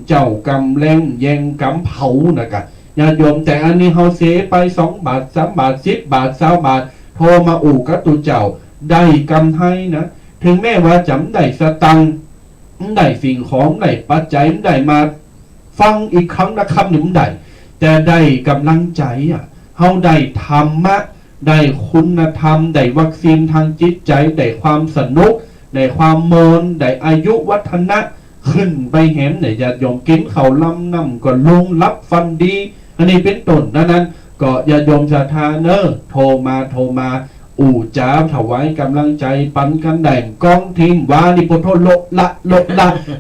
เจ้ากำแรงแยงกำเผานะกะญาติโยมแต่อันนี้เฮาเสียไป2 บาท 3 บาท 10 บาท 20 บาทโทรมาอู่กับตุเจ้าได้กำให้นะถึงแม้ว่าจำได้สตังค์ได้สิ่งของได้ปัจจัยได้มาฟังอีกครั้งละคำหนึ่งได้แต่ได้กำลังใจเฮาได้ธรรมะได้คุณธรรมได้วัคซีนทางจิตใจได้ความสนุกได้ความโมนได้อายุวัฒนะขึ้นไปเห็นเนี่ยญาติโยมกินข้าวลำน้ำก็ลงรับฟันดีอันนี้เป็นต้นนั้นก็ญาติโยมศรัทธาเนอะโทรมาอู่จ้าถวายกำลังใจปันกันแดงกองทีมวานิโปโทโลละ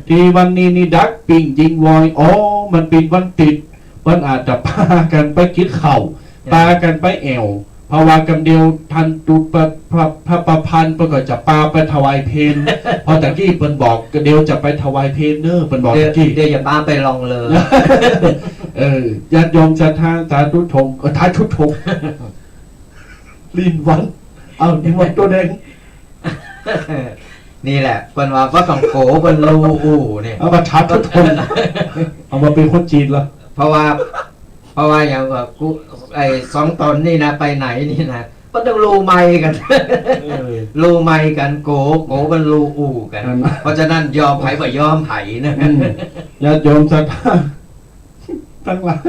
ที่วันนี้นี่ดักปิ่งยิงวอยมันเป็นวันติดมันอาจจะพากันไปกินข้าวพากันไปแอวเพราะว่ากำเดียวทันตุพระประพันธ์เพิ่นก็จะปาไปถวายเพลพอตะกี้เพิ่นบอกเดี๋ยวจะไปถวายเพลเนอเพิ่นบอกตะกี้เดี๋ยวอย่าปาไปลองเลยญาติโยมศรัทธาสาธุชงท้ายชุดชงลินวันลินวันตัวแดงนี่แหละเพิ่นว่าก็ต้องโกเพิ่นรูอู่เนี่ยเอามาทัดชุดชงเอามาเป็นคนจีนละเพราะว่าอย่างว่ากู2 ตนนี่นะไปไหนนี่นะ มันต้องรูไม้กัน เออ รูไม้กันโกมันรูอู่กัน นั่น เพราะฉะนั้นยอมไผ่บ่ยอมไผ่นะ อืมญาติโยมศรัทธาทั้งหลาย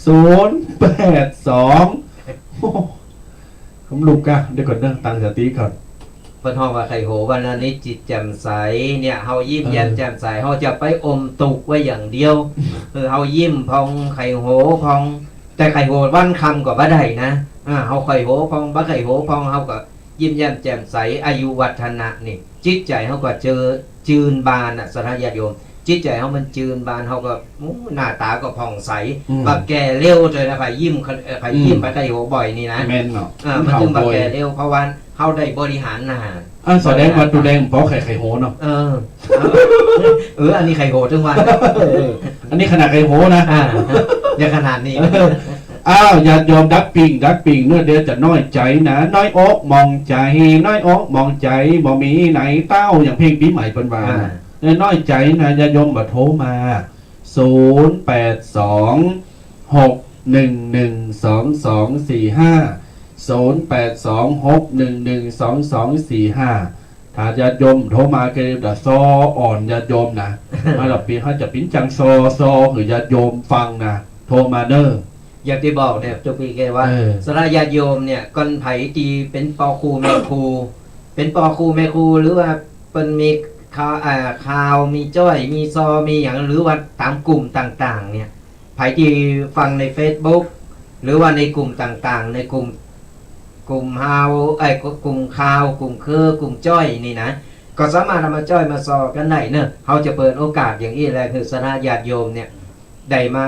082ผมลูกกะเดี๋ยวก่อนเด้อตั้งสติก่อน เพิ่นฮ้องว่าไข่โหวันนี้จิตแจ่มใสเนี่ยเฮายิ้มแย้มแจ่มใสเฮาจะไปอมตุกไว้อย่างเดียวคือเฮายิ้มพองไข่โหพอง แต่ไข่โหวันคำก็บ่ได้นะเฮาไข่โหพองบ่ไข่โหพองเฮาก็ยิ้มแย้มแจ่มใสอายุวัฒนะนี่จิตใจเฮาก็เจอจืนบานน่ะสถานญาติโยมจิตใจเฮามันจืนบานเฮาก็หน้าตาก็ผ่องใสบักแก่เร็วเลยนะไผยิ้มไผยิ้มไปไข่โหบ่อยนี่นะ แม่นเนาะ มันถึงบักแก่เร็วเพราะว่าเฮาได้บริหารหน้า แสดงว่าตูแดงเพราะไข่โหเนาะ อันนี้ไข่โหทั้งวัน อันนี้ขนาดไข่โหนะ อย่าขนาดนี้ ญาติโยมดักปิงเนื้อเดียวจะน้อยใจนะน้อยอกมองใจน้อยอกมองใจบ่มีไหนเต้าอย่างเพลงปีใหม่เป็นวาน้อยใจนะญาติโยมบ่โทรมา0826112245ถ้าญาติโยมโทรมาก็จะซออ่อนญาติโยมนะมาหลับปีเขาจะปิ้นจังซอหรือญาติโยมฟังนะโทรมาเนออย่างที่บอกเนี่ยจุปีแกว่าสระญาติโยมเนี่ยก่อนไผตีเป็นปอครูแม่ครูเป็นปอครูแม่ครูหรือว่าเป็นมีข่าวมีจ้อยมีซอมีอย่างหรือว่าตามกลุ่มต่างๆเนี่ยไผที่ฟังใน Facebook หรือว่าในกลุ่มต่างๆในกลุ่มฮาวกลุ่มข่าวกลุ่มกลุ่มจ้อยนี่นะก็สามารถเอามาจ้อยมาซอกันได้เนอะเขาจะเปิดโอกาสอย่างนี้แหละคือสระญาติโยมเนี่ยได้มา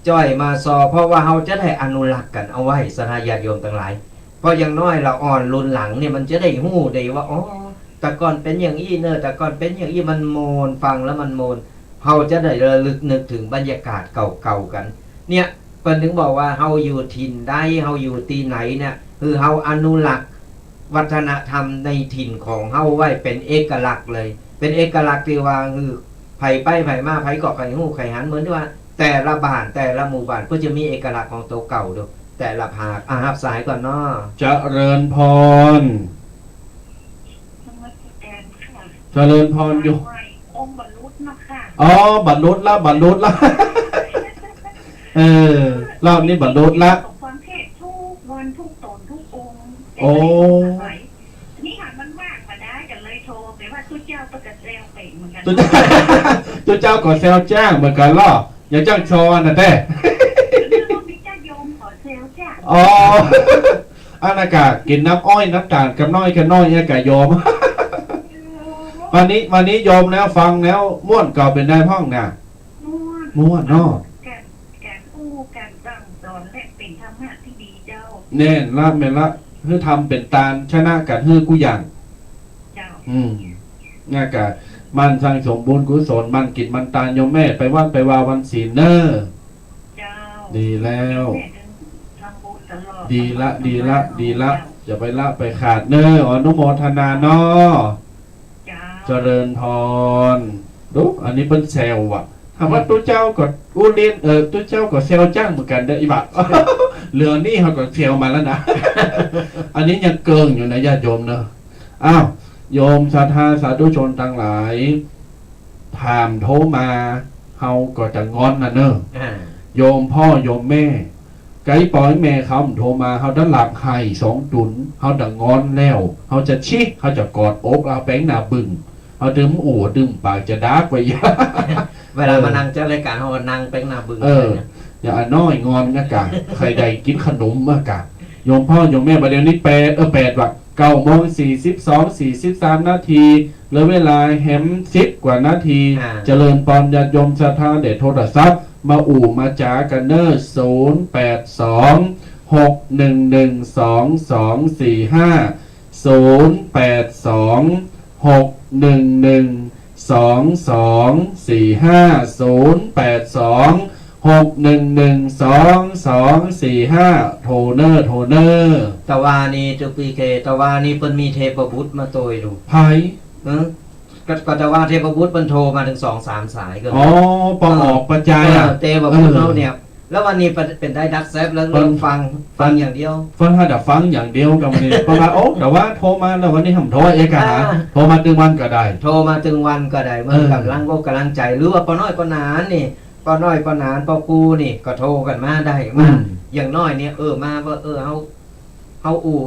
จ้อยมาซอเพราะว่าเขาจะได้อนุรักษ์กันเอาไว้สระญาติโยมทั้งหลายเพราะอย่างน้อยเราอ่อนรุ่นหลังเนี่ยมันจะได้หู้ได้ว่าอ๋อแต่ก่อนเป็นอย่างนี้เนอะแต่ก่อนเป็นอย่างนี้มันโมนฟังแล้วมันโมนเขาจะได้ระลึกนึกถึงบรรยากาศเก่าๆกันเนี่ยเพิ่นถึงบอกว่าเฮาอยู่ถิ่นใดเฮาอยู่ที่ไหนเนี่ยคือเฮาอนุรักษ์วัฒนธรรมในถิ่นของเฮาไว้เป็นเอกลักษณ์เลยเป็นเอกลักษณ์ที่ว่าคือไผไปไผมาไผเกาะไผฮู้ไผหันเหมือนที่ว่าแต่ละบ้านแต่ละหมู่บ้านก็จะมีเอกลักษณ์ของตัวเก่าด้วยแต่ละภาครับสายก่อนเนาะเจริญพรเจริญพรอยู่องค์บรรลุนะคะ บรรลุละรอบนี้บรรลุละความเทศทุกวันทุกตนทุกองค์นี่หามันมากมาได้กันเลยโทรแต่ว่าทุกเจ้าก็จะเซลไปเหมือนกันทุกเจ้าก็เซลจ้างเหมือนกันล่ะอย่าจ้างชอนนะแต่มีเจ้าโยมขอเซลจ้างอันอากาศกินน้ำอ้อยน้ำตาลกับน้อยกันน้อยเนี่ยกะโยมวันนี้โยมแล้วฟังแล้วม่วนเก่าเป็นได้ห้องนะม่วนเนาะการอู้การสั่งสอนและเป็นธรรมะที่ดีเจ้าแน่นละเมละเพื่อทำเป็นตาลชนะกันเพื่อกูอย่างง่ายกะมันสร้างสมบูรณ์กุศลมันกินมันตาลโยมแม่ไปว่านไปวาวันศีลเนอดีแล้วดีละอย่าไปละไปขาดเนออนุโมทนาเนาะเจริญพรดูอันนี้เป็นเซลว่ะถามว่าตัวเจ้าก็อู้เรียนตัวเจ้าก็เซลจ้างเหมือนกันได้อีบะเรือนี่เขาก็เซลมาแล้วนะ อันนี้ยังเกิงอยู่นะญาติโยมเนอะโยมศรัทธาสาธุชนทั้งหลายถามโทรมาเฮาก็จะงอนนะเนอะโยมพ่อโยมแม่ไกด์ปล่อยแม่เขาโทรมาเขาดันหลักไห้2 จุนเขาดังงอนแล้วเขาจะชี้เขาจะกอดอกเราแป้งหน้าบึ้งเขาดึมดึมปากจะดาร์กไว้ยาเวลามานั่งเจ้ารายการเขานั่งแป้งหน้าบึ้งอย่าน้อยงอนนะกะใครใดกินขนมมากะโยมพ่อโยมแม่ประเดี๋ยวนี้8ว่ะ9:42-43 นาทีเหลือเวลาแฮม10 กว่านาทีเจริญพรญาติโยมศรัทธาเดชโทรศัพท์มามาจากันเนอร์โทรเนอร์ตะวานีจุปีเคตะวานีเพิ่นมีเทพบุตรมาโตยดูไผก็แต่ว่าเทพบุตรเพิ่นโทรมาถึง 2-3 สายก็ปออกประจายเทพบุตรเราเนี่ย แล้ววันนี้เป็นได้ดักแซฟแล้วลองฟังอย่างเดียว ฟังถ้าดับฟังอย่างเดียวกับวันนี้ประมาณโอ้แต่ว่าโทรมาแล้ววันนี้ผมโทรเอกหาโทรมาตึงวันก็ได้ โทรมาถึงวันก็ได้เมื่อกำลังก็กำลังใจหรือว่าป้าน้อยป้านานนี่ป้าน้อยป้านานป้ากูนี่ก็โทรกันมาได้มาอย่างน้อยเนี่ยมาว่าเฮา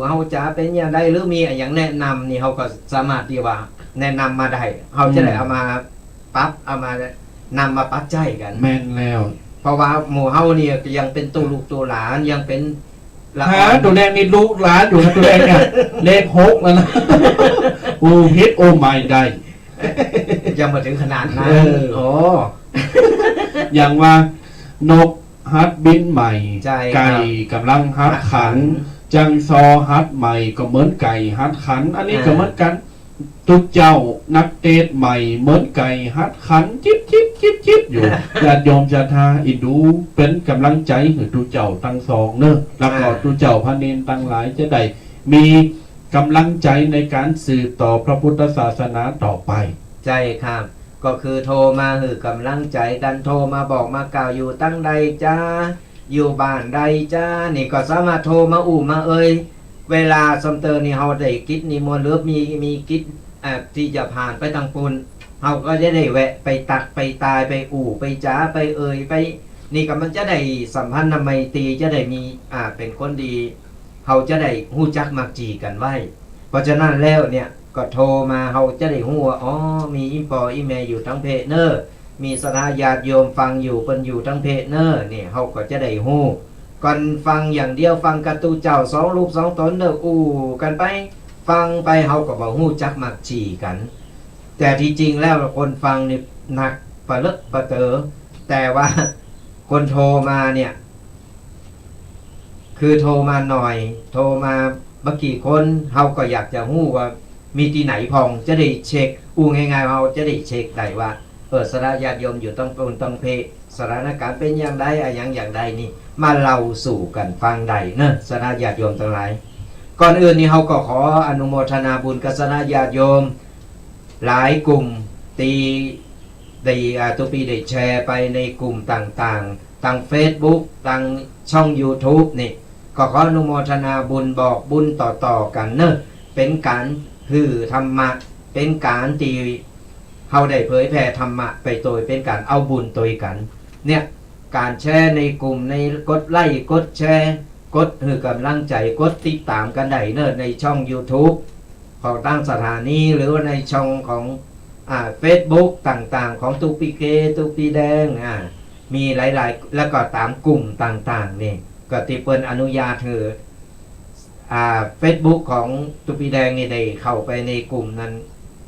เฮาจะเป็นอย่างไรหรือมีอย่างแนะนำนี่เฮาก็สามารถที่ว่าแนะนำมาได้เฮาจะได้เอามาปรับเอามานำมาปรับใจกัน แม่นแล้ว เพราะว่าหมู่เฮาเนี่ยยังเป็นตัวลูกตัวหลานยังเป็นละ ฮะตัวแรกนี่ลูกหลานอยู่นะตัวแรกเนี่ยเลขหกแล้วนะโอ้ฮิตโอ้ไม่ได้ ยังมาถึงขนาดนั้นโอ้ อย่างว่านกฮัดบินใหม่ ใช่ครับ ไก่กำลังฮัดขัน จังซอฮัดใหม่ก็เหมือนไก่ฮัดขัน อันนี้ก็เหมือนกันตุกเจ้านักเตะใหม่เหมือนไก่ฮัดขันจิ๊บอยู่ ญาติโยมศรัทธาอินดูเป็นกำลังใจให้ตุเจ้าทั้งสองเนอะแล้วก็ตุเจ้าพระเนนทั้งหลายจะได้มีกำลังใจในการสืบต่อพระพุทธศาสนาต่อไป ใช่ครับก็คือโทรมาหือกำลังใจกันโทรมาบอกมากล่าวอยู่ตั้งใดจ้าอยู่บ้านใดจ้านี่ก็สามารถโทรมามาเวลาสมเตอร์นี่เฮาได้กิจนิมนต์หรือมีกิจที่จะผ่านไปทางปุนเฮาก็จะได้แวะไปตักไปตายไปไปจ้าไปไปนี่ก็มันจะได้สัมพันธ์ไมตรีจะได้มีเป็นคนดีเฮาจะได้ฮู้จักมักจีกันไว้เพราะฉะนั้นแล้วเนี่ยก็โทรมาเฮาจะได้ฮู้ว่าอ๋อมีอีปออีแม่อยู่ทั้งเพจเนอร์มีสถาญาติโยมฟังอยู่เพิ่นอยู่ทั้งเพจเนอร์นี่เฮาก็จะได้ฮู้ก่อนฟังอย่างเดียวฟังกระตูเจ้าสองรูปสองตนเด้อกันไปฟังไปเฮาก็บ่ฮู้จักมักจีกัน แต่ที่จริงแล้วคนฟังนี่หนักปะเลอะปะเตอแต่ว่าคนโทรมาเนี่ยคือโทรมาหน่อยโทรมาบางกี่คนเฮาก็อยากจะฮู้ว่ามีที่ไหนพองจะได้เช็คง่ายๆเฮาจะได้เช็คได้ว่าสระญาติโยมอยู่ต้องปนต้องเพสถานการณ์เป็นอย่างใดอย่างใดนี่มาเล่าสู่กันฟังได้เนอะสระญาติโยมทั้งหลายก่อนอื่นนี่เฮาก็ขออนุโมทนาบุญกับสระญาติโยมหลายกลุ่มตุปีได้แชร์ไปในกลุ่มต่างๆทาง Facebook ทางช่อง YouTube นี่ก็ขออนุโมทนาบุญบอกบุญต่อๆกันเนอะเป็นการฮือธรรมะเป็นการที่เฮาได้เผยแผ่ธรรมะไปโดยเป็นการเอาบุญตัวกันเนี่ยการแชร์ในกลุ่มในกดไลค์กดแชร์กดฮือกำลังใจกดติดตามกันได้เนอะในช่อง YouTube ของตั้งสถานีหรือว่าในช่องของFacebook ต่างๆของตุปีเกตุปีแดงมีหลายๆแล้วก็ตามกลุ่มต่างๆนี่ก็ติเปิลอนุญาตเธอFacebook ของตุปีแดงนี่ได้เข้าไปในกลุ่มนั้น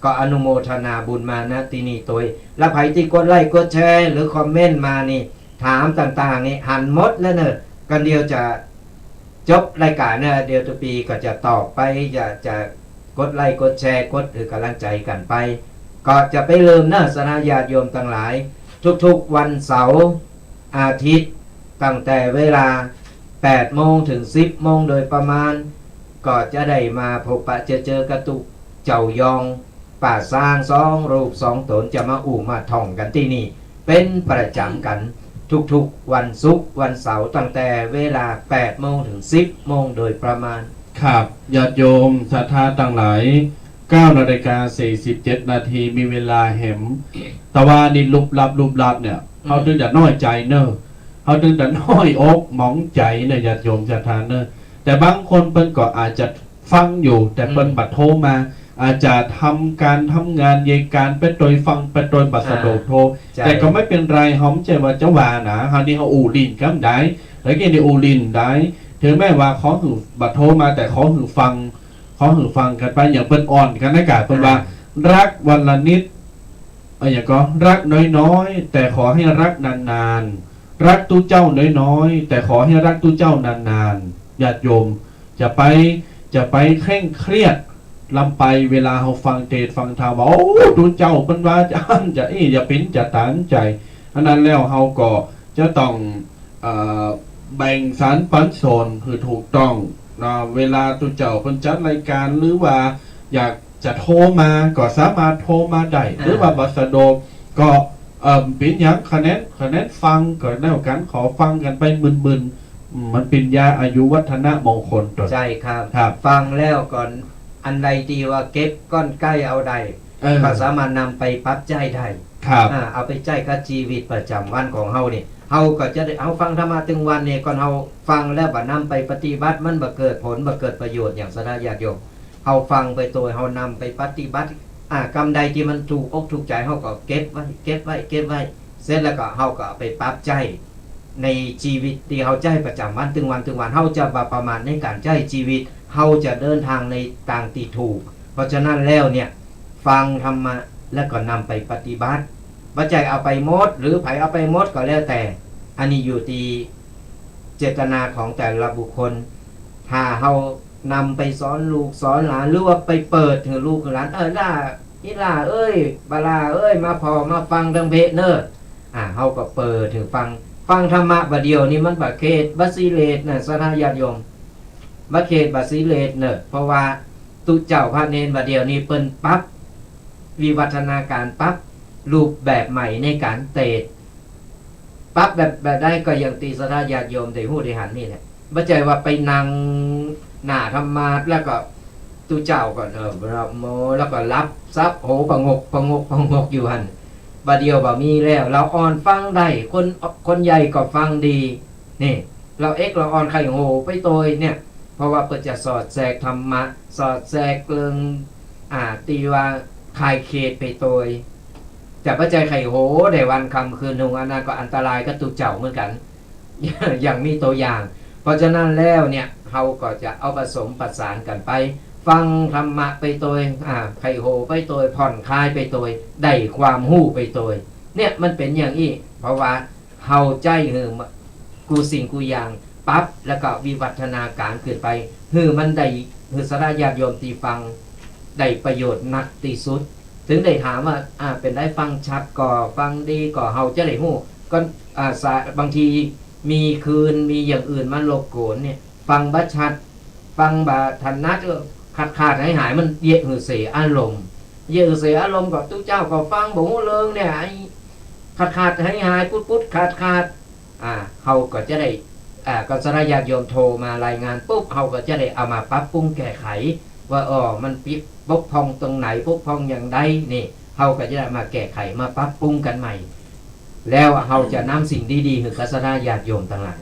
ก็อนุโมทนาบุญมานะที่นี่ตัวแล้วใครที่กดไลค์กดแชร์หรือคอมเมนต์มานี่ถามต่างๆนี่หันหมดแล้วเนอะกันเดียวจะจบรายการเนี่ยเดียวตุปีก็จะตอบไปจะกดไลค์กดแชร์กดถือกำลังใจกันไปก็จะไปลืมนะสนาญาติโยมทั้งหลายทุกๆวันเสาร์อาทิตย์ตั้งแต่เวลา8 โมงถึง 10 โมงโดยประมาณก็จะได้มาพบปะเจอกระตุกเจ้ายองป่าสร้าง2 รูป 2 ตนจะมามาท่องกันที่นี่เป็นประจำกันทุกๆวันศุกร์วันเสาร์ตั้งแต่เวลา8 โมงถึง 10 โมงโดยประมาณครับญาติโยมศรัทธาต่างหลาย9:47 นาทีมีเวลาแหมตะวันนี่ลุบลับเนี่ยเขาถึงจะน้อยใจเนอะเขาถึงจะน้อยอกหมองใจเนี่ยญาติโยมศรัทธาเนอะแต่บางคนเพิ่นก็อาจจะฟังอยู่แต่เพิ่นบัดโทรมาอาจจะทำการทำงานเยการไปโดยฟังไปโดยบัดสะดวกโทรแต่ก็ไม่เป็นไรหอมใจว่าจะว่านะฮะนี่เขาลินกันได้แล้วก็นี่ลินได้ถึงแม้ว่าเขาถือบัดโทรมาแต่เขาถือฟังกันไปอย่างเปิ้นอ่อนกันอากาศเปิ้นว่ารักวันละนิดอย่างก็รักน้อยๆแต่ขอให้รักนานๆรักตู้เจ้าน้อยๆแต่ขอให้รักตู้เจ้านานๆญาติโยมจะไปเคร่งเครียดลำไปเวลาเขาฟังเทศฟังธรรมว่าโอ้ตู้เจ้าเปิ้นว่าจะอั้นจะจะปิ้นจะตานใจอันนั้นแล้วเขาก็จะต้องแบ่งสรรปันส่วนคือถูกต้องเวลาตัวเจ้าคนจัดรายการหรือว่าอยากจะโทรมาก็สามารถโทรมาได้หรือว่าบัสโดก็ เป็นหยังคะแนนฟังก็แล้วกันขอฟังกันไปมึนๆมันเป็นยาอายุวัฒนะมงคลตัว ใช่ครับ ครับ ฟังแล้วก่อนอันใดดีว่าเก็บก้อนใกล้เอาใดก็สามารถนำไปปรับใจได้ ครับ เอาไปใจกับชีวิตประจำวันของเฮานี่เฮาก็จะได้เอาฟังธรรมะถึงวันนี่ก่อนเฮาฟังแล้วบ่นำไปปฏิบัติมันบ่เกิดผลบ่เกิดประโยชน์อย่างสดาญาติโยมเฮาฟังไปตัวเฮานำไปปฏิบัติกรรมใดที่มันถูกอกถูกใจเฮาก็เก็บไว้เสร็จแล้วก็เฮาก็เอาไปปรับใจในชีวิตที่เฮาใจประจำวันถึงวันเฮาจะบ่ประมาทในการใจชีวิตเฮาจะเดินทางในทางที่ถูกเพราะฉะนั้นแล้วเนี่ยฟังธรรมะแล้วก็นำไปปฏิบัติบ่ใจเอาไปหมดหรือไผเอาไปหมดก็แล้วแต่อันนี้อยู่ที่เจตนาของแต่ละบุคคลถ้าเฮานำไปสอนลูกสอนหลานหรือว่าไปเปิดถึงลูกหลานล่าอีล่าเอ้ยบาลาเอ้ยมาพอมาฟังทางเพจเนอเฮาก็เปิดถึงฟังธรรมะบะเดียวนี่มันบะเขตบะสิเลสน่ะสถาญาติโยมบะเขตบะสิเลสเนอเพราะว่าตุเจ้าพระเนรบะเดียวนี่เปิ้นปั๊บวิวัฒนาการปั๊บรูปแบบใหม่ในการเตะปั๊บแบบได้ก็อย่างตีสถาญาติโยมได้ฮู้ได้หันนี่แหละบ่ใจว่าไปนั่งหน้าธรรมาสแล้วก็ตุเจ้าก็รับโมแล้วก็รับซับโหประงกอยู่หั่นบะเดียวบ่มีแล้วเราอ่อนฟังได้คนใหญ่ก็ฟังดีนี่เราเราอ่อนไข่โหไปโตยเนี่ยเพราะว่าเปิดจะสอดแทรกธรรมะสอดแทรกเรื่องตีว่าคายเขตไปโตยจะปัจจัยไข่โหได้วันคำคืนหนึ่งอันนั้นก็อันตรายก็ตุเจ้าเหมือนกัน อย่างมีตัวอย่าง เพราะฉะนั้นแล้วเนี่ยเราก็จะเอาผสมประสานกันไปฟังธรรมะไปโตยไข่โหไปโตยผ่อนคลายไปโตยได้ความหู้ไปโตยเนี่ยมันเป็นอย่างนี้เพราะว่าเฮาใจกูสิ่งกูอย่างปั๊บแล้วก็วิวัฒนาการขึ้นไปมันได้สระญาติโยมที่ฟังได้ประโยชน์นักที่สุดถึงได้ถามว่าเป็นได้ฟังชัดก่อฟังดีก่อเฮาจะได้หู้ก็บางทีมีคืนมีอย่างอื่นมาโลกโกนเนี่ยฟังบัชัดฟังบาทันนัดขาดหายมันเยอะหือเสียอารมณ์กับทุกเจ้าก็ฟังบ่ฮู้เรื่องเนี่ยไอ้ขาดหายปุ๊ดขาดเฮาก็จะได้ก็สระญาติโยมโทรมารายงานปุ๊บเฮาก็จะได้เอามาปรับปรุงแก้ไขว่ามันบกพร่องตรงไหนบกพร่องอย่างใดนี่เฮาก็จะได้มาแก้ไขมาปรับปรุงกันใหม่แล้วเฮาจะนำสิ่งดีๆให้กับสระญาติโยมทั้งหลาย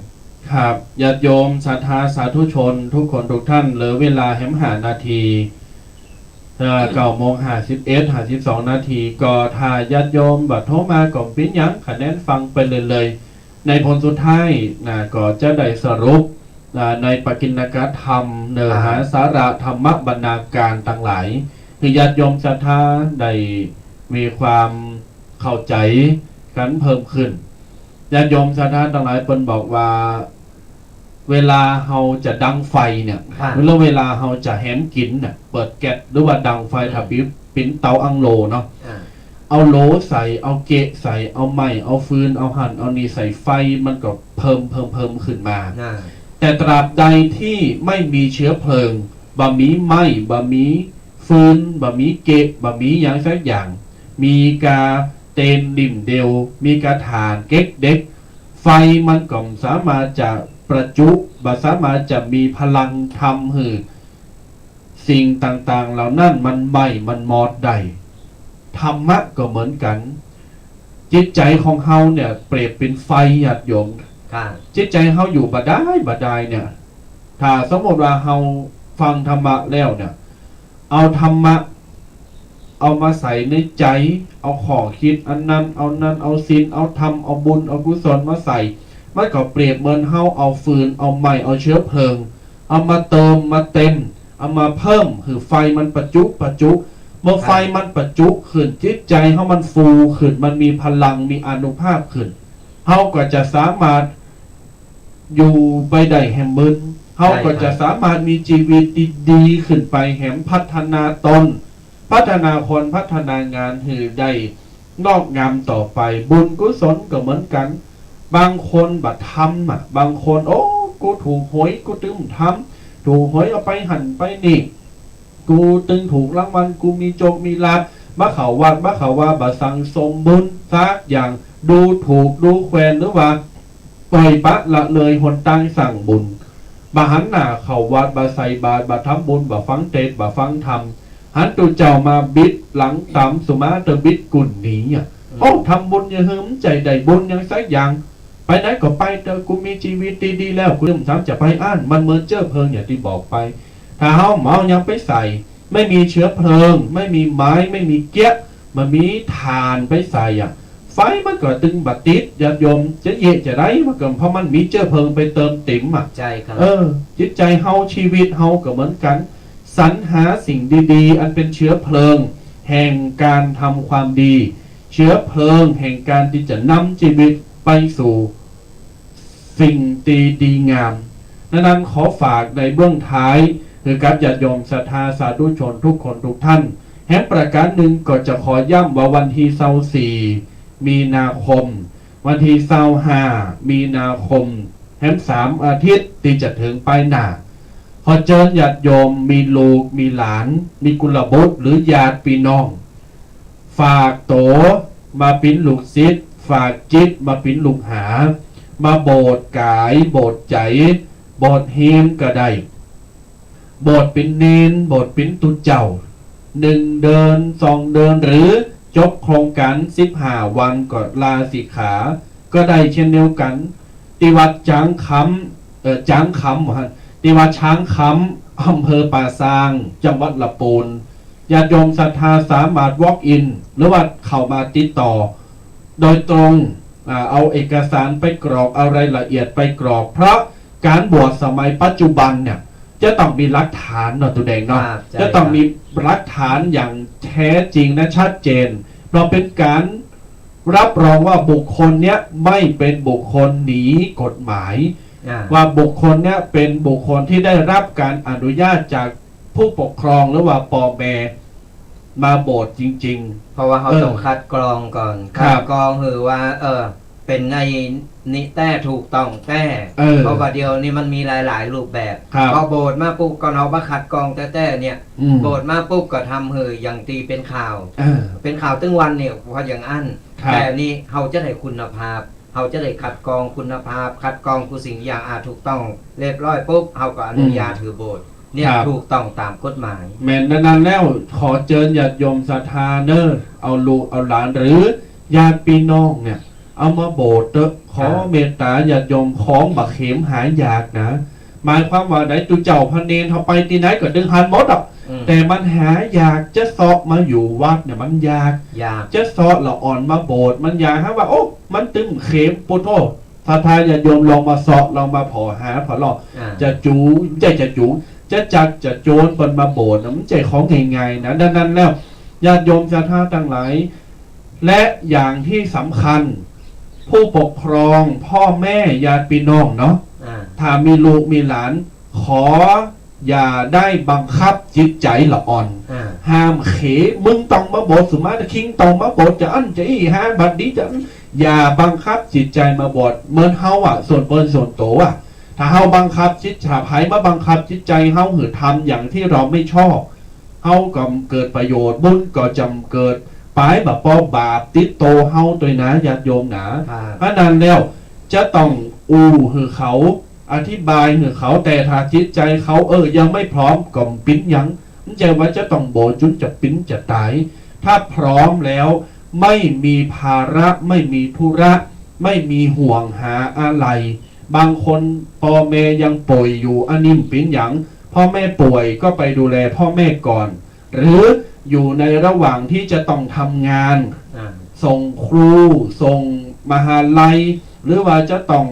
ครับญาติโยมศรัทธาสาธุชนทุกคนทุกท่านเหลือเวลา5 นาที9:51 นาทีก็ถ้าญาติโยมบัดโทรมาก็เป็นหยังคะแนนฟังไปเลยในผลสุดท้ายก็จะได้สรุปในปกิณกธรรมเนื้อหาสาระธรรมบรรณาการต่างหลายคือญาติโยมศรัทธาได้มีความเข้าใจกันเพิ่มขึ้นญาติโยมศรัทธาต่างหลายเพิ่นบอกว่าเวลาเฮาจะดังไฟเนี่ยหรือเวลาเฮาจะแหมกินเนี่ยเปิดแก๊สหรือว่าดังไฟถ้าปิ้นเตาอังโลเนาะเอาโหลใส่เอาเกะใส่เอาไม้เอาฟืนเอาหั่นเอานี่ใส่ไฟมันก็เพิ่มขึ้นมาแต่ตราบใดที่ไม่มีเชื้อเพลิงบะมีไม้บะมีฟืนบะมีเกะบะมีอย่างสักอย่างมีกาเตนดิ่มเดียวมีกาฐานเก๊กเด็กไฟมันก็สามารถจะประจุบ่สามารถจะมีพลังทำให้สิ่งต่างๆเหล่านั้นมันไหม้มันมอดได้ธรรมะก็เหมือนกันจิตใจของเฮาเนี่ยเปรียบเป็นไฟญาติโยมจิตใจเฮาอยู่บ่ได้เนี่ยถ้าสมมติว่าเฮาฟังธรรมะแล้วเนี่ยเอาธรรมะเอามาใส่ในใจเอาข้อคิดอันนั้นเอานั้นเอาศีลเอาธรรมเอาบุญเอากุศลมาใส่มันก็เปรียบเหมือนเฮาเอาฟืนเอาไม้เอาเชื้อเพลิงเอามาเติมมาเต็มเอามาเพิ่มคือไฟมันประจุเมื่อไฟมันประจุขึ้นจิตใจเฮามันฟูขึ้นมันมีพลังมีอานุภาพขึ้นเฮาก็จะสามารถอยู่ไปได้แห่งมึนเฮาก็จะสามารถมีชีวิตดีๆขึ้นไปแห่งพัฒนาตนพัฒนาคนพัฒนางานหือได้งอกงามต่อไปบุญกุศลก็เหมือนกันบางคนบัดทำบางคนโอ้กูถูกหวยกูตึงทำถูกหวยเอาไปหั่นไปนี่กูตึงถูกรางวัลกูมีโจกมีลาภ มาเขาวัดมาเขาว่าบะสังสมบุญซักอย่างดูถูกดูแควนหรือว่าปล่อยปะละเลยหนตั้งสั่งบุญบะหันหน้าเขาวัดบะใส่บาตรบะทำบุญบะฟังเทศบะฟังธรรมหันตุเจ้ามาบิดหลังต่ำสุมาเตอบิดกุ่นหนีอ่ะโอ้ทำบุญอย่าเหิมใจใดบุญยังสักอย่างไปไหนก็ไปเถอะกูมีชีวิตดีๆแล้วกูต้องทำจะไปอ่านมันเหมือนเจ้าเพลิงอย่างที่บอกไปถ้าเฮาเมายังไปใส่ไม่มีเชื้อเพลิงไม่มีไม้ไม่มีเกี้ยมันมีถ่านไปใส่อ่ะไฟมันก็ตึงบัดติดญาติโยมจะเยะจะได้มันก็เพราะมันมีเชื้อเพลิงไปเติมติ๋มอ่ะ ใจครับ จิตใจเฮาชีวิตเฮาก็เหมือนกันสรรหาสิ่งดีๆอันเป็นเชื้อเพลิงแห่งการทำความดีเชื้อเพลิงแห่งการที่จะนำชีวิตไปสู่สิ่งดีงามนั้นขอฝากในเบื้องท้ายคือการญาติโยมศรัทธาสาธุชนทุกคนทุกท่านแห่งประการหนึ่งก็จะขอย้ำว่าวันที่24มีนาคมวันที่25มีนาคมแห่ง3 อาทิตย์ที่จะถึงไปหน้าขอเชิญญาติโยมมีลูกมีหลานมีกุลบุตรหรือญาติพี่น้องฝากโตมาปิ้นลูกศิษย์ฝากจิตมาปิ้นลูกหามาโบสถ์กายโบสถ์ใจโบสถ์เฮมก็ได้โบสถ์เป็นเนนโบสถ์เป็นตุเจ้า1 เดือน2 เดือนหรือจบโครงการ15 วันก็ลาสิกขาก็ได้เช่นเดียวกันที่วัดจางคำที่วัดช้างคำอำเภอป่าซางจังหวัดลำพูนญาติโยมศรัทธาสามารถ walk in หรือว่าเข้ามาติดต่อโดยตรงเอาเอกสารไปกรอกเอารายละเอียดไปกรอกเพราะการบวชสมัยปัจจุบันเนี่ยจะต้องมีหลักฐานเนาะตัวแดงเนาะจะต้องมีหลักฐานอย่างแท้จริงและชัดเจนเราเป็นการรับรองว่าบุคคลเนี้ยไม่เป็นบุคคลหนีกฎหมายว่าบุคคลเนี้ยเป็นบุคคลที่ได้รับการอนุญาตจากผู้ปกครองหรือว่าปอแมมาโบสถ์จริงๆเพราะว่าเขาต้องคัดกรองก่อนคัดกรองคือว่าเป็นในนิแต้ถูกต้องแต่เพราะว่าเดียวนี้มันมีหลายๆรูปแบบพอโบสถ์มาปุ๊บก็เอามาคัดกรองแต่เนี่ยโบสถ์มาปุ๊บก็ทำอย่างตีเป็นข่าวเป็นข่าวตึ้งวันเนี่ยพออย่างอันแต่นี่เขาจะได้คุณภาพเขาจะได้คัดกรองคุณภาพคัดกรองผู้สิ่งอย่างถูกต้องเรียบร้อยปุ๊บเขาก็อนุญาตถือโบสถ์เนี่ยถูกต้องตามกฎหมายแม่นนั้นแล้วขอเชิญญาติโยมศรัทธาเนอเอาลูกเอาหลานหรือญาติพี่น้องเนี่ยเอามาโบสถ์ขอเมตตาญาติโยมของบักเข็มหายากนะหมายความว่าไหนตุเจ้าพันเนนเขาไปที่ไหนก็ดึงหันหมดอ่ะแต่มันหายากจะเสาะมาอยู่วัดเนี่ยมันยากจะเสาะละอ่อนมาโบสถ์มันยากฮะว่าโอ้มันตึงเข็มปุโตศรัทธาญาติโยมลองมาเสาะลองมาผอหาผอหลอกจะจูจะจูจะจักจะโจรคนมาโบสถ์มันใจของง่ายๆนะดังนั้นแล้วญาติโยมศรัทธาทั้งหลายและอย่างที่สำคัญผู้ปกครองพ่อแม่ญาติพี่น้องเนาะถ้ามีลูกมีหลานขออย่าได้บังคับจิตใจละอ่อนห้ามเขมึงต้องมาโบสถ์สุมาตะคิงต้องมาโบสถ์จะอั้นจะอี้ฮะบัดนี้จะอย่าบังคับจิตใจมาโบสถ์เหมือนเฮาส่วนเปิ้นส่วนโตถ้าเฮาบังคับจิตฉาไผมาบังคับจิตใจเฮาหือทำอย่างที่เราไม่ชอบเฮาก็เกิดประโยชน์บุญก็จำเกิดปายแบบปอบาปติดโตเฮาตัวนะญาติโยมนะเพราะนั้นแล้วจะต้องหือเขาอธิบายหือเขาแต่ถ้าจิตใจเขายังไม่พร้อมก็ปิ้นยังมันใจว่าจะต้องโบจุนจะปิ้นจะตายถ้าพร้อมแล้วไม่มีภาระไม่มีธุระไม่มีห่วงหาอะไรบางคนพ่อแม่ยังป่วยอยู่อันนี้ปิ้นยังพ่อแม่ป่วยก็ไปดูแลพ่อแม่ก่อนหรืออยู่ในระหว่างที่จะต้องทำงานส่งครูส่งมหาลัยหรือว่าจะต้อง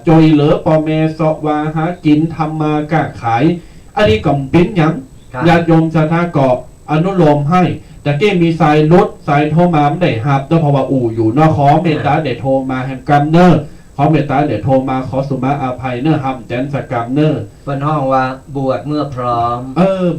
จอยเหลือพ่อแม่สอบว่าหากินทำมาค้าขายอันนี้ก็ปิ้นยังญาติโยมศรัทธาก็อนุโลมให้แต่เก้มีสายรถสายโทรมาไม่ได้หับด้วยเพราะว่าอยู่นอขอเมตตาเดี๋ยวโทรมาแห่งกันเนอร์ขอเมตตาเดี๋ยวโทรมาขอสุมาอาภัยเนอร์ห้ำแจนสกรรมเนอร์เป็นห้องว่าบวชเมื่อพร้อม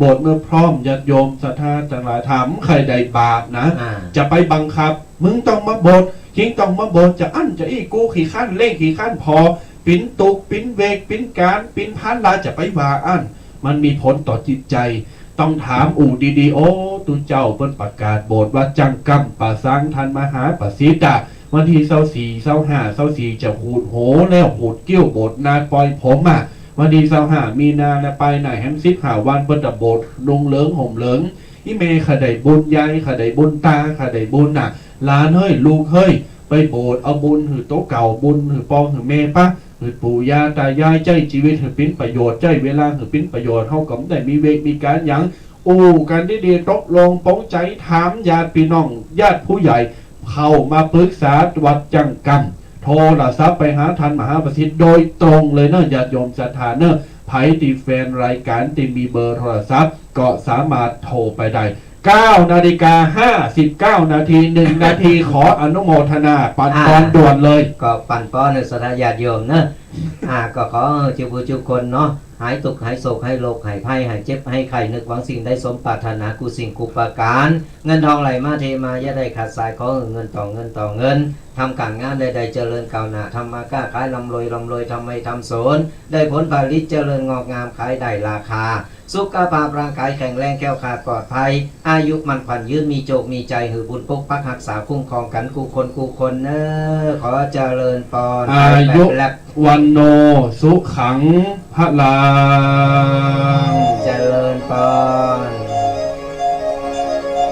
บวชเมื่อพร้อมญาติโยมศรัทธาจังหลายถามใครใดบาปนะจะไปบังคับมึงต้องมาบวชคิงต้องมาบวชจะอั้นจะอี้กูขี่ขั้นเล่ขี่ขั้นพอปิ้นตุกปิ้นเวกปิ้นการปิ้นพันลาจะไปว่าอั้นมันมีผลต่อจิตใจ ต้องถามอู่ดีๆโอ้ตุเจ้าเปิ้นประกาศโบสถ์ว่าจังกำป่าสังทันมหาประสิทธิ์อะวันที่24 25 24จะหูดโหแล้วหูดกิ้วโบสถ์นาปล่อยผมอ่ะวันที่25มีนาและไปไหนแฮมซิบหาวันเปิ้นตะโบสถ์ลงเหลิงห่มเหลิงอีเมขะไดบุญยายขะไดบุญตาขะไดบุญน่ะหลานเฮ้ยลูกเฮ้ยไปโบสถ์เอาบุญหือโต๊ะเก่าบุญหือปองหือเมปะหือปู่ย่าตายายใจชีวิตหือปิ้นประโยชน์ใจเวลาหือปิ้นประโยชน์เฮาก็ได้มีเวกมีการหยังกันดีๆตกลงป้องใจถามญาติพี่น้องญาติผู้ใหญ่เข้ามาปรึกษาวัดจังกำโทรศัพท์ไปหาท่านมหาประสิทธิ์โดยตรงเลยเนอะญาติโยมศรัทธาเนอะไผตีแฟนรายการที่มีเบอร์โทรศัพท์ก็สามารถโทรไปได้9:59 นาที1 นาทีขออนุโมทนาปันตอนด่วนเลย ก็ปั่นป้อนในศรัทธาญาติโยมเนอะก็ขอจุบุจุคนเนาะหายตุกหายโศกหายโรคหายภัยหายเจ็บหายไข้นึกหวังสิ่งได้สมปรารถนากูสิ่งกูประการเงินทองไหลมาเทมาอย่าได้ขาดสายขอเงินต่อเงินต่อเงินทำการงานใดๆเจริญก้าวหน้าทำมาค้าขายร่ำรวยทำไม่ทำสนได้ผลผลิตเจริญงอกงามขายได้ราคาสุขภาพร่างกายแข็งแรงแข็งขาดปลอดภัยอายุมันขวัญยืนมีโจกมีใจหือบุญปกปักรักษาคุ้มครองกันกูคนเนอขอเจริญปอนอายุ และ วันโนสุขังพลัง